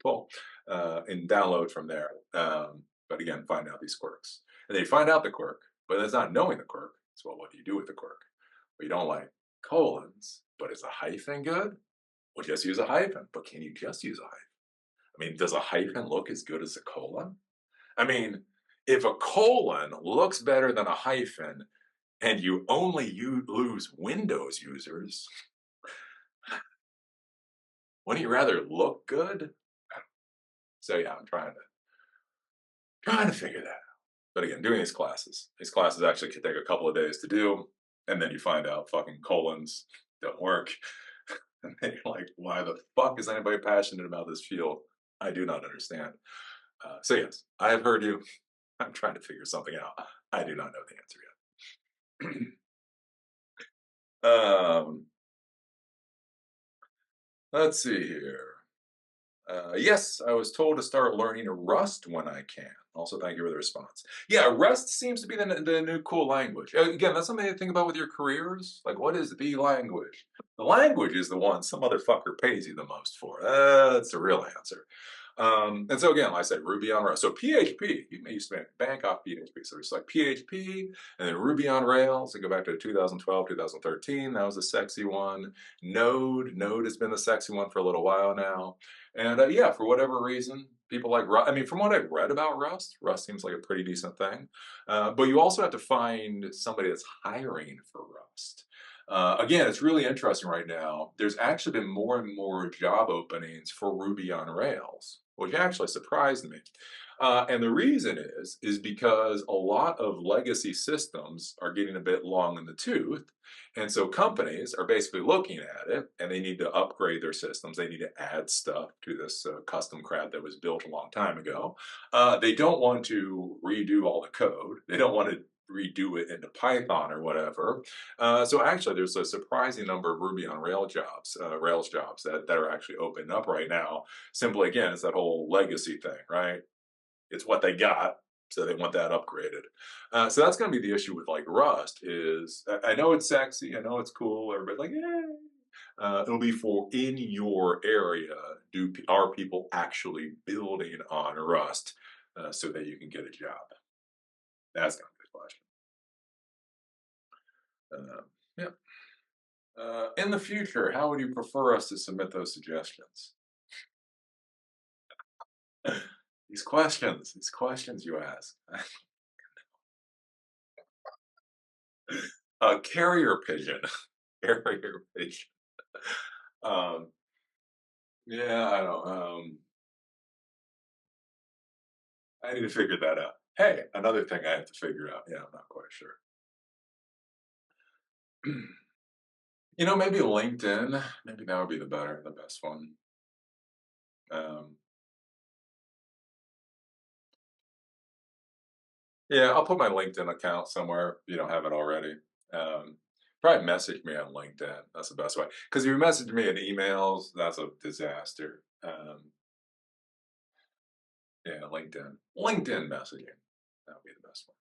uh, and download from there. But again, find out these quirks. And they find out the quirk, but it's not knowing the quirk. So well, what do you do with the quirk? Well, you don't like colons, but is a hyphen good? Well, just use a hyphen. But can you just use a hyphen? I mean, does a hyphen look as good as a colon? I mean, if a colon looks better than a hyphen and you only lose Windows users, wouldn't you rather look good? So yeah, I'm trying to figure that out. But again, doing these classes actually could take a couple of days to do, and then you find out fucking colons don't work. And then you're like, why the fuck is anybody passionate about this field? I do not understand. So yes, I have heard you. I'm trying to figure something out. I do not know the answer yet. Let's see here. Yes, I was told to start learning Rust when I can. Also, thank you for the response. Yeah, Rust seems to be the new cool language. Again, that's something to think about with your careers. Like, what is the language? The language is the one some motherfucker pays you the most for. That's the real answer. And so again, like I said, Ruby on Rails. So PHP, you may used to bank off PHP. So it's like PHP and then Ruby on Rails. I go back to 2012, 2013. That was a sexy one. Node has been the sexy one for a little while now. And yeah, for whatever reason, people like Rust. I mean, from what I've read about Rust, Rust seems like a pretty decent thing. But you also have to find somebody that's hiring for Rust. Again, it's really interesting right now. There's actually been more and more job openings for Ruby on Rails, which actually surprised me. And the reason is because a lot of legacy systems are getting a bit long in the tooth. And so companies are basically looking at it and they need to upgrade their systems. They need to add stuff to this custom crap that was built a long time ago. They don't want to redo all the code. They don't want to redo it into Python or whatever. So actually, there's a surprising number of Ruby on Rails jobs that are actually opening up right now. Simply, again, it's that whole legacy thing, right? It's what they got, so they want that upgraded. So that's going to be the issue with like Rust. Is I know it's sexy, I know it's cool. Everybody's like, yeah. It'll be for in your area. Are people actually building on Rust so that you can get a job? That's going to be the question. Yeah. In the future, how would you prefer us to submit those suggestions? These questions you ask. Carrier pigeon, carrier pigeon. Um, yeah, I don't. I need to figure that out. Hey, another thing I have to figure out. Yeah, I'm not quite sure. Maybe LinkedIn. Maybe that would be the best one. Um, Yeah, I'll put my LinkedIn account somewhere if you don't have it already. Um, Probably message me on LinkedIn. That's the best way. Because if you message me in emails, that's a disaster. Yeah, LinkedIn. LinkedIn messaging. That would be the best one.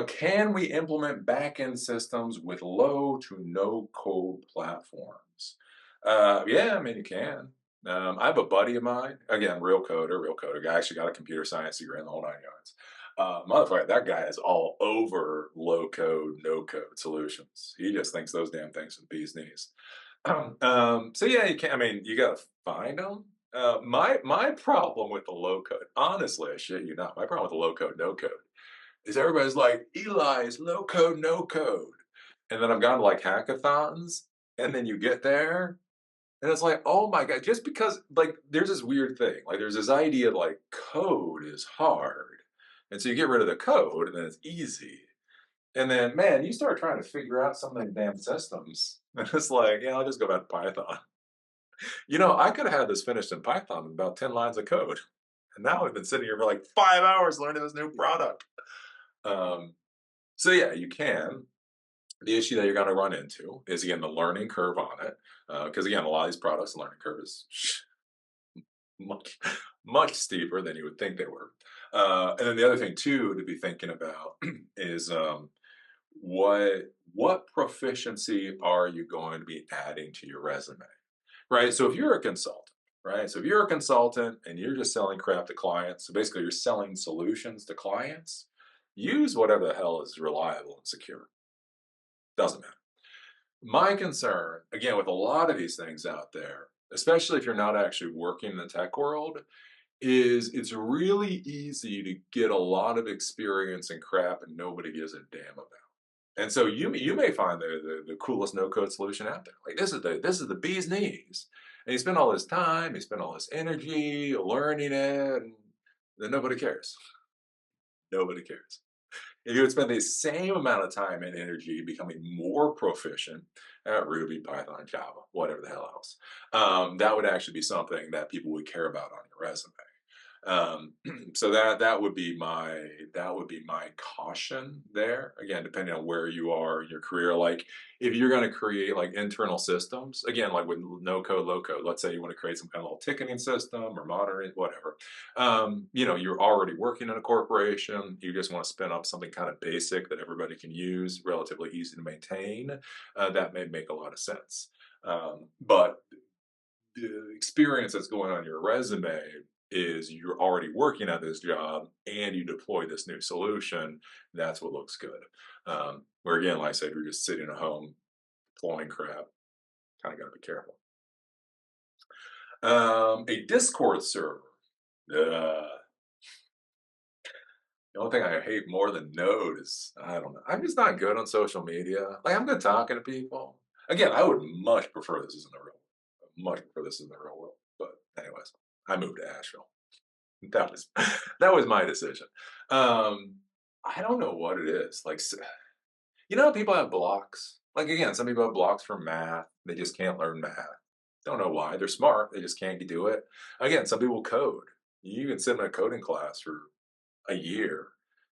Can we implement backend systems with low to no code platforms? Yeah, I mean, you can. I have a buddy of mine, again, real coder guy, actually got a computer science degree in the whole nine yards. Motherfucker, that guy is all over low code, no code solutions. He just thinks those damn things are the bee's knees. So yeah, you can. I mean, you gotta find them. My problem with the low code, honestly, I shit you not, my problem with the low code, no code is everybody's like, Eli is low code, no code. And then I've gone to like hackathons, and then you get there, and it's like, oh my God, just because like there's this weird thing. Like there's this idea like code is hard. And so you get rid of the code and then it's easy. And then man, you start trying to figure out some of the damn systems. And it's like, yeah, I'll just go back to Python. I could have had this finished in Python in about 10 lines of code. And now I've been sitting here for like 5 hours learning this new product. Um, so yeah, you can. The issue that you're going to run into is again the learning curve on it, because again, a lot of these products, the learning curve is much much steeper than you would think they were. And then the other thing too to be thinking about is what proficiency are you going to be adding to your resume, right? So if you're a consultant, right? So if you're a consultant and you're just selling crap to clients, so basically you're selling solutions to clients, use whatever the hell is reliable and secure. Doesn't matter. My concern, again, with a lot of these things out there, especially if you're not actually working in the tech world, is it's really easy to get a lot of experience and crap and nobody gives a damn about. And so you may find the coolest no code solution out there. Like this is the bee's knees. And you spend all this time, you spend all this energy learning it, and then nobody cares. Nobody cares. If you would spend the same amount of time and energy becoming more proficient at Ruby, Python, Java, whatever the hell else, that would actually be something that people would care about on your resume. So that would be my caution there. Again, depending on where you are in your career, like if you're going to create like internal systems, again, like with no code, low code. Let's say you want to create some kind of little ticketing system or monitor whatever. You're already working in a corporation. You just want to spin up something kind of basic that everybody can use, relatively easy to maintain. That may make a lot of sense. But the experience that's going on your resume is you're already working at this job and you deploy this new solution. That's what looks good. Where again, like I said, you're just sitting at home deploying crap. Kind of got to be careful. A Discord server. Uh, the only thing I hate more than Node is I don't know. I'm just not good on social media. Like I'm good talking to people. Again, I would much prefer this is in the real. Much prefer this in the real world. But anyways, I moved to Asheville. That was that was my decision. Um, I don't know what it is. Like, people have blocks. Like again, some people have blocks for math. They just can't learn math. Don't know why. They're smart. They just can't do it. Again, some people code. You can sit in a coding class for a year.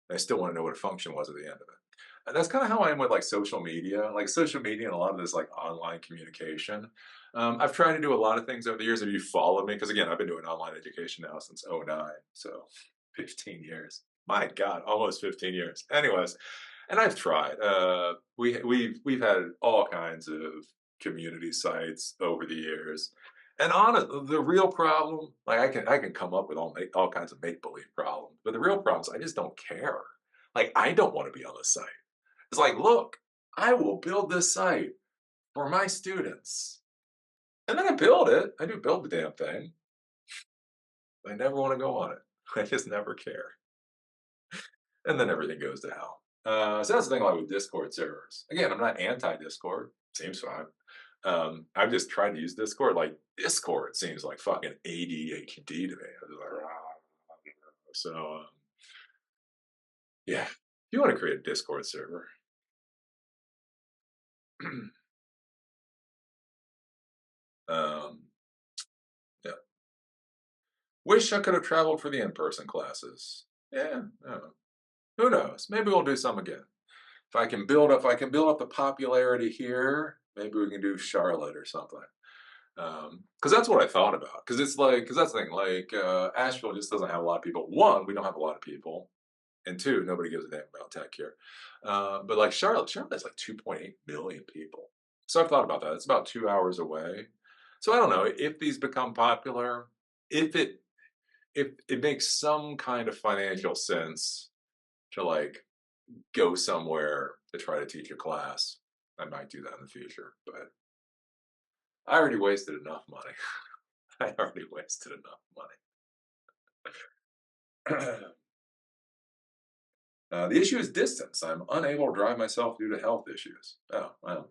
And I still want to know what a function was at the end of it. And that's kind of how I am with like social media. Like social media and a lot of this like online communication. I've tried to do a lot of things over the years. If you follow me, because again, I've been doing online education now since '09, so 15 years. My God, almost 15 years. Anyways, and I've tried. We've had all kinds of community sites over the years, and the real problem, like I can come up with all kinds of make believe problems, but the real problem is I just don't care. Like I don't want to be on the site. It's like, look, I will build this site for my students, and then I build it. I do build the damn thing. I never want to go on it. I just never care, and then everything goes to hell. So that's the thing, like with Discord servers. Again, I'm not anti-Discord. Seems fine. I've just tried to use Discord. Like Discord seems like fucking ADHD to me. I was like, "Ah." So yeah, if you want to create a Discord server, um, yeah. Wish I could have traveled for the in-person classes. Yeah, I don't know. Who knows? Maybe we'll do some again. If I can build up the popularity here, maybe we can do Charlotte or something. Because that's what I thought about. Because that's the thing. Like Asheville just doesn't have a lot of people. One, we don't have a lot of people, and two, nobody gives a damn about tech here. But like Charlotte has like 2.8 million people. So I've thought about that. It's about 2 hours away. So I don't know if these become popular. If it if it makes some kind of financial sense to like go somewhere to try to teach a class, I might do that in the future. But I already wasted enough money. I already wasted enough money. The issue is distance. I'm unable to drive myself due to health issues. Oh, well.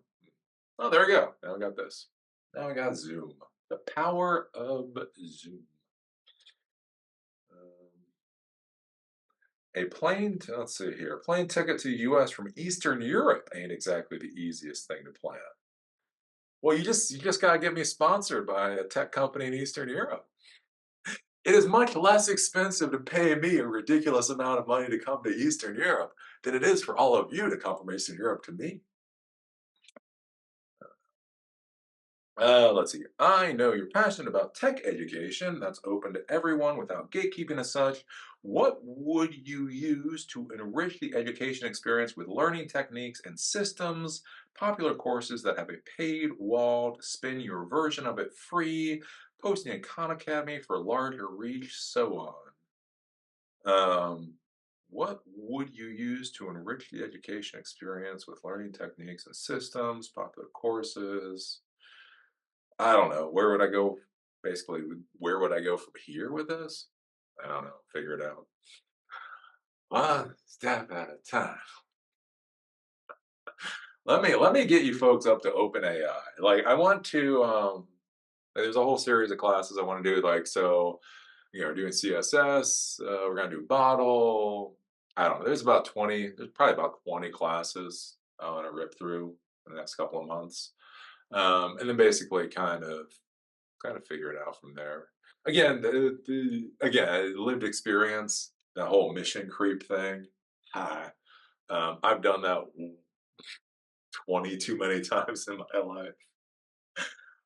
Oh, there we go. Now we got this. Now we got Zoom. The power of Zoom. Um, let's see here. A plane ticket to US from Eastern Europe ain't exactly the easiest thing to plan. Well, you just gotta get me sponsored by a tech company in Eastern Europe. It is much less expensive to pay me a ridiculous amount of money to come to Eastern Europe than it is for all of you to come from Eastern Europe to me. Let's see. I know you're passionate about tech education that's open to everyone without gatekeeping as such. What would you use to enrich the education experience with learning techniques and systems, popular courses that have a paid wall to spin your version of it free, posting a Khan Academy for larger reach, so on? Um, what would you use to enrich the education experience with learning techniques and systems, popular courses? I don't know. Where would I go? Basically, where would I go from here with this? I don't know. Figure it out. One step at a time. Let me get you folks up to OpenAI. Like I want to. There's a whole series of classes I want to do. Like so, doing CSS. We're gonna do Bottle. I don't know. There's about 20. There's probably about 20 classes I want to rip through in the next couple of months, and then basically kind of figure it out from there. Again, lived experience, the whole mission creep thing. Hi. I've done that 20 too many times in my life.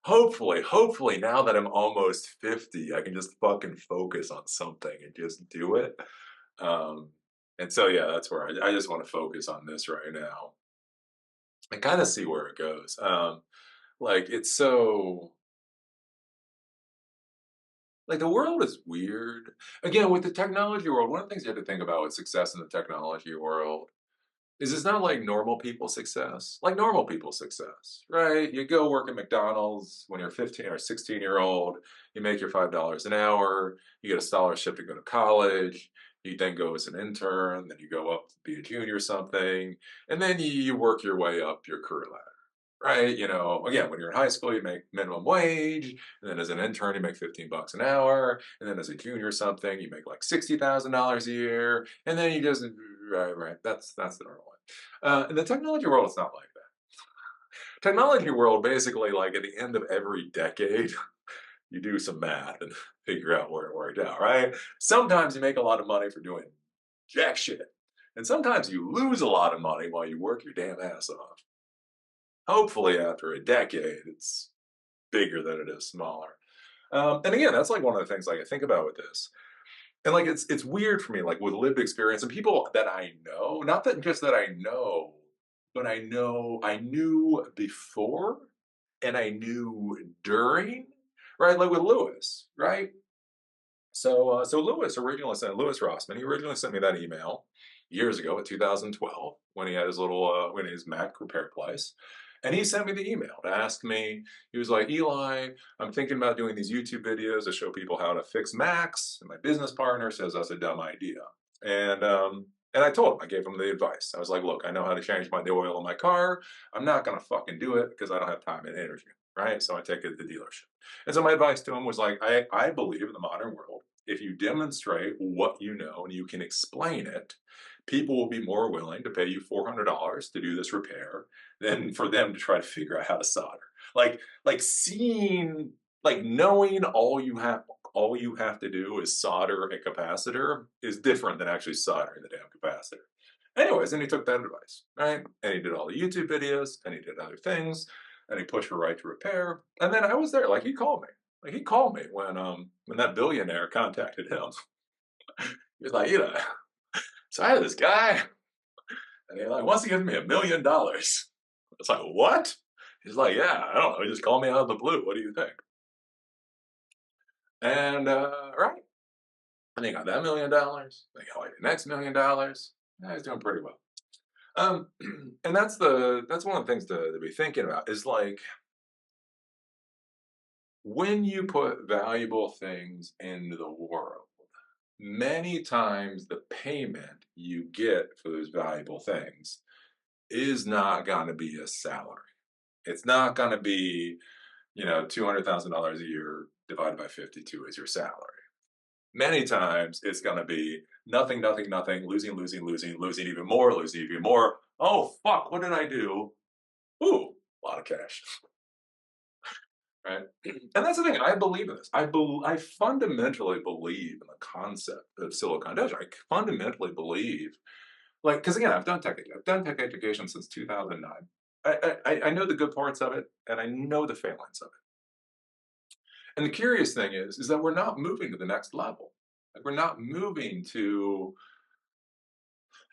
Hopefully, now that I'm almost 50, I can just fucking focus on something and just do it. Um, and so, yeah, that's where I just want to focus on this right now and kind of see where it goes. Like, it's so, like, the world is weird. Again, with the technology world, one of the things you have to think about with success in the technology world is it's not like normal people success, like normal people success, right? You go work at McDonald's when you're 15 or 16-year-old, you make your $5 an hour, you get a scholarship to go to college, you then go as an intern, then you go up to be a junior something, and then you work your way up your career ladder. Right, again, when you're in high school, you make minimum wage, and then as an intern, you make 15 bucks an hour, and then as a junior something, you make like $60,000 a year, and then you just right. That's the normal way. In the technology world, it's not like that. Technology world, basically, like at the end of every decade, you do some math and figure out where it worked out. Right? Sometimes you make a lot of money for doing jack shit, and sometimes you lose a lot of money while you work your damn ass off. Hopefully, after a decade, it's bigger than it is smaller. And again, that's like one of the things like I think about with this. And like it's weird for me, like with lived experience and people that I know, not that just that I know, but I knew before and I knew during, right? Like with Lewis, right? So Lewis Rossman, he originally sent me that email years ago in 2012 when he had his when his Mac repair place. And he sent me the email to ask me, he was like, Eli, I'm thinking about doing these YouTube videos to show people how to fix Macs. And my business partner says that's a dumb idea. And I told him, I gave him the advice. I was like, look, I know how to change the oil in my car. I'm not going to fucking do it because I don't have time and energy. Right. So I take it to the dealership. And so my advice to him was like, I believe in the modern world, if you demonstrate what you know and you can explain it, people will be more willing to pay you $400 to do this repair than for them to try to figure out how to solder. Like seeing, like knowing all you have to do is solder a capacitor is different than actually soldering the damn capacitor. Anyways, and he took that advice, right? And he did all the YouTube videos, and he did other things, and he pushed for right to repair. And then I was there, like he called me. Like he called me when that billionaire contacted him. He was like, so I had this guy, and he like wants to give me $1 million. It's like, what? He's like, yeah, I don't know. He just called me out of the blue. What do you think? And right, and he got that $1 million. They got like the next $1 million. Yeah, he's doing pretty well. Um, and that's one of the things to be thinking about is like when you put valuable things into the world, many times the payment you get for those valuable things is not going to be a salary. It's not going to be, $200,000 a year divided by 52 is your salary. Many times it's going to be nothing, nothing, nothing, losing, losing, losing, losing even more, losing even more. Oh, fuck, what did I do? Ooh, a lot of cash. Right? And that's the thing. I believe in this. I fundamentally believe in the concept of Silicon Valley. I fundamentally believe, like, because again, I've done tech education since 2009. I know the good parts of it, and I know the failings of it. And the curious thing is that we're not moving to the next level. Like, we're not moving to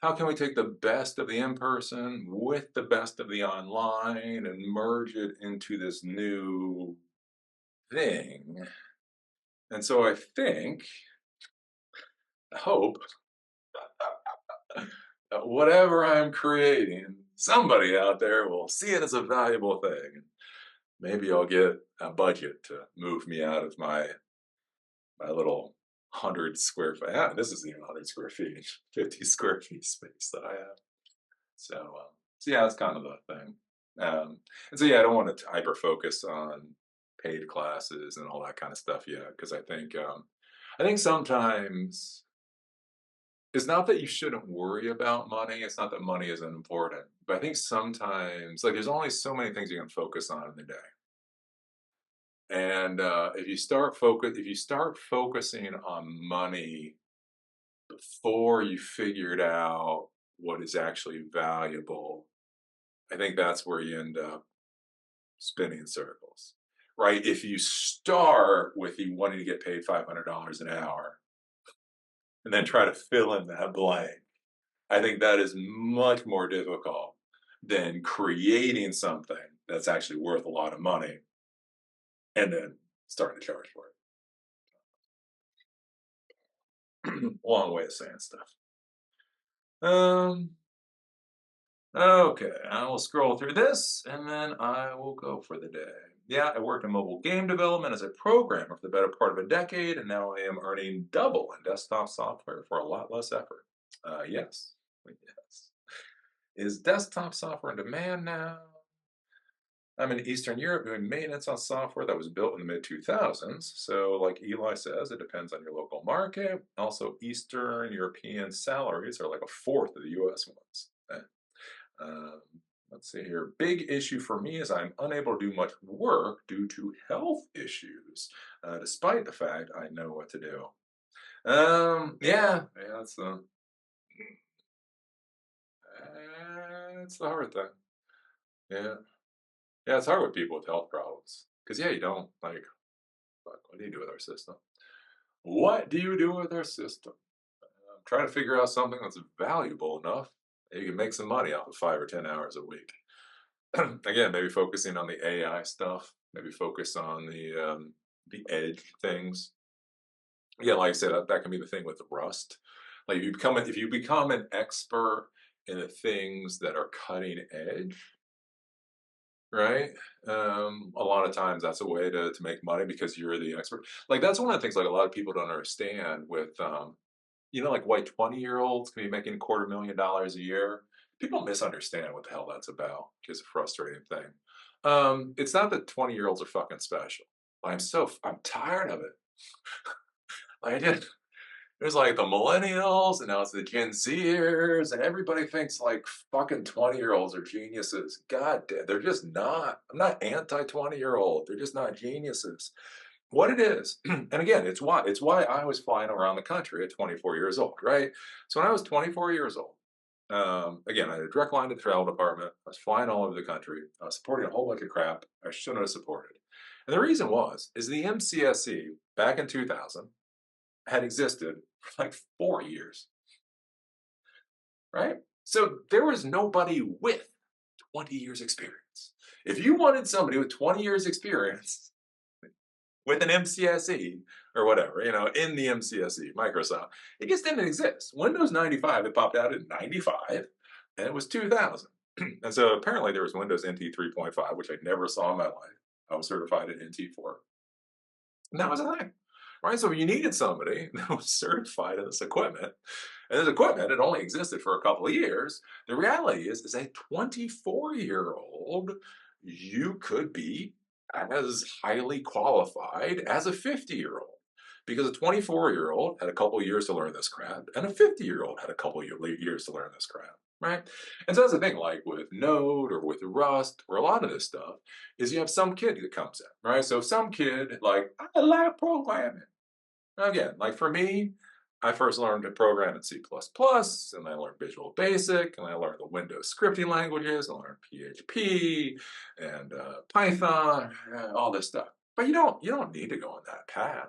how can we take the best of the in person with the best of the online and merge it into this new thing. And so I hope that whatever I'm creating, somebody out there will see it as a valuable thing. Maybe I'll get a budget to move me out of my little 100 square feet. This isn't even 100 square feet, 50 square feet space that I have. So yeah, that's kind of the thing. And so yeah, I don't want to hyper focus on paid classes and all that kind of stuff yet because I think sometimes it's not that you shouldn't worry about money. It's not that money isn't important, but I think sometimes like there's only so many things you can focus on in the day. And if you start focusing on money before you figured out what is actually valuable, I think that's where you end up spinning in circles, right? If you start with you wanting to get paid $500 an hour and then try to fill in that blank, I think that is much more difficult than creating something that's actually worth a lot of money and then starting to charge for it. Long way of saying stuff. Um, okay, I will scroll through this and then I will go for the day. Yeah, I worked in mobile game development as a programmer for the better part of a decade, and now I am earning double in desktop software for a lot less effort. Yes, yes. Is desktop software in demand now? I'm in Eastern Europe doing maintenance on software that was built in the mid 2000s. So, like Eli says, it depends on your local market. Also, Eastern European salaries are like a fourth of the US ones. Um, let's see here. Big issue for me is I'm unable to do much work due to health issues, despite the fact I know what to do. Yeah, that's that's the hard thing. Yeah, yeah, it's hard with people with health problems because yeah, you don't like. What do you do with our system? What do you do with our system? I'm trying to figure out something that's valuable enough that you can make some money off of 5 or 10 hours a week. Again, maybe focusing on the AI stuff, maybe focus on the edge things. Yeah, like I said, that can be the thing with Rust. Like if you become an expert in the things that are cutting edge, right? A lot of times that's a way to make money because you're the expert. Like that's one of the things like a lot of people don't understand with like why 20-year-olds can be making $250,000 a year. People misunderstand what the hell that's about, which is a frustrating thing. It's not that 20-year-olds are fucking special. I'm tired of it. Like, I did there's like the millennials and now it's the Gen Zers and everybody thinks like fucking 20-year-olds are geniuses. God damn, they're just not. I'm not anti 20-year-old. They're just not geniuses. What it is, and again, it's why I was flying around the country at 24 years old, right? So when I was 24 years old, again, I had a direct line to the travel department. I was flying all over the country. I was supporting a whole bunch of crap I shouldn't have supported. And the reason is the MCSE back in 2000 had existed for like 4 years, right? So there was nobody with 20 years experience. If you wanted somebody with 20 years experience with an MCSE or whatever, in the MCSE, Microsoft, it just didn't exist. Windows 95, it popped out in 95, and it was 2000. And so apparently there was Windows NT 3.5, which I never saw in my life. I was certified at NT4. And that was a thing, right? So you needed somebody that was certified in this equipment, and this equipment had only existed for a couple of years. The reality is a 24-year-old, you could be as highly qualified as a 50-year-old. Because a 24-year-old had a couple of years to learn this crap, and a 50-year-old had a couple of years to learn this crap, right? And so that's the thing, like with Node or with Rust or a lot of this stuff, is you have some kid that comes in, right? So some kid, like, I like programming. Again, like for me, I first learned to program in C++, and I learned Visual Basic, and I learned the Windows scripting languages, I learned PHP and Python, all this stuff. But you don't need to go on that path,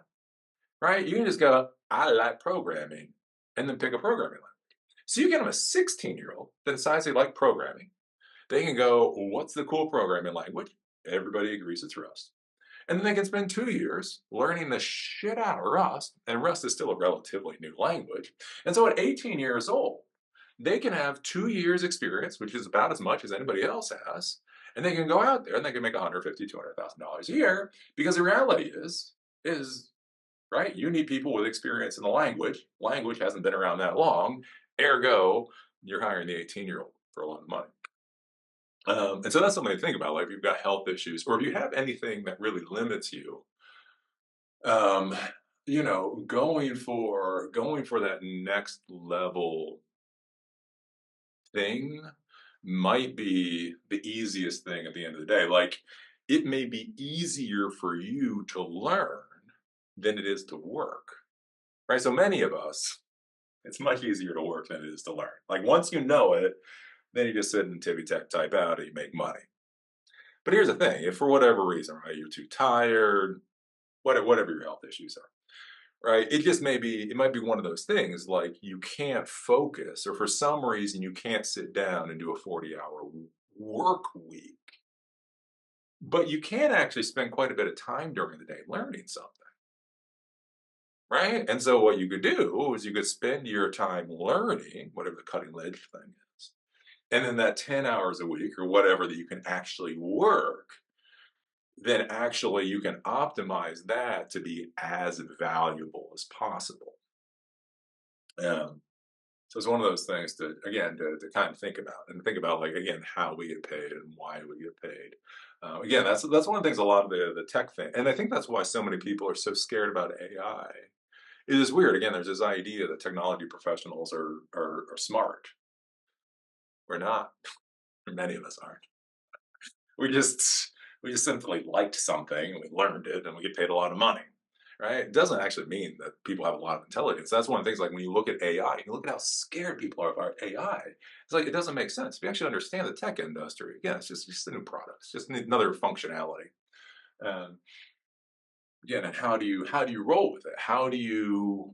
right? You can just go, I like programming, and then pick a programming language. So you get them a 16-year-old that decides they like programming. They can go, what's the cool programming language? Everybody agrees it's Rust. And then they can spend 2 years learning the shit out of Rust, and Rust is still a relatively new language. And so at 18 years old, they can have 2 years experience, which is about as much as anybody else has, and they can go out there and they can make $150,000, $200,000 a year, because the reality is, right, you need people with experience in the language. Language hasn't been around that long, ergo, you're hiring the 18-year-old for a lot of money. And so that's something to think about. Like if you've got health issues, or if you have anything that really limits you, um, going for that next level thing might be the easiest thing at the end of the day. Like it may be easier for you to learn than it is to work, right? So many of us, it's much easier to work than it is to learn. Like once you know it, then you just sit and tippy tech type out and you make money. But here's the thing: if for whatever reason, right, you're too tired, whatever your health issues are, right, it might be one of those things like you can't focus, or for some reason you can't sit down and do a 40-hour work week, but you can actually spend quite a bit of time during the day learning something. Right? And so what you could do is you could spend your time learning whatever the cutting edge thing is. And then that 10 hours a week or whatever that you can actually work, then actually you can optimize that to be as valuable as possible. Um, so it's one of those things to, again, to kind of think about and think about, like, again, how we get paid and why we get paid. Again, that's one of the things a lot of the tech thing, and I think that's why so many people are so scared about AI. It is weird. Again, there's this idea that technology professionals are smart. We're not. Many of us aren't. We just we just simply liked something and we learned it and we get paid a lot of money. Right? It doesn't actually mean that people have a lot of intelligence. That's one of the things, like when you look at AI, you look at how scared people are about AI. It's like it doesn't make sense. If you actually understand the tech industry, again, it's just a new product. It's just another functionality. Um, Again, and how do you roll with it? How do you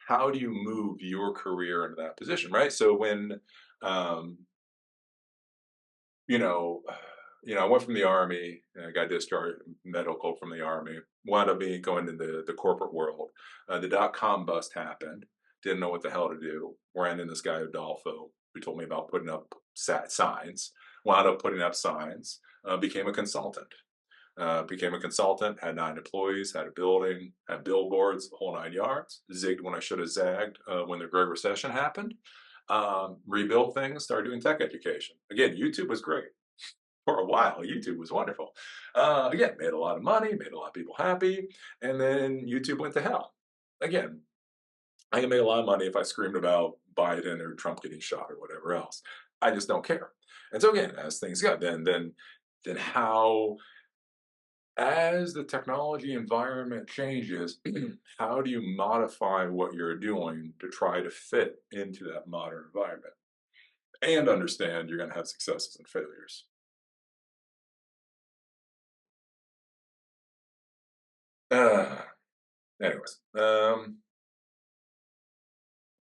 move your career into that position, right? So when, um, you know, I went from the army, and I got discharged medical from the army, wound up being going into the corporate world. The dot-com bust happened. Didn't know what the hell to do. Ran into this guy Adolfo, who told me about putting up signs. Wound up putting up signs. Became a consultant. Became a consultant, had 9 employees, had a building, had billboards, the whole 9 yards. Zigged when I should have zagged when the Great Recession happened. Rebuilt things, started doing tech education. Again, YouTube was great. For a while, YouTube was wonderful. Again, made a lot of money, made a lot of people happy, and then YouTube went to hell. Again, I can make a lot of money if I screamed about Biden or Trump getting shot or whatever else. I just don't care. And so again, as things go, then how as the technology environment changes, how do you modify what you're doing to try to fit into that modern environment and understand you're going to have successes and failures? Uh, Anyways,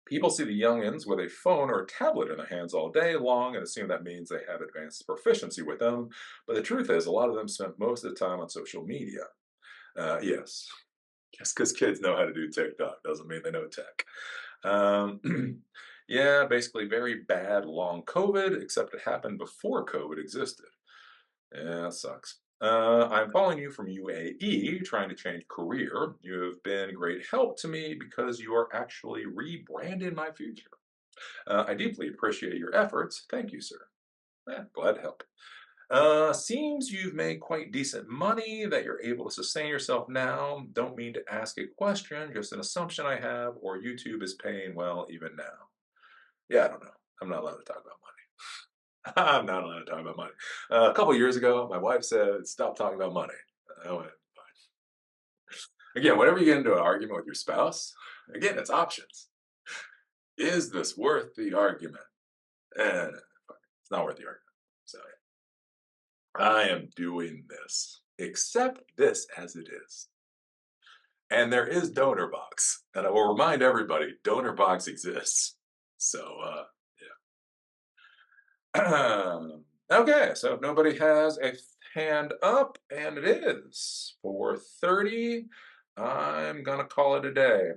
people see the youngins with a phone or a tablet in their hands all day long and assume that means they have advanced proficiency with them. But the truth is, a lot of them spend most of the time on social media. Yes, just because kids know how to do TikTok doesn't mean they know tech. Yeah, basically very bad long COVID, except it happened before COVID existed. Yeah, that sucks. I'm calling you from UAE, trying to change career. You have been great help to me because you are actually rebranding my future. I deeply appreciate your efforts. Thank you, sir. Yeah, glad to help. Seems you've made quite decent money, that you're able to sustain yourself now. Don't mean to ask a question, just an assumption I have, or YouTube is paying well even now. Yeah, I don't know. I'm not allowed to talk about money. I'm not allowed to talk about money. A couple years ago, my wife said, "Stop talking about money." I went, again, whenever you get into an argument with your spouse, again, it's options. Is this worth the argument? Eh, it's not worth the argument. So I am doing this. Accept this as it is. And there is donor box. And I will remind everybody, donor box exists. So yeah. Okay, so if nobody has a hand up, and it is 4:30, I'm gonna call it a day.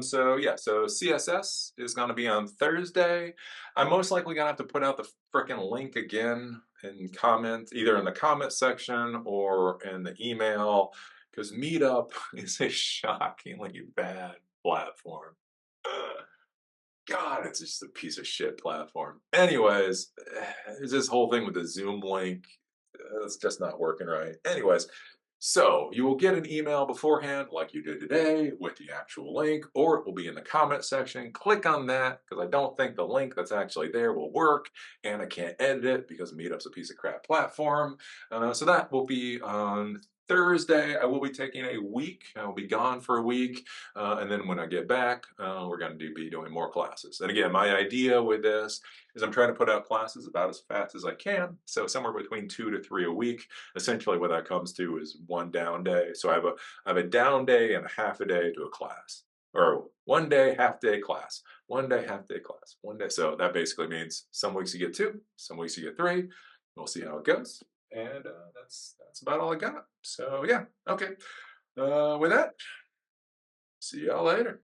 So yeah, so CSS is gonna be on Thursday. I'm most likely gonna have to put out the frickin' link again in comments, either in the comment section or in the email, because Meetup is a shockingly bad platform. God, it's just a piece of shit platform. Anyways, it's this whole thing with the Zoom link. It's just not working right. Anyways, So you will get an email beforehand, like you did today, with the actual link, or it will be in the comment section. Click on that because I don't think the link that's actually there will work, and I can't edit it because Meetup's a piece of crap platform. So that will be on Thursday. I will be taking a week. I will be gone for a week, and then when I get back, we're going to be doing more classes. And again, my idea with this is I'm trying to put out classes about as fast as I can, so somewhere between 2 to 3 a week. Essentially what that comes to is one down day. So I have a down day and a half a day to a class. Or one day, half day class, one day, half day class, one day. So that basically means some weeks you get two, some weeks you get three. We'll see how it goes. And that's about all I got. So yeah, okay. With that, see y'all later.